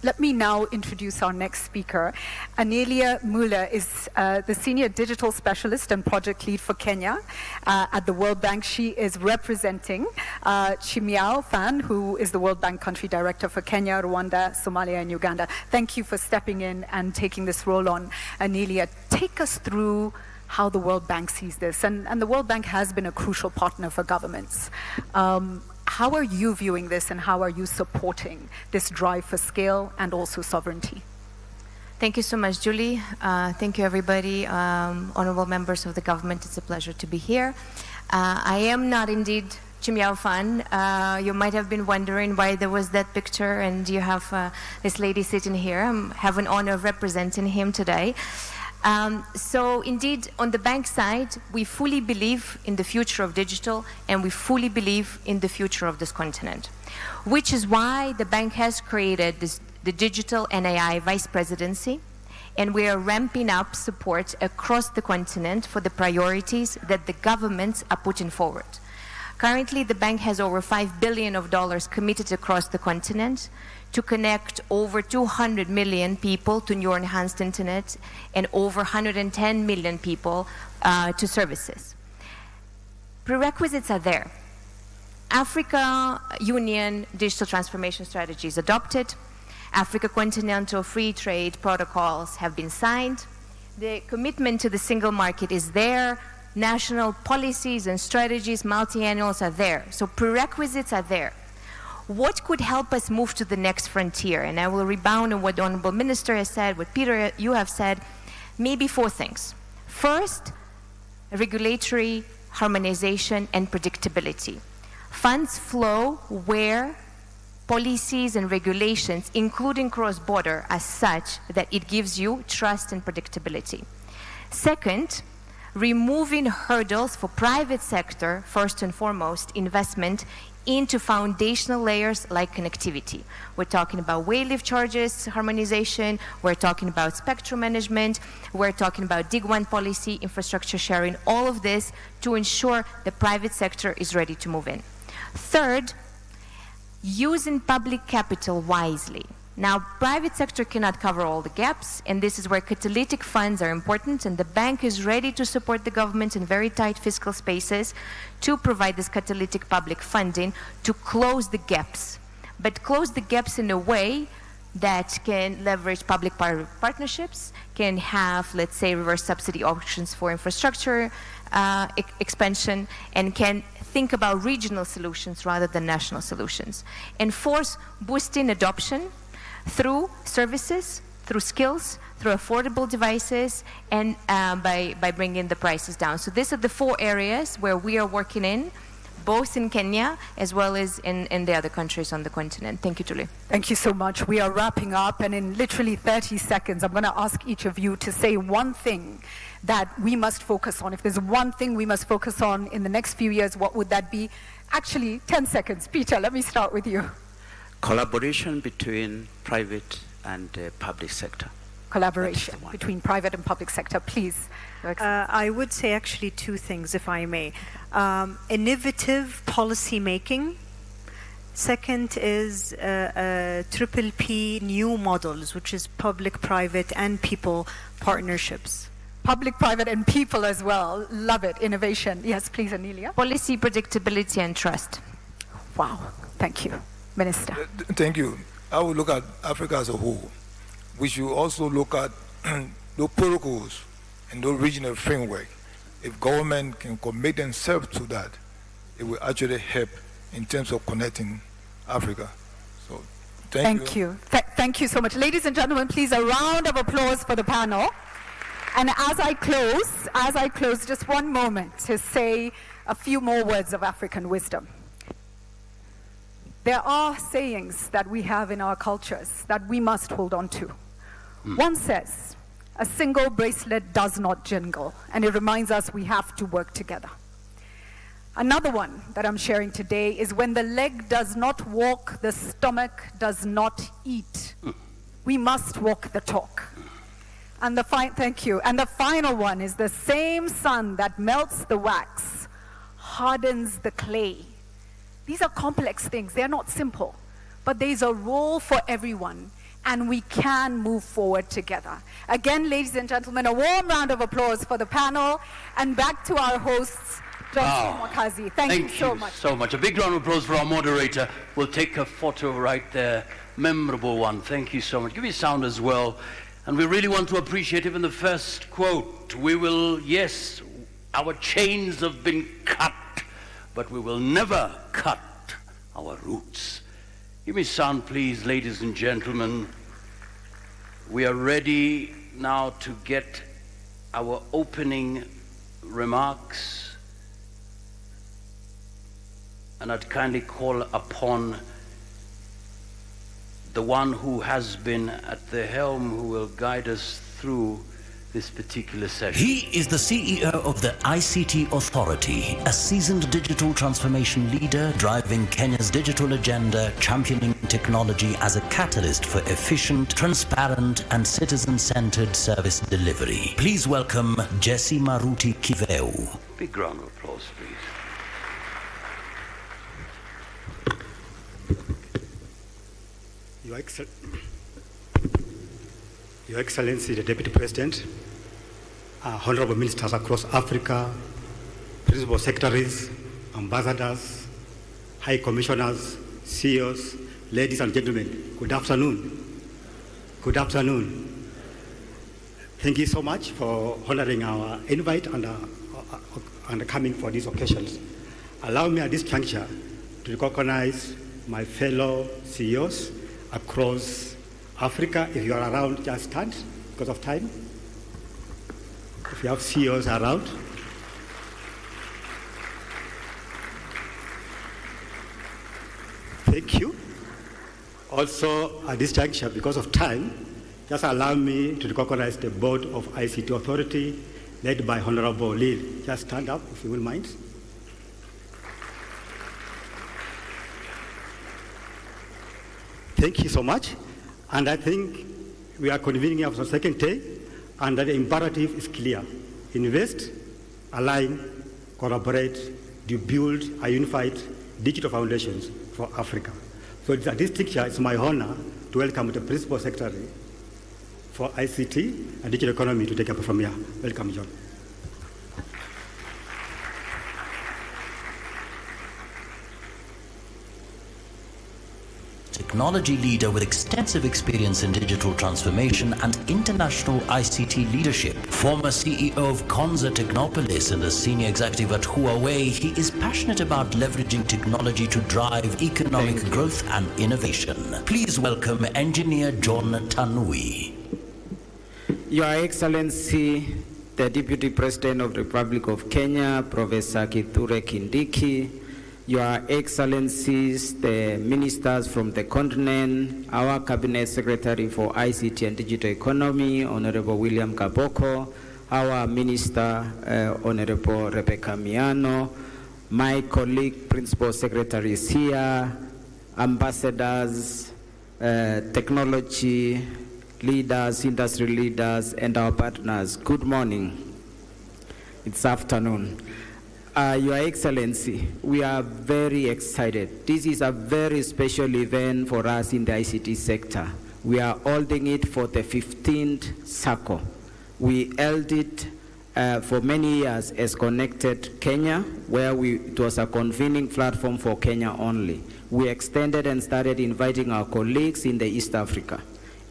Let me now introduce our next speaker. Anelia Muller is the Senior Digital Specialist and Project Lead for Kenya at the World Bank. She is representing Chimiao Fan, who is the World Bank Country Director for Kenya, Rwanda, Somalia, and Uganda. Thank you for stepping in and taking this role on. Anelia, take us through how the World Bank sees this. And the World Bank has been a crucial partner for governments. How are you viewing this, and how are you supporting this drive for scale and also sovereignty? Thank you so much, Julie. Thank you, everybody. Honorable members of the government, it's a pleasure to be here. I am not indeed Chimiao Fan. You might have been wondering why there was that picture, and you have this lady sitting here. I have an honor of representing him today. So indeed, on the bank side, we fully believe in the future of digital, and we fully believe in the future of this continent, which is why the bank has created the Digital and AI Vice Presidency, and we are ramping up support across the continent for the priorities that the governments are putting forward. Currently, the bank has over $5 billion committed across the continent to connect over 200 million people to new enhanced internet and over 110 million people to services. Prerequisites are there. Africa Union Digital Transformation Strategy is adopted. Africa Continental Free Trade Protocols have been signed. The commitment to the single market is there. National policies and strategies, multi-annuals are there. So prerequisites are there. What could help us move to the next frontier? And I will rebound on what the Honorable Minister has said, what Peter, you have said, maybe 4 things. First, regulatory harmonization and predictability. Funds flow where policies and regulations, including cross-border, are such that it gives you trust and predictability. Second, removing hurdles for private sector, first and foremost, investment into foundational layers like connectivity. We're talking about waylift charges harmonization, we're talking about spectrum management, we're talking about DIG-1 policy, infrastructure sharing, all of this to ensure the private sector is ready to move in. Third, using public capital wisely. Now, private sector cannot cover all the gaps, and this is where catalytic funds are important, and the bank is ready to support the government in very tight fiscal spaces to provide this catalytic public funding to close the gaps, but close the gaps in a way that can leverage public-private partnerships, can have, let's say, reverse subsidy auctions for infrastructure expansion, and can think about regional solutions rather than national solutions. And fourth, boosting adoption through services, through skills, through affordable devices, and by bringing the prices down. So these are the 4 areas where we are working in, both in Kenya as well as in the other countries on the continent. Thank you, Julie. Thank you so much. We are wrapping up, and in literally 30 seconds, I'm going to ask each of you to say one thing that we must focus on. If there's one thing we must focus on in the next few years, what would that be? Actually, 10 seconds. Peter, let me start with you. Collaboration between private and public sector. Collaboration between private and public sector, please. I would say actually 2 things, if I may. Innovative policy making. Second is triple P new models, which is public, private, and people partnerships. Public, private, and people as well. Love it. Innovation. Yes, please, Anelia. Policy, predictability, and trust. Wow. Thank you. Minister. Thank you. I will look at Africa as a whole. We should also look at the protocols and the regional framework. If government can commit themselves to that, it will actually help in terms of connecting Africa. So, thank you. Thank you so much. Ladies and gentlemen, please, a round of applause for the panel. And as I close, just one moment to say a few more words of African wisdom. There are sayings that we have in our cultures that we must hold on to. One says, a single bracelet does not jingle, and it reminds us we have to work together. Another one that I'm sharing today is when the leg does not walk, the stomach does not eat. We must walk the talk. And thank you. And the final one is the same sun that melts the wax hardens the clay. These are complex things. They're not simple. But there's a role for everyone, and we can move forward together. Again, ladies and gentlemen, a warm round of applause for the panel, and back to our hosts, Johnson Mwakazi. Thank you so much. So much. A big round of applause for our moderator. We'll take a photo right there. Memorable one. Thank you so much. Give me sound as well. And we really want to appreciate even the first quote. We will, yes, our chains have been cut, but we will never cut our roots. Give me sound, please, ladies and gentlemen. We are ready now to get our opening remarks. And I'd kindly call upon the one who has been at the helm, who will guide us through this particular session. He is the CEO of the ICT Authority, a seasoned digital transformation leader driving Kenya's digital agenda, championing technology as a catalyst for efficient, transparent, and citizen-centered service delivery. Please welcome Jesse Maruti Kiveu. Big round of applause, please. Your Excellency, the Deputy President, Honorable Ministers across Africa, Principal Secretaries, Ambassadors, High Commissioners, CEOs, ladies and gentlemen, good afternoon. Good afternoon. Thank you so much for honoring our invite and coming for these occasions. Allow me at this juncture to recognize my fellow CEOs across Africa. If you are around, just stand because of time. If you have CEOs around. Thank you. Also, at this juncture, because of time, just allow me to recognize the Board of ICT Authority, led by Honorable Lil. Just stand up, if you will mind. Thank you so much. And I think we are convening for the second day, and the imperative is clear. Invest, align, collaborate, to build a unified digital foundations for Africa. So at this picture, it's my honor to welcome the Principal Secretary for ICT and Digital Economy to take up from here. Welcome, John. Technology leader with extensive experience in digital transformation and international ICT leadership. Former CEO of Konza Technopolis and a senior executive at Huawei, he is passionate about leveraging technology to drive economic growth and innovation. Please welcome Engineer John Tanui. Your Excellency, the Deputy President of the Republic of Kenya, Professor Kithure Kindiki, Your Excellencies, the ministers from the continent, our Cabinet Secretary for ICT and Digital Economy, Honorable William Kaboko, our Minister, Honorable Rebecca Miano, my colleague, Principal Secretaries here, ambassadors, technology leaders, industry leaders, and our partners. Good morning. It's afternoon. Your Excellency, we are very excited. This is a very special event for us in the ICT sector. We are holding it for the 15th circle. We held it for many years as Connected Kenya, where it was a convening platform for Kenya only. We extended and started inviting our colleagues in the East Africa.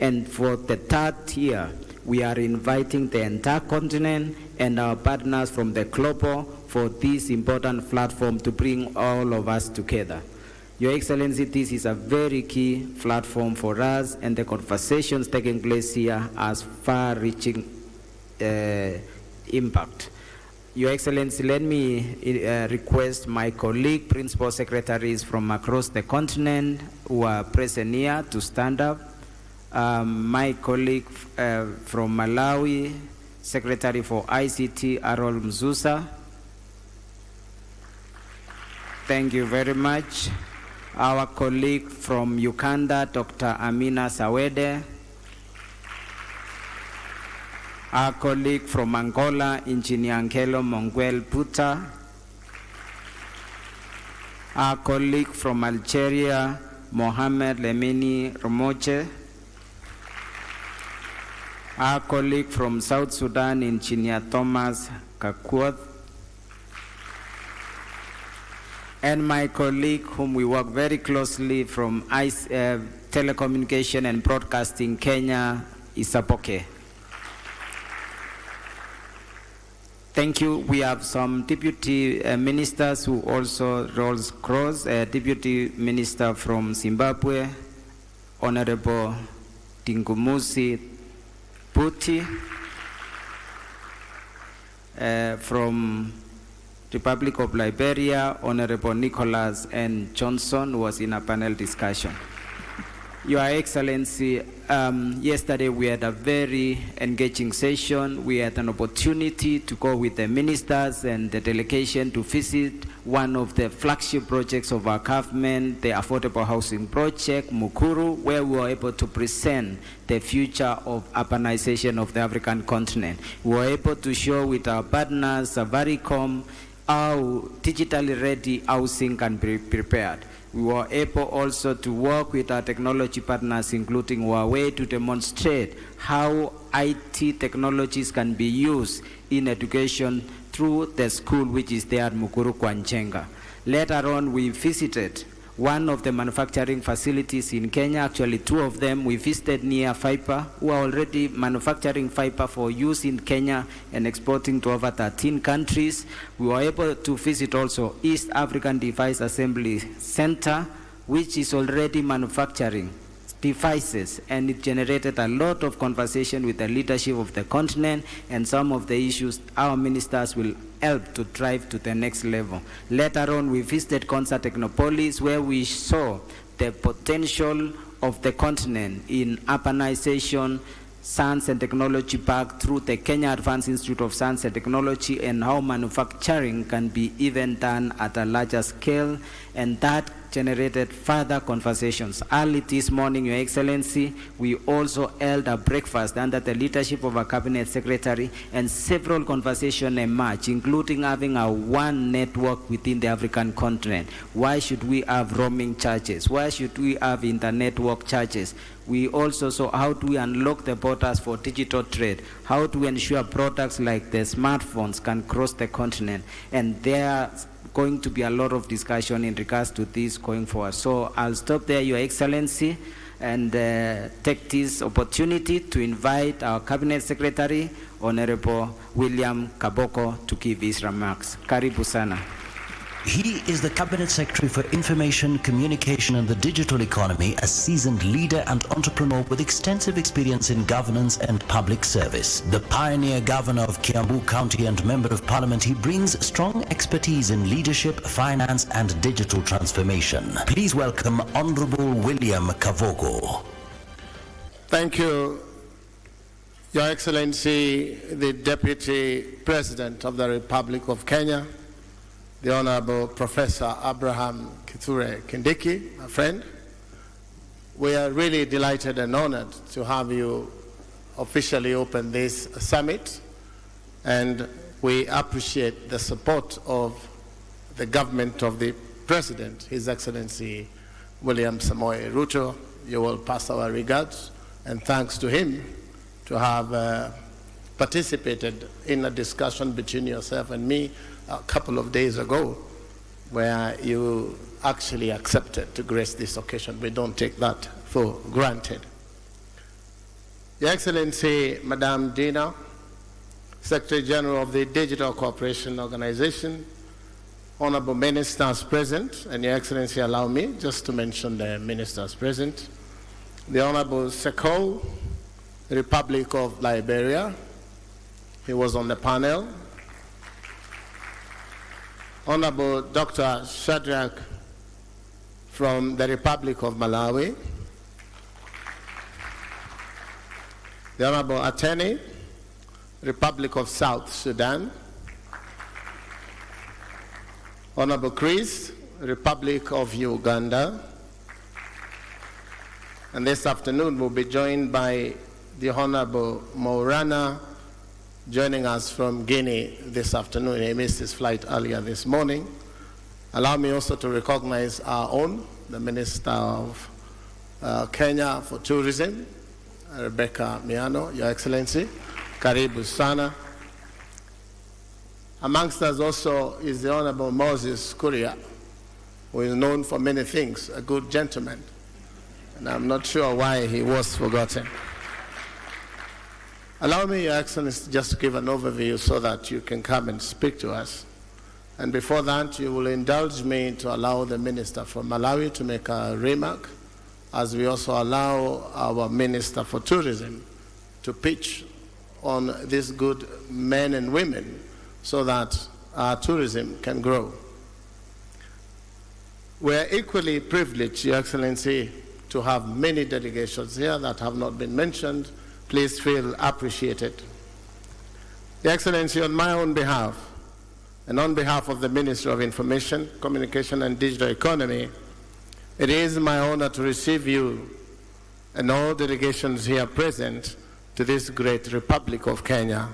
And for the third year, we are inviting the entire continent and our partners from the global for this important platform to bring all of us together. Your Excellency, this is a very key platform for us, and the conversations taking place here has far-reaching impact. Your Excellency, let me request my colleague, principal secretaries from across the continent who are present here to stand up. My colleague from Malawi, Secretary for ICT, Arol Mzusa. Thank you very much. Our colleague from Uganda, Dr. Amina Sawede. Our colleague from Angola, Engineer Angelo Monguel Puta. Our colleague from Algeria, Mohamed Lemini Romoche. Our colleague from South Sudan, Engineer Thomas Kakuoth. And my colleague, whom we work very closely from Telecommunication and Broadcasting Kenya, Isapoke. Thank you. We have some deputy ministers who also rolls cross. Deputy Minister from Zimbabwe, Honorable Tingumusi Puti. From Republic of Liberia, Honorable Nicholas N. Johnson was in a panel discussion. Your Excellency, yesterday we had a very engaging session. We had an opportunity to go with the ministers and the delegation to visit one of the flagship projects of our government, the Affordable Housing Project, Mukuru, where we were able to present the future of urbanization of the African continent. We were able to show with our partners, Safaricom, how digitally ready housing can be prepared. We were able also to work with our technology partners, including Huawei, to demonstrate how IT technologies can be used in education through the school which is there at Mukuru Kwanchenga. Later on, we visited one of the manufacturing facilities in Kenya, actually two of them. We visited near Fiber, who are already manufacturing fiber for use in Kenya and exporting to over 13 countries. We were able to visit also East African Device Assembly Center, which is already manufacturing devices, and it generated a lot of conversation with the leadership of the continent, and some of the issues our ministers will help to drive to the next level. Later on, we visited Konza Technopolis, where we saw the potential of the continent in urbanization, Science and Technology Park through the Kenya Advanced Institute of Science and Technology, and how manufacturing can be even done at a larger scale, and that generated further conversations. Early this morning, Your Excellency, we also held a breakfast under the leadership of our Cabinet Secretary, and several conversations emerged, including having a one network within the African continent. Why should we have roaming charges? Why should we have internetwork charges? We also saw how do we unlock the borders for digital trade, how to ensure products like the smartphones can cross the continent, and there's going to be a lot of discussion in regards to this going forward. So I'll stop there, Your Excellency, and take this opportunity to invite our Cabinet Secretary, Honorable William Kaboko, to give his remarks. Karibu sana. He is the Cabinet Secretary for Information, Communication and the Digital Economy, a seasoned leader and entrepreneur with extensive experience in governance and public service. The pioneer governor of Kiambu County and Member of Parliament, he brings strong expertise in leadership, finance and digital transformation. Please welcome Honorable William Kavoko. Thank you, Your Excellency, the Deputy President of the Republic of Kenya, the Honorable Professor Abraham Kithure Kindiki, my friend. We are really delighted and honored to have you officially open this summit, and we appreciate the support of the government of the President, His Excellency William Samoei Ruto. You will pass our regards and thanks to him to have participated in a discussion between yourself and me a couple of days ago, where you actually accepted to grace this occasion. We don't take that for granted. Your Excellency, Madame Dina, Secretary General of the Digital Cooperation Organization, Honorable Ministers present, and Your Excellency, allow me just to mention the ministers present, the Honorable Seko, Republic of Liberia, he was on the panel. Honorable Dr. Shadrach from the Republic of Malawi, the Honorable Attorney, Republic of South Sudan, Honorable Chris, Republic of Uganda, and this afternoon we'll be joined by the Honorable Mourana, joining us from Guinea this afternoon. He missed his flight earlier this morning. Allow me also to recognize our own, the Minister of Kenya for Tourism, Rebecca Miano, Your Excellency. Karibu sana. Amongst us also is the Honorable Moses Kuria, who is known for many things, a good gentleman. And I'm not sure why he was forgotten. Allow me, Your Excellency, just to give an overview so that you can come and speak to us. And before that, you will indulge me to allow the Minister from Malawi to make a remark, as we also allow our Minister for Tourism to pitch on these good men and women so that our tourism can grow. We're equally privileged, Your Excellency, to have many delegations here that have not been mentioned. Please feel appreciated. Your Excellency, on my own behalf, and on behalf of the Ministry of Information, Communication and Digital Economy, it is my honor to receive you and all delegations here present to this great Republic of Kenya,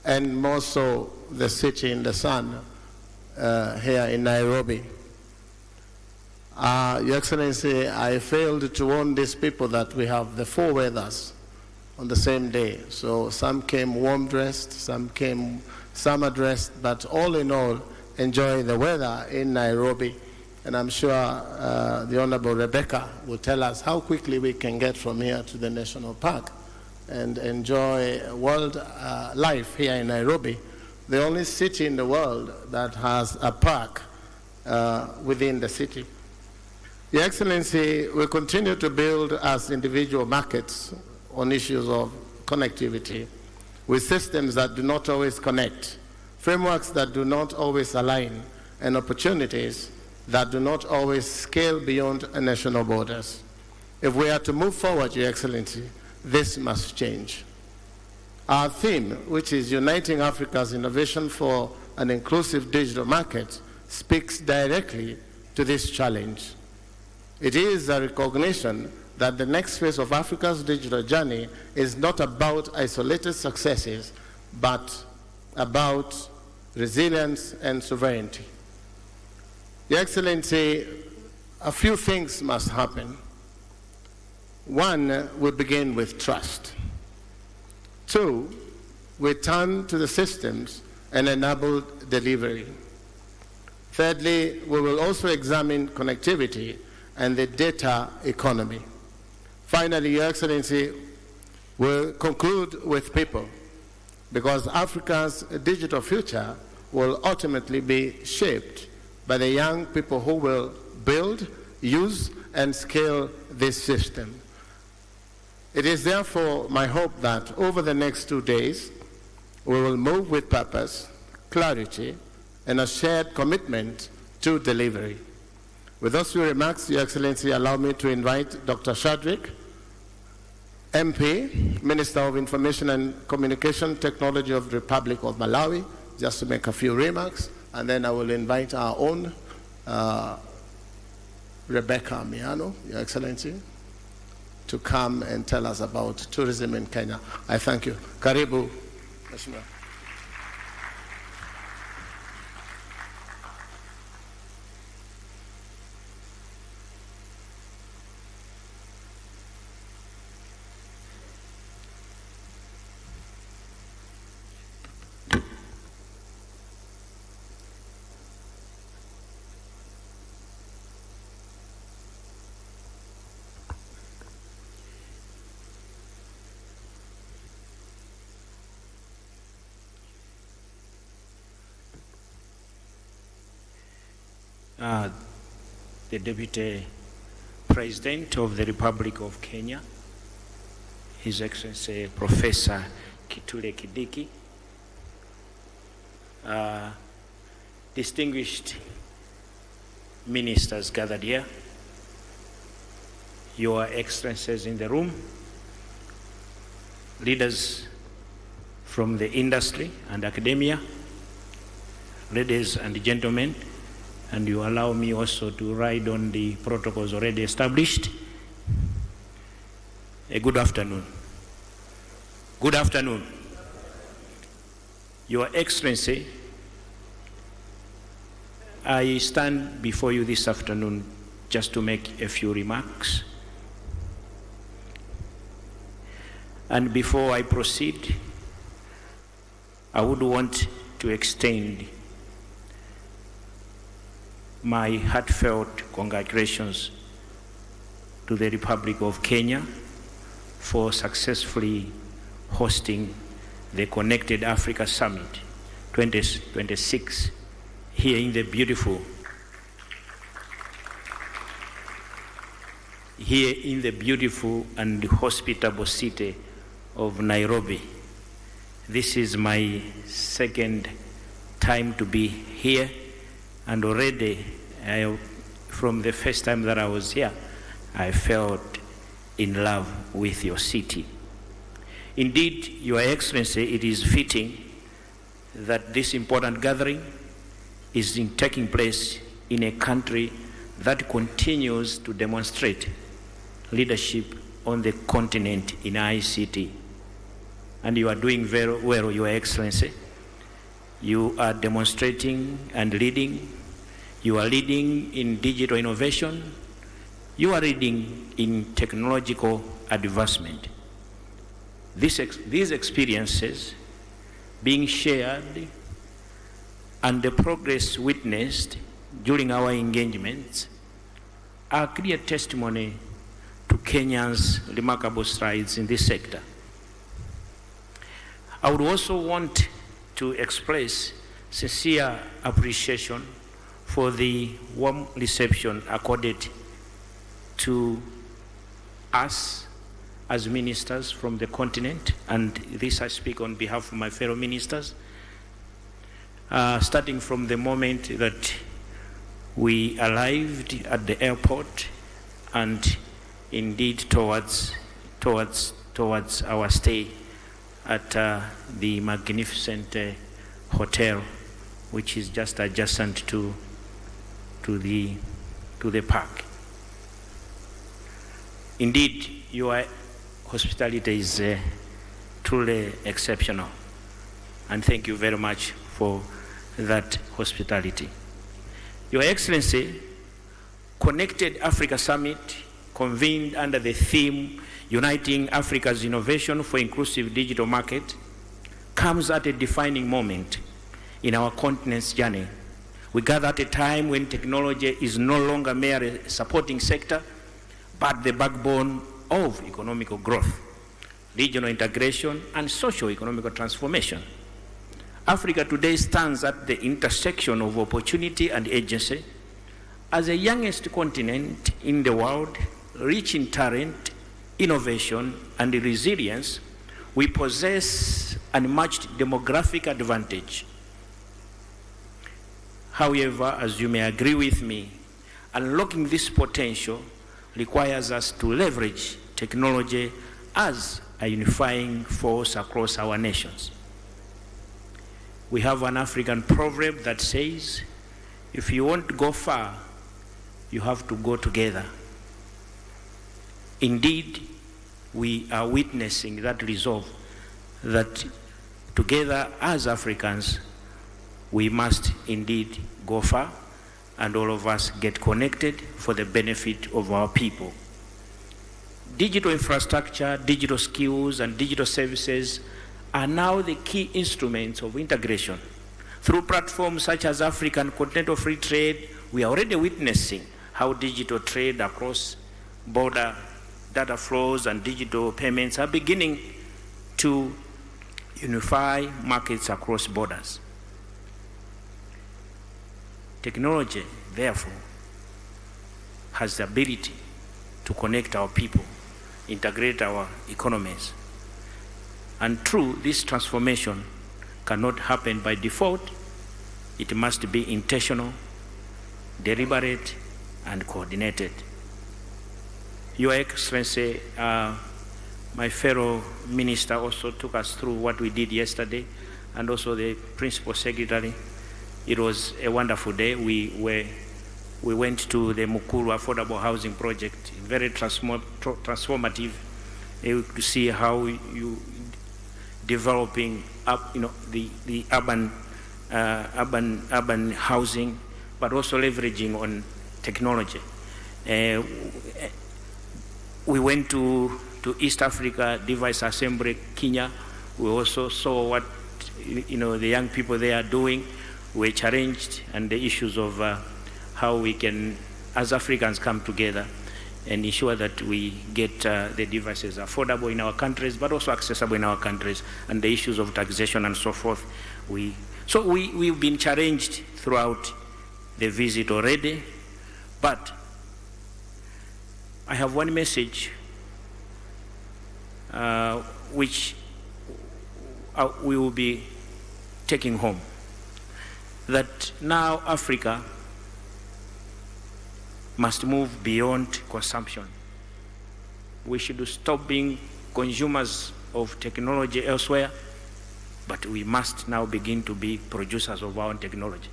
and more so the city in the sun here in Nairobi. Your Excellency, I failed to warn these people that we have the 4 weathers on the same day. So some came warm dressed, some came summer dressed, but all in all, enjoy the weather in Nairobi. And I'm sure the Honorable Rebecca will tell us how quickly we can get from here to the National Park and enjoy world life here in Nairobi, the only city in the world that has a park within the city. Your Excellency, we continue to build as individual markets on issues of connectivity with systems that do not always connect, frameworks that do not always align, and opportunities that do not always scale beyond national borders. If we are to move forward, Your Excellency, this must change. Our theme, which is Uniting Africa's Innovation for an Inclusive Digital Market, speaks directly to this challenge. It is a recognition that the next phase of Africa's digital journey is not about isolated successes, but about resilience and sovereignty. Your Excellency, a few things must happen. One, we begin with trust. 2, we turn to the systems and enable delivery. Thirdly, we will also examine connectivity and the data economy. Finally, Your Excellency, we'll conclude with people, because Africa's digital future will ultimately be shaped by the young people who will build, use, and scale this system. It is therefore my hope that over the next 2 days, we will move with purpose, clarity, and a shared commitment to delivery. With those few remarks, Your Excellency, allow me to invite Dr. Shadrach, MP, Minister of Information and Communication Technology of the Republic of Malawi, just to make a few remarks, and then I will invite our own Rebecca Miano, Your Excellency, to come and tell us about tourism in Kenya. I thank you. Karibu, Mheshimiwa. The Deputy President of the Republic of Kenya, His Excellency Professor Kithure Kindiki, distinguished ministers gathered here, Your Excellencies in the room, leaders from the industry and academia, ladies and gentlemen, and you allow me also to ride on the protocols already established. A good afternoon. Good afternoon. Your Excellency, I stand before you this afternoon just to make a few remarks. And before I proceed, I would want to extend my heartfelt congratulations to the Republic of Kenya for successfully hosting the Connected Africa Summit 2026 here in the beautiful and hospitable city of Nairobi. This is my second time to be here, and already from the first time that I was here, I felt in love with your city. Indeed, Your Excellency, it is fitting that this important gathering is taking place in a country that continues to demonstrate leadership on the continent in ICT. And you are doing very well, Your Excellency. You are demonstrating and leading. You are leading in digital innovation. You are leading in technological advancement. These experiences being shared and the progress witnessed during our engagements are clear testimony to Kenya's remarkable strides in this sector. I would also want to express sincere appreciation for the warm reception accorded to us as ministers from the continent, and this I speak on behalf of my fellow ministers, starting from the moment that we arrived at the airport and indeed towards our stay at the magnificent hotel, which is just adjacent to the park. Indeed, your hospitality is truly exceptional, and thank you very much for that hospitality. Your Excellency, Connected Africa Summit, convened under the theme Uniting Africa's Innovation for Inclusive Digital Market, comes at a defining moment in our continent's journey. We gather at a time when technology is no longer merely a supporting sector, but the backbone of economic growth, regional integration, and socio-economic transformation. Africa today stands at the intersection of opportunity and agency. As the youngest continent in the world, rich in talent, innovation, and resilience, we possess unmatched demographic advantage. However, as you may agree with me, unlocking this potential requires us to leverage technology as a unifying force across our nations. We have an African proverb that says, if you want to go far, you have to go together. Indeed, we are witnessing that resolve, that together as Africans, we must indeed go far, and all of us get connected for the benefit of our people. Digital infrastructure, digital skills, and digital services are now the key instruments of integration. Through platforms such as African Continental Free Trade, we are already witnessing how digital trade across border data flows and digital payments are beginning to unify markets across borders. Technology, therefore, has the ability to connect our people, integrate our economies. And true, this transformation cannot happen by default. It must be intentional, deliberate, and coordinated. Your Excellency, my fellow minister also took us through what we did yesterday, and also the Principal Secretary. It was a wonderful day. We went to the Mukuru Affordable Housing Project, very transformative, to see how you developing up, the urban housing, but also leveraging on technology. We went to East Africa Device Assembly, Kenya. We also saw what the young people there are doing. We challenged and the issues of how we can, as Africans, come together and ensure that we get the devices affordable in our countries, but also accessible in our countries, and the issues of taxation and so forth. We've been challenged throughout the visit already, but I have one message which we will be taking home, that now Africa must move beyond consumption. We should stop being consumers of technology elsewhere, but we must now begin to be producers of our own technology.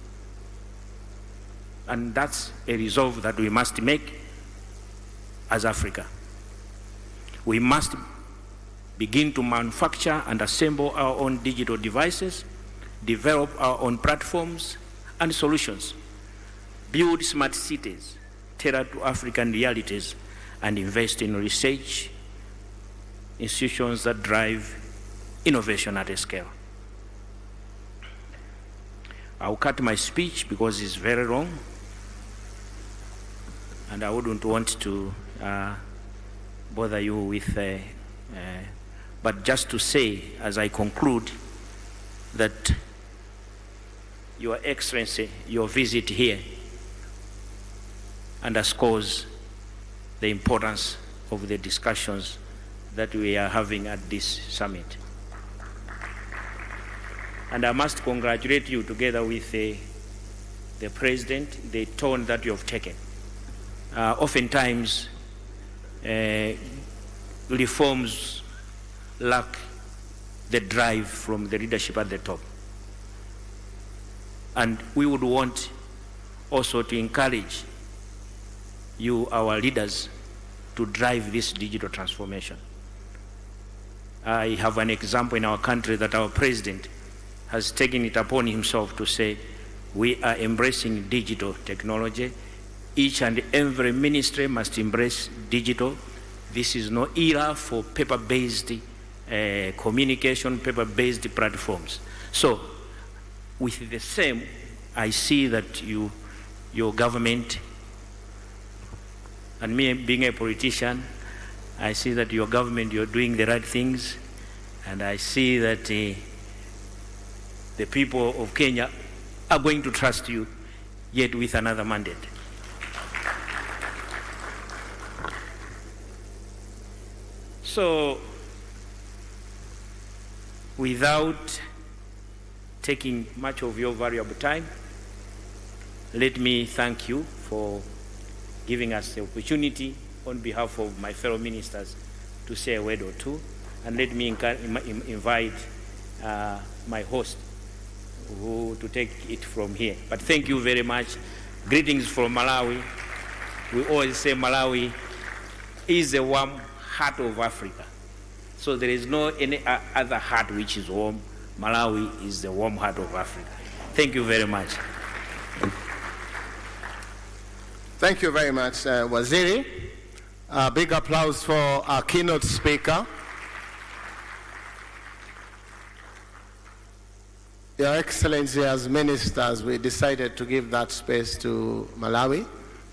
And that's a resolve that we must make as Africa. We must begin to manufacture and assemble our own digital devices, develop our own platforms and solutions, build smart cities tailored to African realities, and invest in research institutions that drive innovation at a scale. I'll cut my speech because it's very long, and I wouldn't want to bother you with, but just to say, as I conclude, that Your Excellency, your visit here underscores the importance of the discussions that we are having at this summit. And I must congratulate you, together with the President, the tone that you have taken. Oftentimes, reforms lack the drive from the leadership at the top. And we would want also to encourage you, our leaders, to drive this digital transformation. I have an example in our country that our President has taken it upon himself to say, we are embracing digital technology. Each and every ministry must embrace digital. This is no era for paper-based communication, paper-based platforms. So, with the same, I see that your government, and me being a politician, I see that your government, you're doing the right things, and I see that the people of Kenya are going to trust you yet with another mandate. So, without taking much of your valuable time, let me thank you for giving us the opportunity on behalf of my fellow ministers to say a word or two, and let me invite my host to take it from here. But thank you very much. Greetings from Malawi. We always say Malawi is the warm heart of Africa. So there is no any other heart which is warm. Malawi is the warm heart of Africa. Thank you very much. Thank you very much, Waziri. Big applause for our keynote speaker. Your Excellency, as ministers, we decided to give that space to Malawi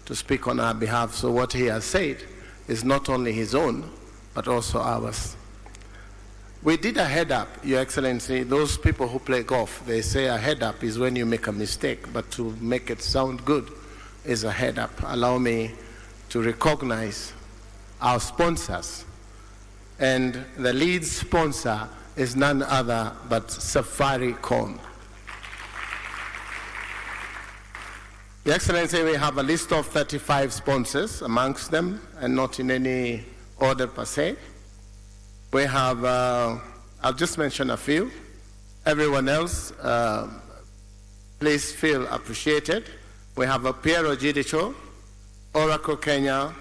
to speak on our behalf. So what he has said is not only his own, but also ours. We did a head up, Your Excellency. Those people who play golf, they say a head up is when you make a mistake, but to make it sound good is a head up. Allow me to recognize our sponsors. And the lead sponsor is none other but Safaricom. Your Excellency, we have a list of 35 sponsors amongst them, and not in any order per se. We have, I'll just mention a few. Everyone else, please feel appreciated. We have a Piero Judicial, Oracle Kenya,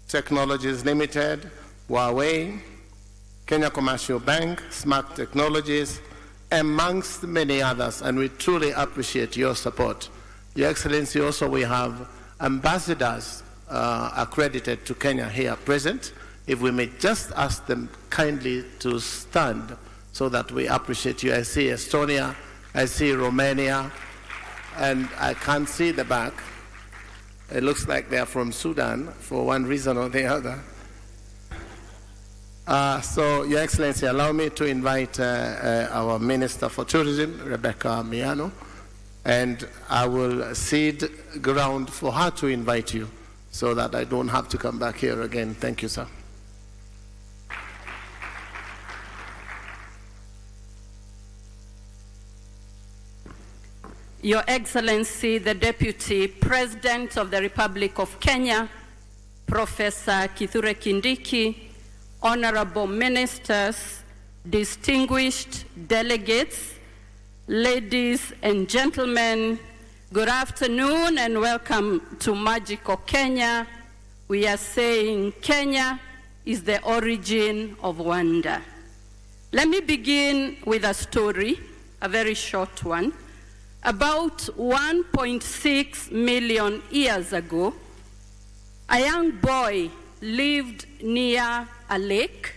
Technologies Limited, Huawei, Kenya Commercial Bank, Smart Technologies, amongst many others, and we truly appreciate your support. Your Excellency, also we have ambassadors accredited to Kenya here present. If we may just ask them kindly to stand so that we appreciate you. I see Estonia, I see Romania, and I can't see the back. It looks like they are from Sudan for one reason or the other. So, Your Excellency, allow me to invite our Minister for Tourism, Rebecca Miano, and I will cede ground for her to invite you so that I don't have to come back here again. Thank you, sir. Your Excellency, the Deputy President of the Republic of Kenya, Professor Kithure Kindiki, Honorable Ministers, distinguished delegates, ladies and gentlemen, good afternoon and welcome to magical Kenya. We are saying Kenya is the origin of wonder. Let me begin with a story, a very short one. About 1.6 million years ago, a young boy lived near a lake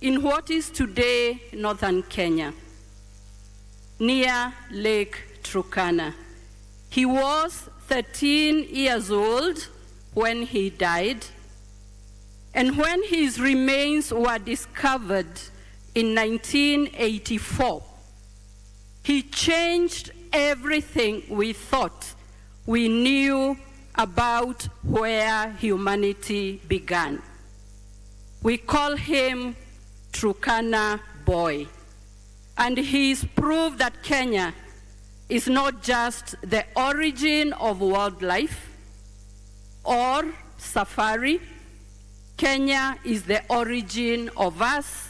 in what is today northern Kenya, near Lake Turkana. He was 13 years old when he died, and when his remains were discovered in 1984, he changed everything we thought we knew about where humanity began. We call him Turkana Boy. And he's proved that Kenya is not just the origin of wildlife or safari. Kenya is the origin of us.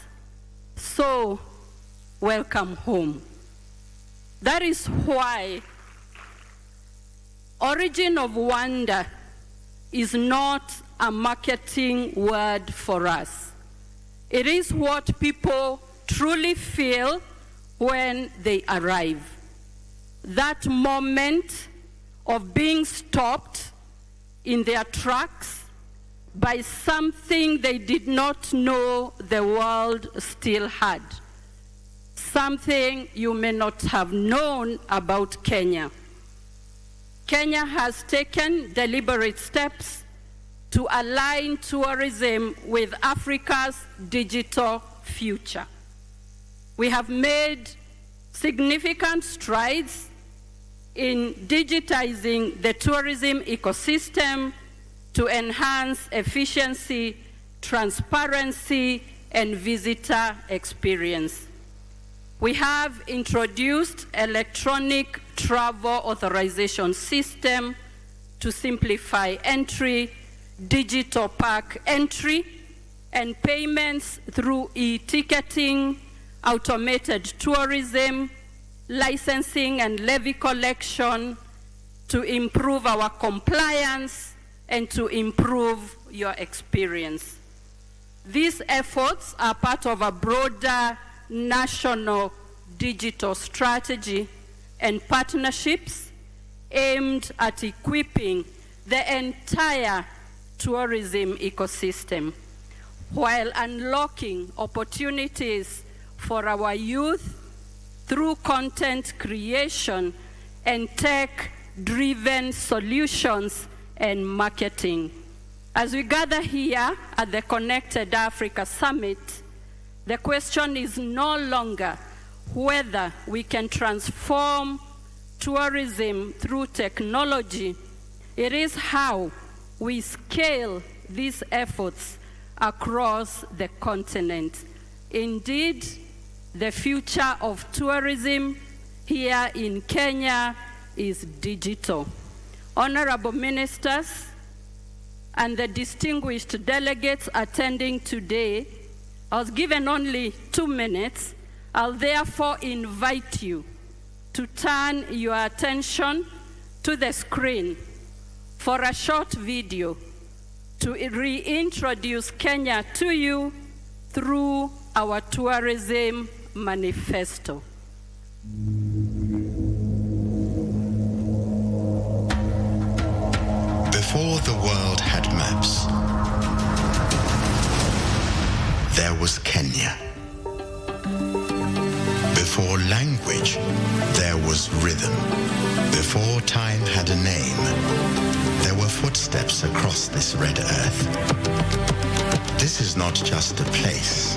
So, welcome home. That is why origin of wonder is not a marketing word for us. It is what people truly feel when they arrive. That moment of being stopped in their tracks by something they did not know the world still had. Something you may not have known about Kenya. Kenya has taken deliberate steps to align tourism with Africa's digital future. We have made significant strides in digitizing the tourism ecosystem to enhance efficiency, transparency, and visitor experience. We have introduced electronic travel authorization system to simplify entry, digital park entry, and payments through e-ticketing, automated tourism, licensing and levy collection to improve our compliance and to improve your experience. These efforts are part of a broader national digital strategy and partnerships aimed at equipping the entire tourism ecosystem while unlocking opportunities for our youth through content creation and tech-driven solutions and marketing. As we gather here at the Connected Africa Summit, the question is no longer whether we can transform tourism through technology. It is how we scale these efforts across the continent. Indeed, the future of tourism here in Kenya is digital. Honorable ministers and the distinguished delegates attending today, I was given only 2 minutes. I'll therefore invite you to turn your attention to the screen for a short video to reintroduce Kenya to you through our tourism manifesto. Before the world had maps, there was Kenya. Before language, there was rhythm. Before time had a name, there were footsteps across this red earth. This is not just a place.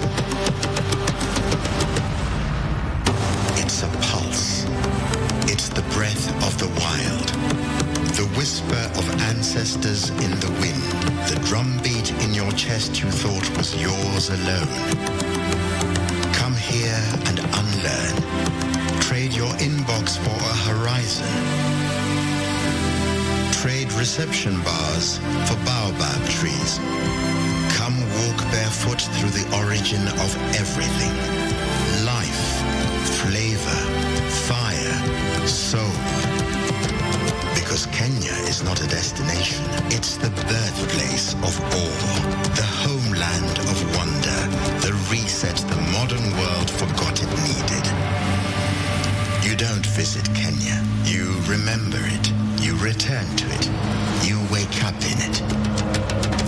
It's a pulse. It's the breath of the wild. The whisper of ancestors in the wind. The drumbeat in your chest you thought was yours alone. Come here and unlearn. Trade your inbox for a horizon. Trade reception bars for baobab trees. Come walk barefoot through the origin of everything. Life, flavor, fire, soul. Because Kenya is not a destination, it's the birthplace of awe, the homeland of wonder, the reset the modern world forgot it needed. You don't visit Kenya, you remember it, you return to it, you wake up in it.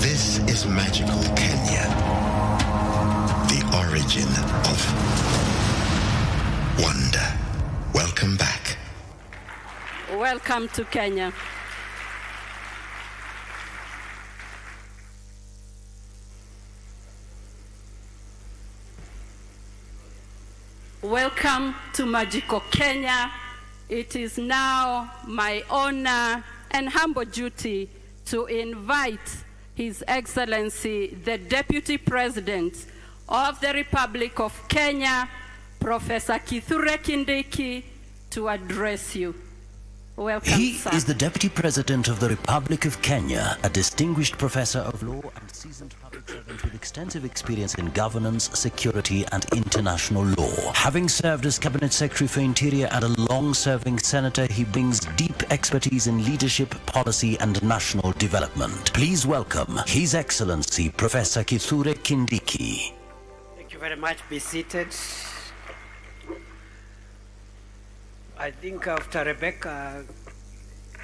This is magical Kenya, the origin of wonder. Welcome back. Welcome to Kenya. Welcome to magical Kenya. It is now my honor and humble duty to invite His Excellency, the Deputy President of the Republic of Kenya, Professor Kithure Kindiki, to address you. Welcome, He sir. is the Deputy President of the Republic of Kenya, a distinguished professor of law and seasoned public servant with extensive experience in governance, security, and international law. Having served as Cabinet Secretary for Interior and a long-serving senator, he brings deep expertise in leadership, policy, and national development. Please welcome His Excellency, Professor Kithure Kindiki. Thank you very much. Be seated. I think after Rebecca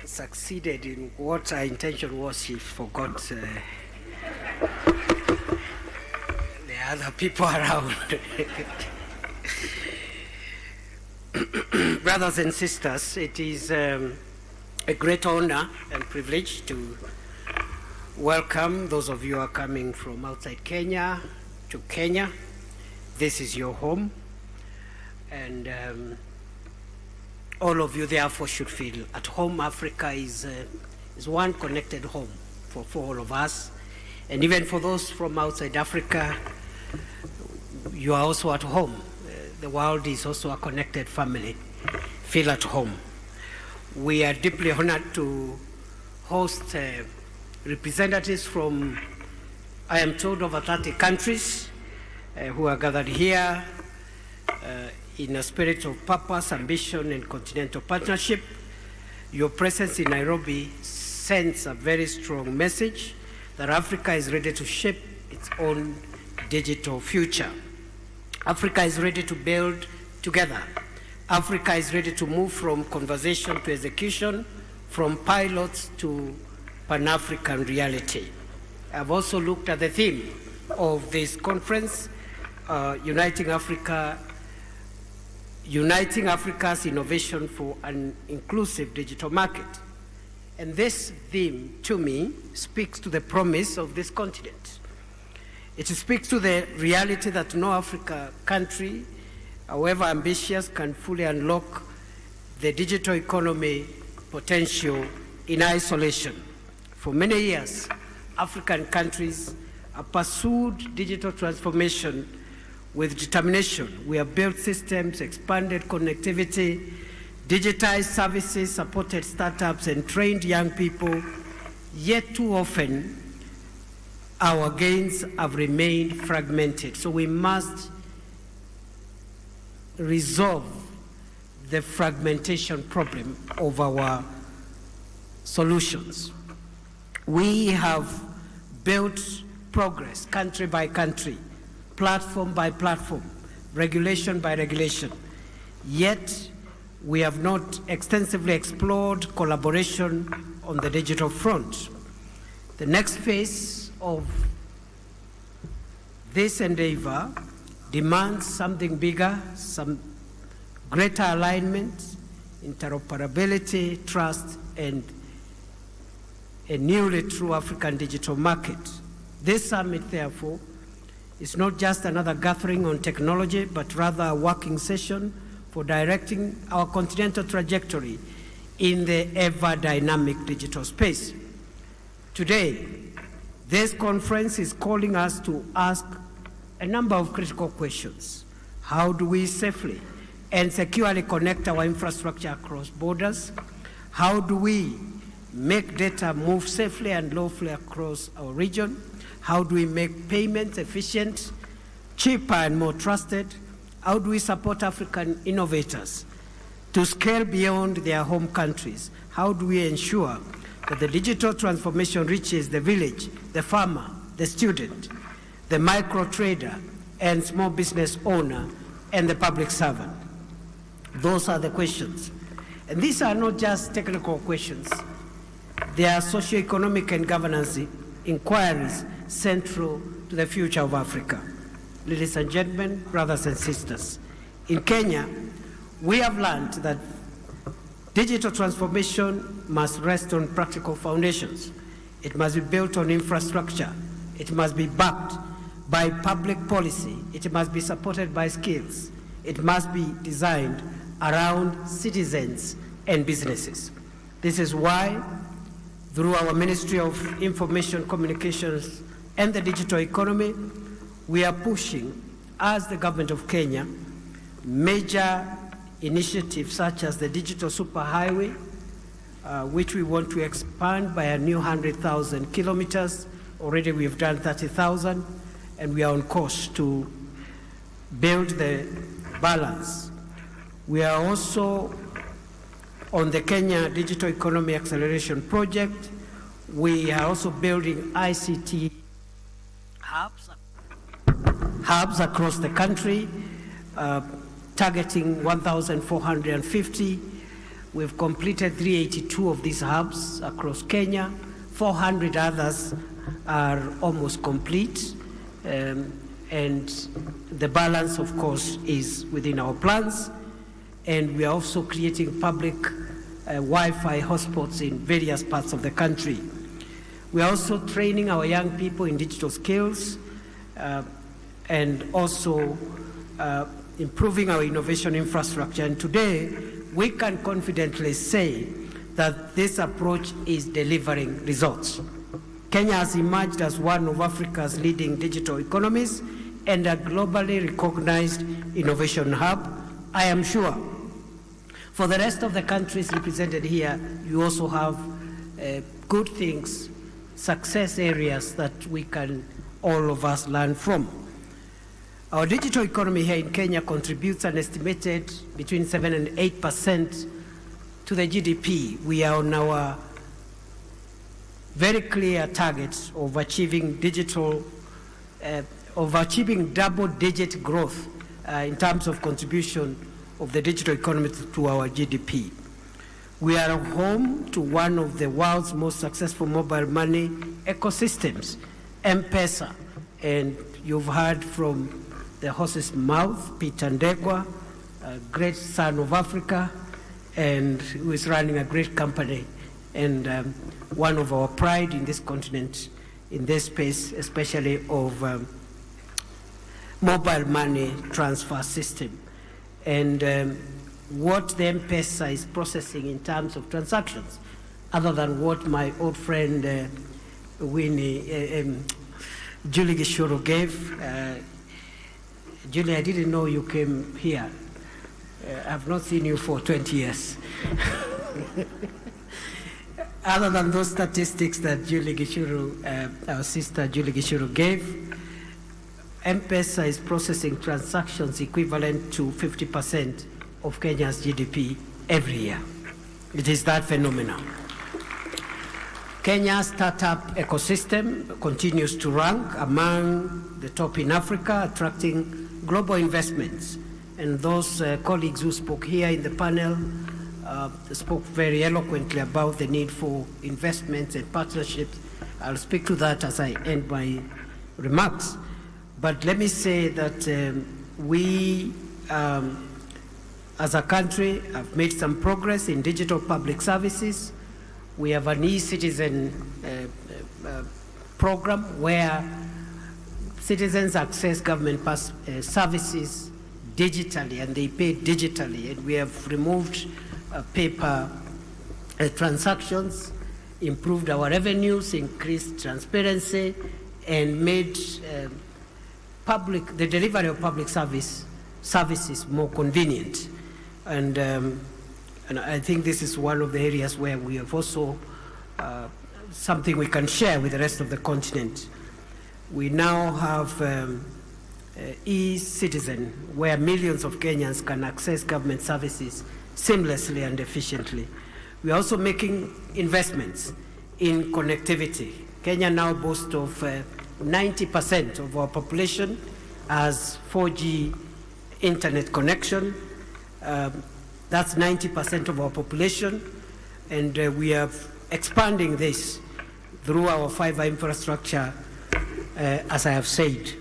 succeeded in what her intention was, she forgot the other people around. Brothers and sisters, it is a great honor and privilege to welcome those of you who are coming from outside Kenya to Kenya. This is your home, and all of you therefore should feel at home. Africa is one connected home for all of us, and even for those from outside Africa, you are also at home. The world is also a connected family. Feel at home. We are deeply honored to host representatives from, I am told, over 30 countries who are gathered here in a spirit of purpose, ambition, and continental partnership. Your presence in Nairobi sends a very strong message that Africa is ready to shape its own digital future. Africa is ready to build together. Africa is ready to move from conversation to execution, from pilots to Pan-African reality. I've also looked at the theme of this conference, Uniting Africa's innovation for an inclusive digital market. And this theme, to me, speaks to the promise of this continent. It speaks to the reality that no African country, however ambitious, can fully unlock the digital economy potential in isolation. For many years, African countries have pursued digital transformation with determination. We have built systems, expanded connectivity, digitized services, supported startups, and trained young people, yet too often our gains have remained fragmented. So we must resolve the fragmentation problem of our solutions. We have built progress country by country, platform by platform, regulation by regulation, yet we have not extensively explored collaboration on the digital front. The next phase of this endeavor demands something bigger, some greater alignment, interoperability, trust, and a newly true African digital market. This summit, therefore, is not just another gathering on technology, but rather a working session for directing our continental trajectory in the ever-dynamic digital space. Today, this conference is calling us to ask a number of critical questions. How do we safely and securely connect our infrastructure across borders? How do we make data move safely and lawfully across our region? How do we make payments efficient, cheaper, and more trusted? How do we support African innovators to scale beyond their home countries? How do we ensure that the digital transformation reaches the village, the farmer, the student, the micro trader, and small business owner, and the public servant? Those are the questions. And these are not just technical questions. They are socioeconomic and governance inquiries central to the future of Africa. Ladies and gentlemen, brothers and sisters, in Kenya, we have learned that digital transformation must rest on practical foundations. It must be built on infrastructure. It must be backed by public policy. It must be supported by skills. It must be designed around citizens and businesses. This is why, through our Ministry of Information, Communications, and the Digital Economy, we are pushing, as the government of Kenya, major initiatives such as the Digital Superhighway, which we want to expand by a new 100,000 kilometers. Already we've done 30,000, and we are on course to build the balance. We are also on the Kenya Digital Economy Acceleration Project. We are also building ICT hubs across the country, targeting 1,450. We've completed 382 of these hubs across Kenya. 400 others are almost complete. And the balance, of course, is within our plans. And we are also creating public Wi-Fi hotspots in various parts of the country. We are also training our young people in digital skills and also improving our innovation infrastructure. And today, we can confidently say that this approach is delivering results. Kenya has emerged as one of Africa's leading digital economies and a globally recognized innovation hub. I am sure for the rest of the countries represented here, you also have good things, success areas that we can, all of us, learn from. Our digital economy here in Kenya contributes an estimated between 7 and 8% to the GDP. We are on our very clear target of achieving double-digit growth in terms of contribution of the digital economy to our GDP. We are home to one of the world's most successful mobile money ecosystems, M-Pesa, and you've heard from the horse's mouth, Peter Ndegwa, a great son of Africa, and who is running a great company, and one of our pride in this continent, in this space, especially of mobile money transfer system. And what the M-Pesa is processing in terms of transactions, other than what my old friend Julie Gishuru gave. Julie, I didn't know you came here. I've not seen you for 20 years. Other than those statistics that Julie Gishuru, our sister Julie Gishuru gave, M-Pesa is processing transactions equivalent to 50% of Kenya's GDP every year. It is that phenomenon. Kenya's startup ecosystem continues to rank among the top in Africa, attracting global investments. And those colleagues who spoke here in the panel spoke very eloquently about the need for investments and partnerships. I'll speak to that as I end my remarks. But let me say that we, as a country, have made some progress in digital public services. We have an e-citizen program where citizens access government services digitally, and they pay digitally. And we have removed paper transactions, improved our revenues, increased transparency, and made the delivery of public services more convenient. And I think this is one of the areas where we have also something we can share with the rest of the continent. We now have e-citizen, where millions of Kenyans can access government services seamlessly and efficiently. We are also making investments in connectivity. Kenya now boasts of 90% of our population has 4G internet connection. That's 90% of our population, and we are expanding this through our fiber infrastructure, as I have said,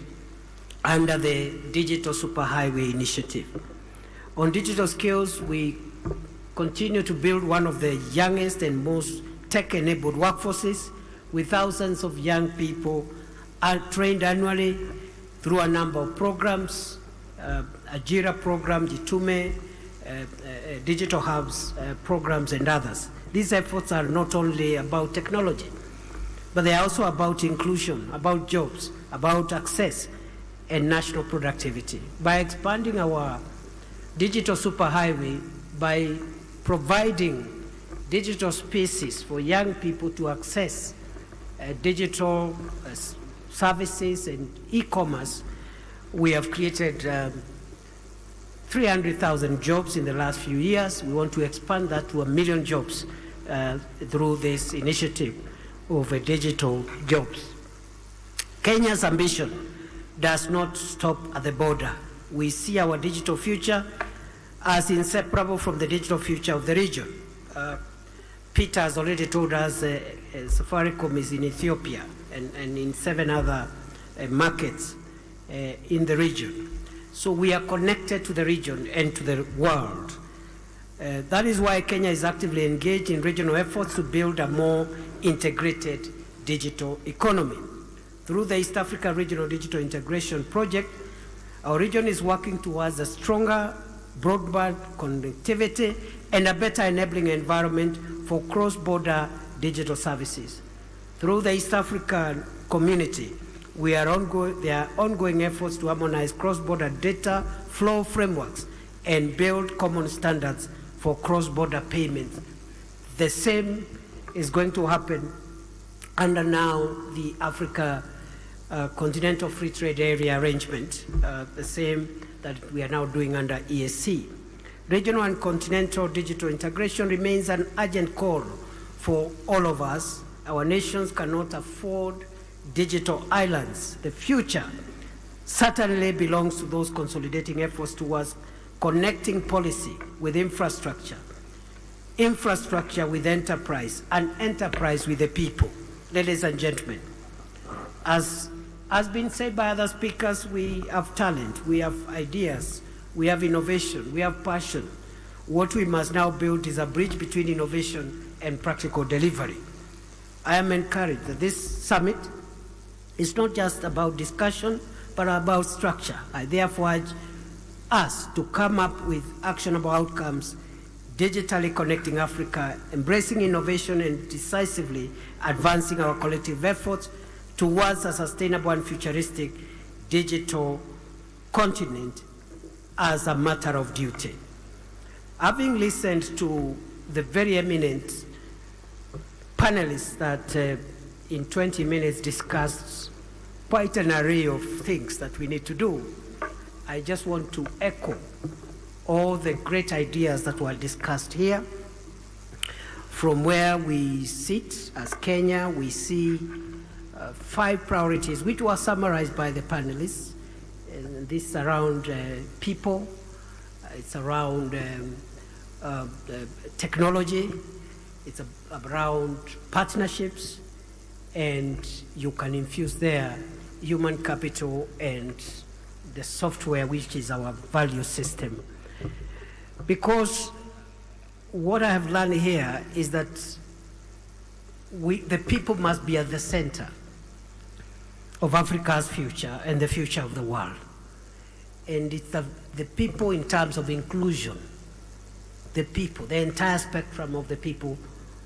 under the Digital Superhighway Initiative. On digital skills, we continue to build one of the youngest and most tech-enabled workforces, with thousands of young people are trained annually through a number of programs, Ajira program, Jitume, digital hubs programs, and others. These efforts are not only about technology, but they are also about inclusion, about jobs, about access, and national productivity. By expanding our digital superhighway, by providing digital spaces for young people to access digital services and e-commerce, we have created 300,000 jobs in the last few years. We want to expand that to 1 million jobs through this initiative of digital jobs. Kenya's ambition does not stop at the border. We see our digital future as inseparable from the digital future of the region. Peter has already told us Safaricom is in Ethiopia and in 7 other markets in the region. So we are connected to the region and to the world. That is why Kenya is actively engaged in regional efforts to build a more integrated digital economy. Through the East Africa Regional Digital Integration Project, our region is working towards a stronger broadband connectivity and a better enabling environment for cross-border digital services. Through the East African community, there are ongoing efforts to harmonize cross-border data flow frameworks and build common standards for cross-border payments. The same is going to happen under now the Africa Continental Free Trade Area arrangement, the same that we are now doing under ESC. Regional and continental digital integration remains an urgent call for all of us. Our nations cannot afford digital islands. The future certainly belongs to those consolidating efforts towards connecting policy with infrastructure, infrastructure with enterprise, and enterprise with the people. Ladies and gentlemen, as has been said by other speakers, we have talent, we have ideas, we have innovation, we have passion. What we must now build is a bridge between innovation and practical delivery. I am encouraged that this summit is not just about discussion, but about structure. I therefore urge us to come up with actionable outcomes, digitally connecting Africa, embracing innovation, and decisively advancing our collective efforts towards a sustainable and futuristic digital continent as a matter of duty. Having listened to the very eminent panelists that in 20 minutes discussed quite an array of things that we need to do, I just want to echo all the great ideas that were discussed here. From where we sit as Kenya, we see 5 priorities which were summarized by the panelists. And this is around people, it's around technology, it's around partnerships, and you can infuse there human capital and the software, which is our value system. Because what I have learned here is that the people must be at the center of Africa's future and the future of the world. And it's the people in terms of inclusion, the people, the entire spectrum of the people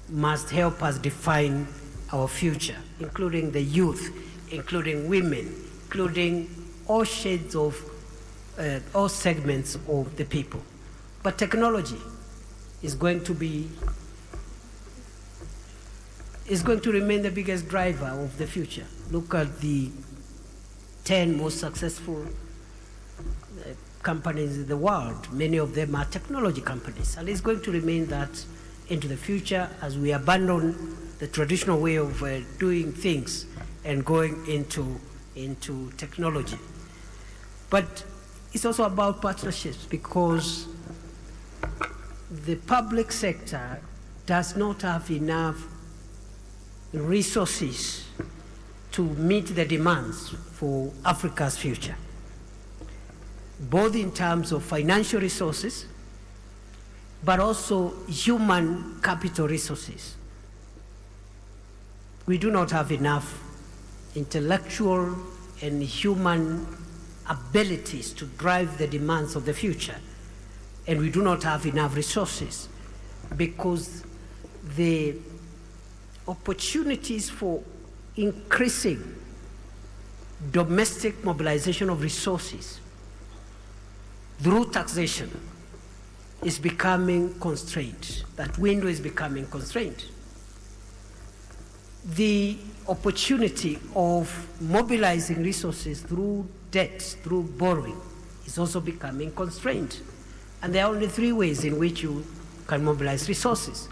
must help us define our future, including the youth, including women, including all shades of, all segments of the people. But technology is going to remain the biggest driver of the future. Look at the 10 most successful companies in the world. Many of them are technology companies, and it's going to remain that into the future as we abandon the traditional way of doing things and going into technology. But it's also about partnerships, because the public sector does not have enough resources to meet the demands for Africa's future, both in terms of financial resources, but also human capital resources. We do not have enough intellectual and human abilities to drive the demands of the future. And we do not have enough resources, because the opportunities for increasing domestic mobilization of resources through taxation is becoming constrained. That window is becoming constrained. The opportunity of mobilizing resources through debt, through borrowing, is also becoming constrained. And there are only 3 ways in which you can mobilize resources.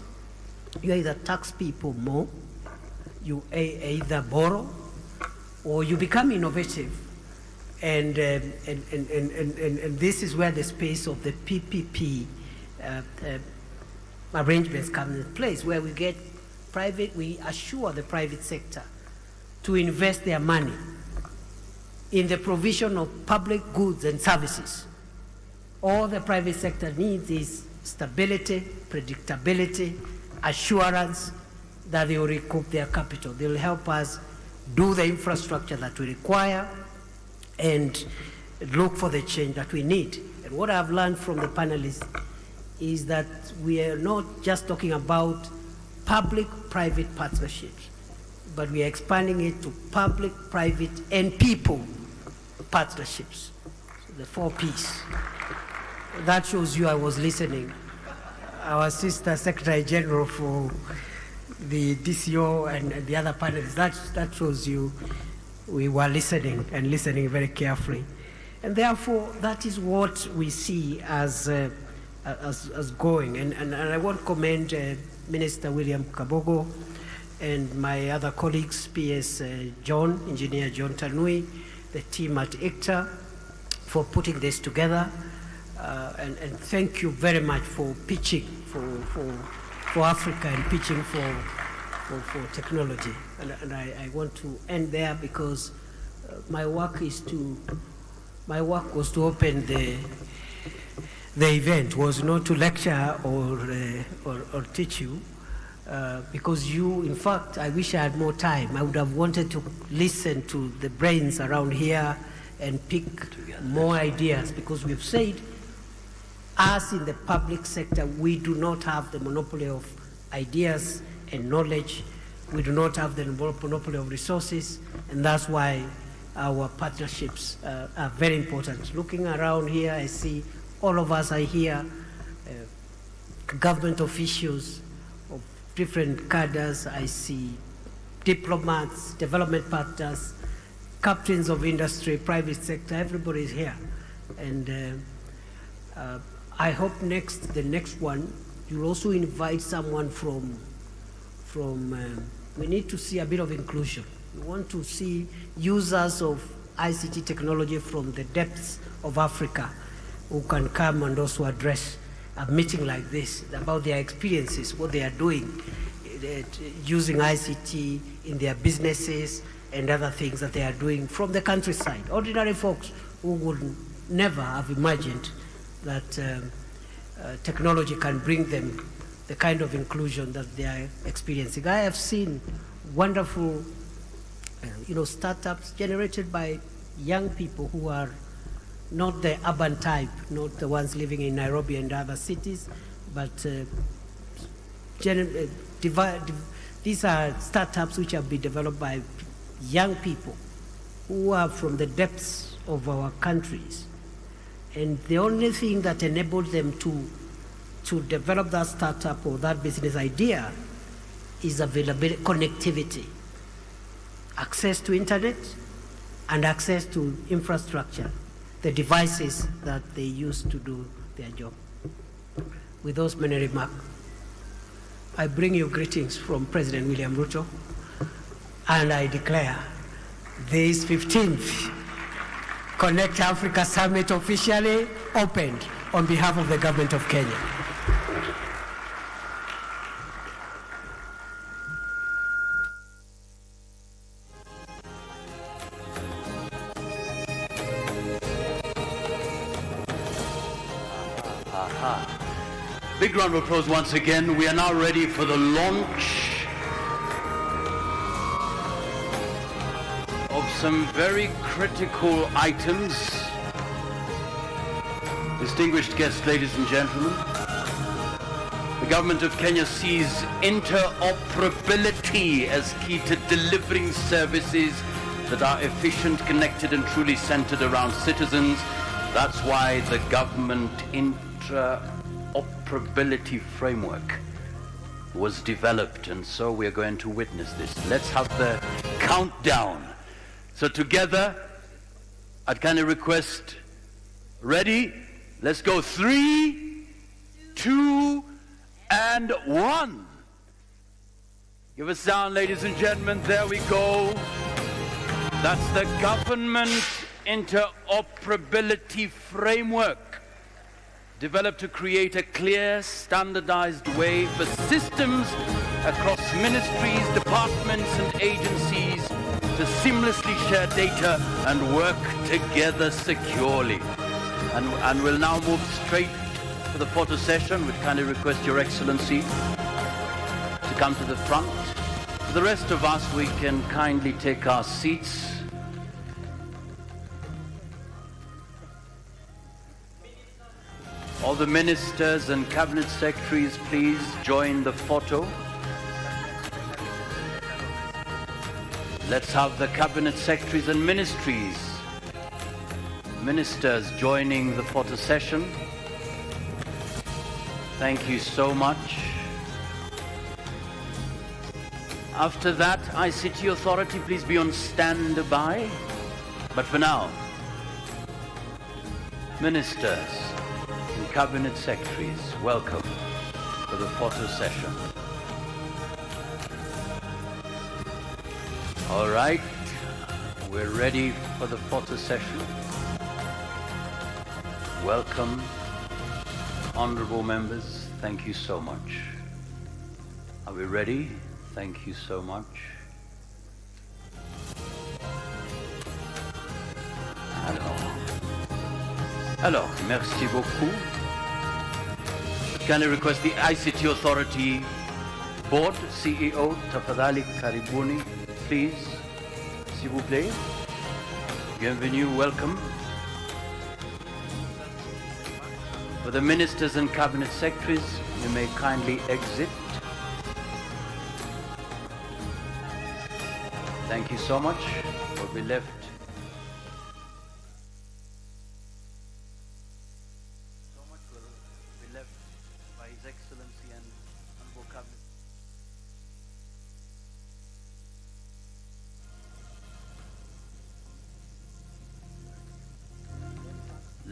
You either tax people more, you either borrow, or you become innovative. And this is where the space of the PPP arrangements come in place, where we assure the private sector to invest their money in the provision of public goods and services. All the private sector needs is stability, predictability, assurance that they will recoup their capital. They will help us do the infrastructure that we require and look for the change that we need. And what I've learned from the panelists is that we are not just talking about public-private partnerships, but we are expanding it to public, private, and people partnerships. So the 4 Ps. That shows you I was listening. Our sister Secretary General for the DCO and the other panelists, that shows you we were listening, and listening very carefully. And therefore, that is what we see as going. And I want to commend Minister William Kabogo and my other colleagues, PS John, Engineer John Tanui, the team at ICTA, for putting this together. And thank you very much for pitching for Africa and pitching for technology. And I want to end there, because my work was to open the event, was not to lecture or teach you, because you, in fact, I wish I had more time. I would have wanted to listen to the brains around here and pick more ideas, because we've said, us in the public sector, we do not have the monopoly of ideas and knowledge. We do not have the monopoly of resources, and that's why our partnerships are very important. Looking around here, I see all of us are here, government officials of different cadres. I see diplomats, development partners, captains of industry, private sector, everybody is here. And I hope the next one, you'll also invite someone from we need to see a bit of inclusion. We want to see users of ICT technology from the depths of Africa who can come and also address a meeting like this about their experiences, what they are doing, using ICT in their businesses and other things that they are doing from the countryside. Ordinary folks who would never have imagined that technology can bring them the kind of inclusion that they are experiencing. I have seen wonderful startups generated by young people who are not the urban type, not the ones living in Nairobi and other cities, but these are startups which have been developed by young people who are from the depths of our countries. And the only thing that enabled them to develop that startup or that business idea is availability, connectivity, access to internet, and access to infrastructure, the devices that they use to do their job. With those many remarks, I bring you greetings from President William Ruto, and I declare this 15th Connect Africa Summit officially opened on behalf of the government of Kenya. Big round of applause once again. We are now ready for the launch of some very critical items. Distinguished guests, ladies and gentlemen, the government of Kenya sees interoperability as key to delivering services that are efficient, connected, and centered around citizens. That's why the government interoperability framework was developed, and so we're going to witness this. Let's have the countdown. So together, I'd kindly request, ready? Let's go 3, 2, and 1. Give a sound, ladies and gentlemen. There we go. That's the government interoperability framework, developed to create a clear, standardized way for systems across ministries, departments, and agencies to seamlessly share data and work together securely. And we'll now move straight to the photo session. We'd kindly request Your Excellency to come to the front. For the rest of us, we can kindly take our seats. All the ministers and cabinet secretaries, please join the photo. Let's have the cabinet secretaries and ministers joining the photo session. Thank you so much. After that, ICT Authority, please be on standby. But for now, ministers and cabinet secretaries, welcome to the photo session. All right, we're ready for the photo session. Welcome, honorable members. Thank you so much. Are we ready? Thank you so much. Alors, merci beaucoup. Can I request the ICT Authority Board, CEO, tafadhali karibuni, please, s'il vous plaît. Bienvenue, welcome. For the ministers and cabinet secretaries, you may kindly exit. Thank you so much. We'll be left. So much will be left by His Excellency.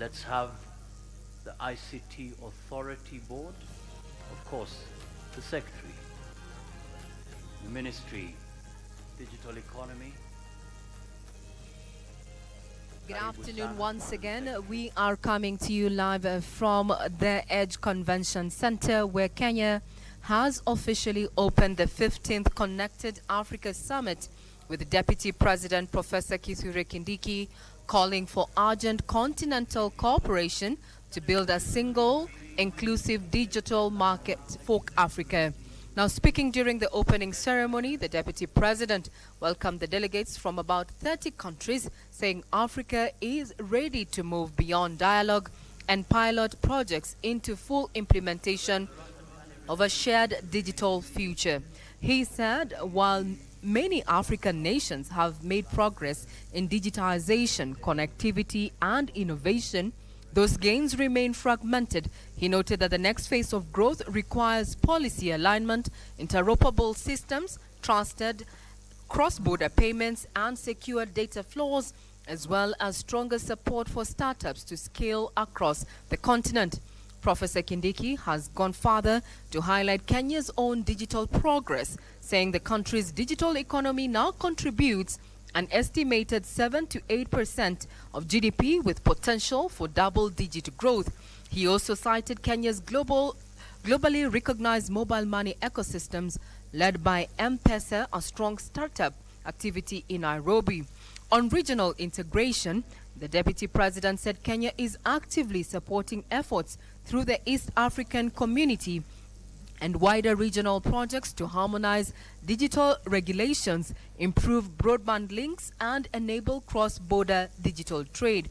Let's have the ICT Authority Board, of course, the Secretary, the Ministry, Digital Economy. Good afternoon once again. We are coming to you live from the Edge Convention Center, where Kenya has officially opened the 15th Connected Africa Summit, with Deputy President Professor Kithure Kindiki calling for urgent continental cooperation to build a single, inclusive digital market for Africa. Now, speaking during the opening ceremony, the Deputy President welcomed the delegates from about 30 countries, saying Africa is ready to move beyond dialogue and pilot projects into full implementation of a shared digital future. He said while many African nations have made progress in digitization, connectivity, and innovation, those gains remain fragmented. He noted that the next phase of growth requires policy alignment, interoperable systems, trusted cross-border payments, and secure data flows, as well as stronger support for startups to scale across the continent. Professor Kindiki has gone further to highlight Kenya's own digital progress, saying the country's digital economy now contributes an estimated 7 to 8% of GDP, with potential for double-digit growth. He also cited Kenya's globally recognized mobile money ecosystems led by M-Pesa, a strong startup activity in Nairobi. On regional integration, the Deputy President said Kenya is actively supporting efforts through the East African Community and wider regional projects to harmonize digital regulations, improve broadband links, and enable cross-border digital trade.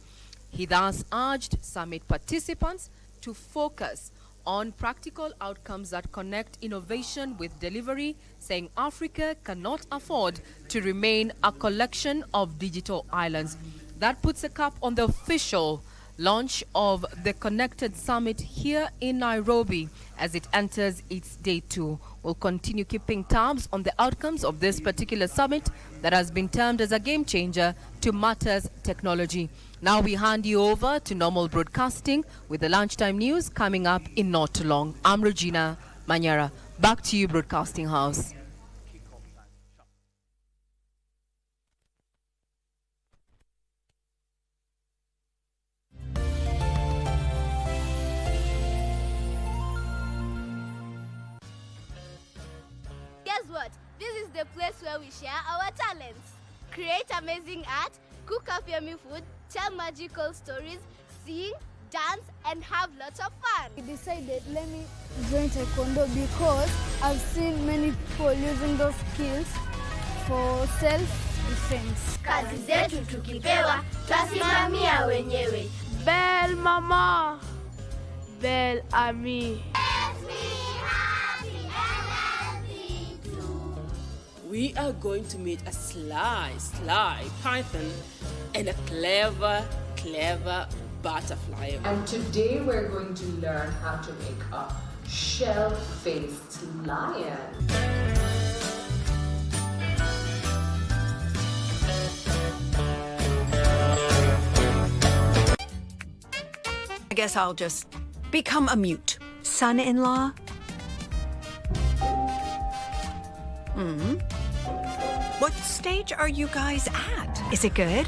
He thus urged summit participants to focus on practical outcomes that connect innovation with delivery, saying Africa cannot afford to remain a collection of digital islands. That puts a cap on the official launch of the Connected Summit here in Nairobi as it enters its day 2. We'll continue keeping tabs on the outcomes of this particular summit that has been termed as a game changer to matters technology. Now we hand you over to normal broadcasting with the lunchtime news coming up in not too long. I'm Regina Manyara. Back to you, Broadcasting House. Guess what? This is the place where we share our talents. Create amazing art, cook up yummy food, tell magical stories, sing, dance, and have lots of fun. I decided let me join Taekwondo because I've seen many people using those skills for self-defense. Kazi zetu tukipewa, twasimamia wenyewe. Belle mama, belle ami. We are going to meet a sly python and a clever butterfly. And today we're going to learn how to make a shell-faced lion. I guess I'll just become a mute. Son-in-law? What stage are you guys at? Is it good?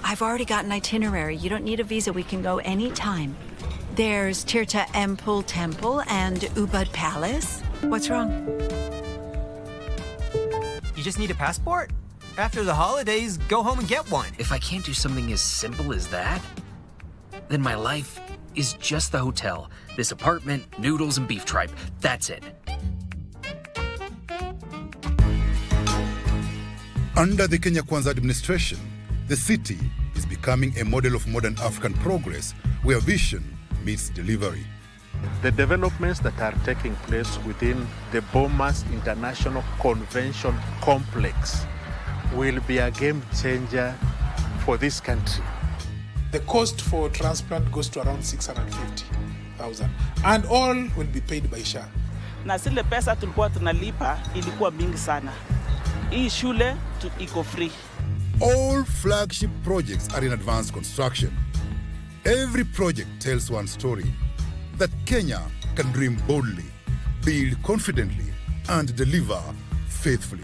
I've already got an itinerary. You don't need a visa. We can go anytime. There's Tirta Empul Temple and Ubud Palace. What's wrong? You just need a passport? After the holidays, go home and get one. If I can't do something as simple as that, then my life is just the hotel. This apartment, noodles, and beef tripe. That's it. Under the Kenya Kwanza administration, the city is becoming a model of modern African progress where vision meets delivery. The developments that are taking place within the Bomas International Convention Complex will be a game changer for this country. The cost for transplant goes to around 650,000 and all will be paid by SHA. Na zile pesa tulikuwa tunalipa ilikuwa mingi sana. Hii shule iko free. All flagship projects are in advanced construction. Every project tells one story, that Kenya can dream boldly, build confidently, and deliver faithfully.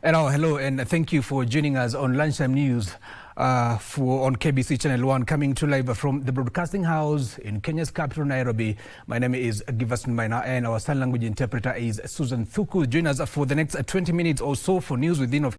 Hello, and thank you for joining us on Lunchtime News on KBC Channel 1, coming to live from the Broadcasting House in Kenya's capital, Nairobi. My name is Giverson Maina, and our sign language interpreter is Susan Thuku. Join us for the next 20 minutes or so for news within of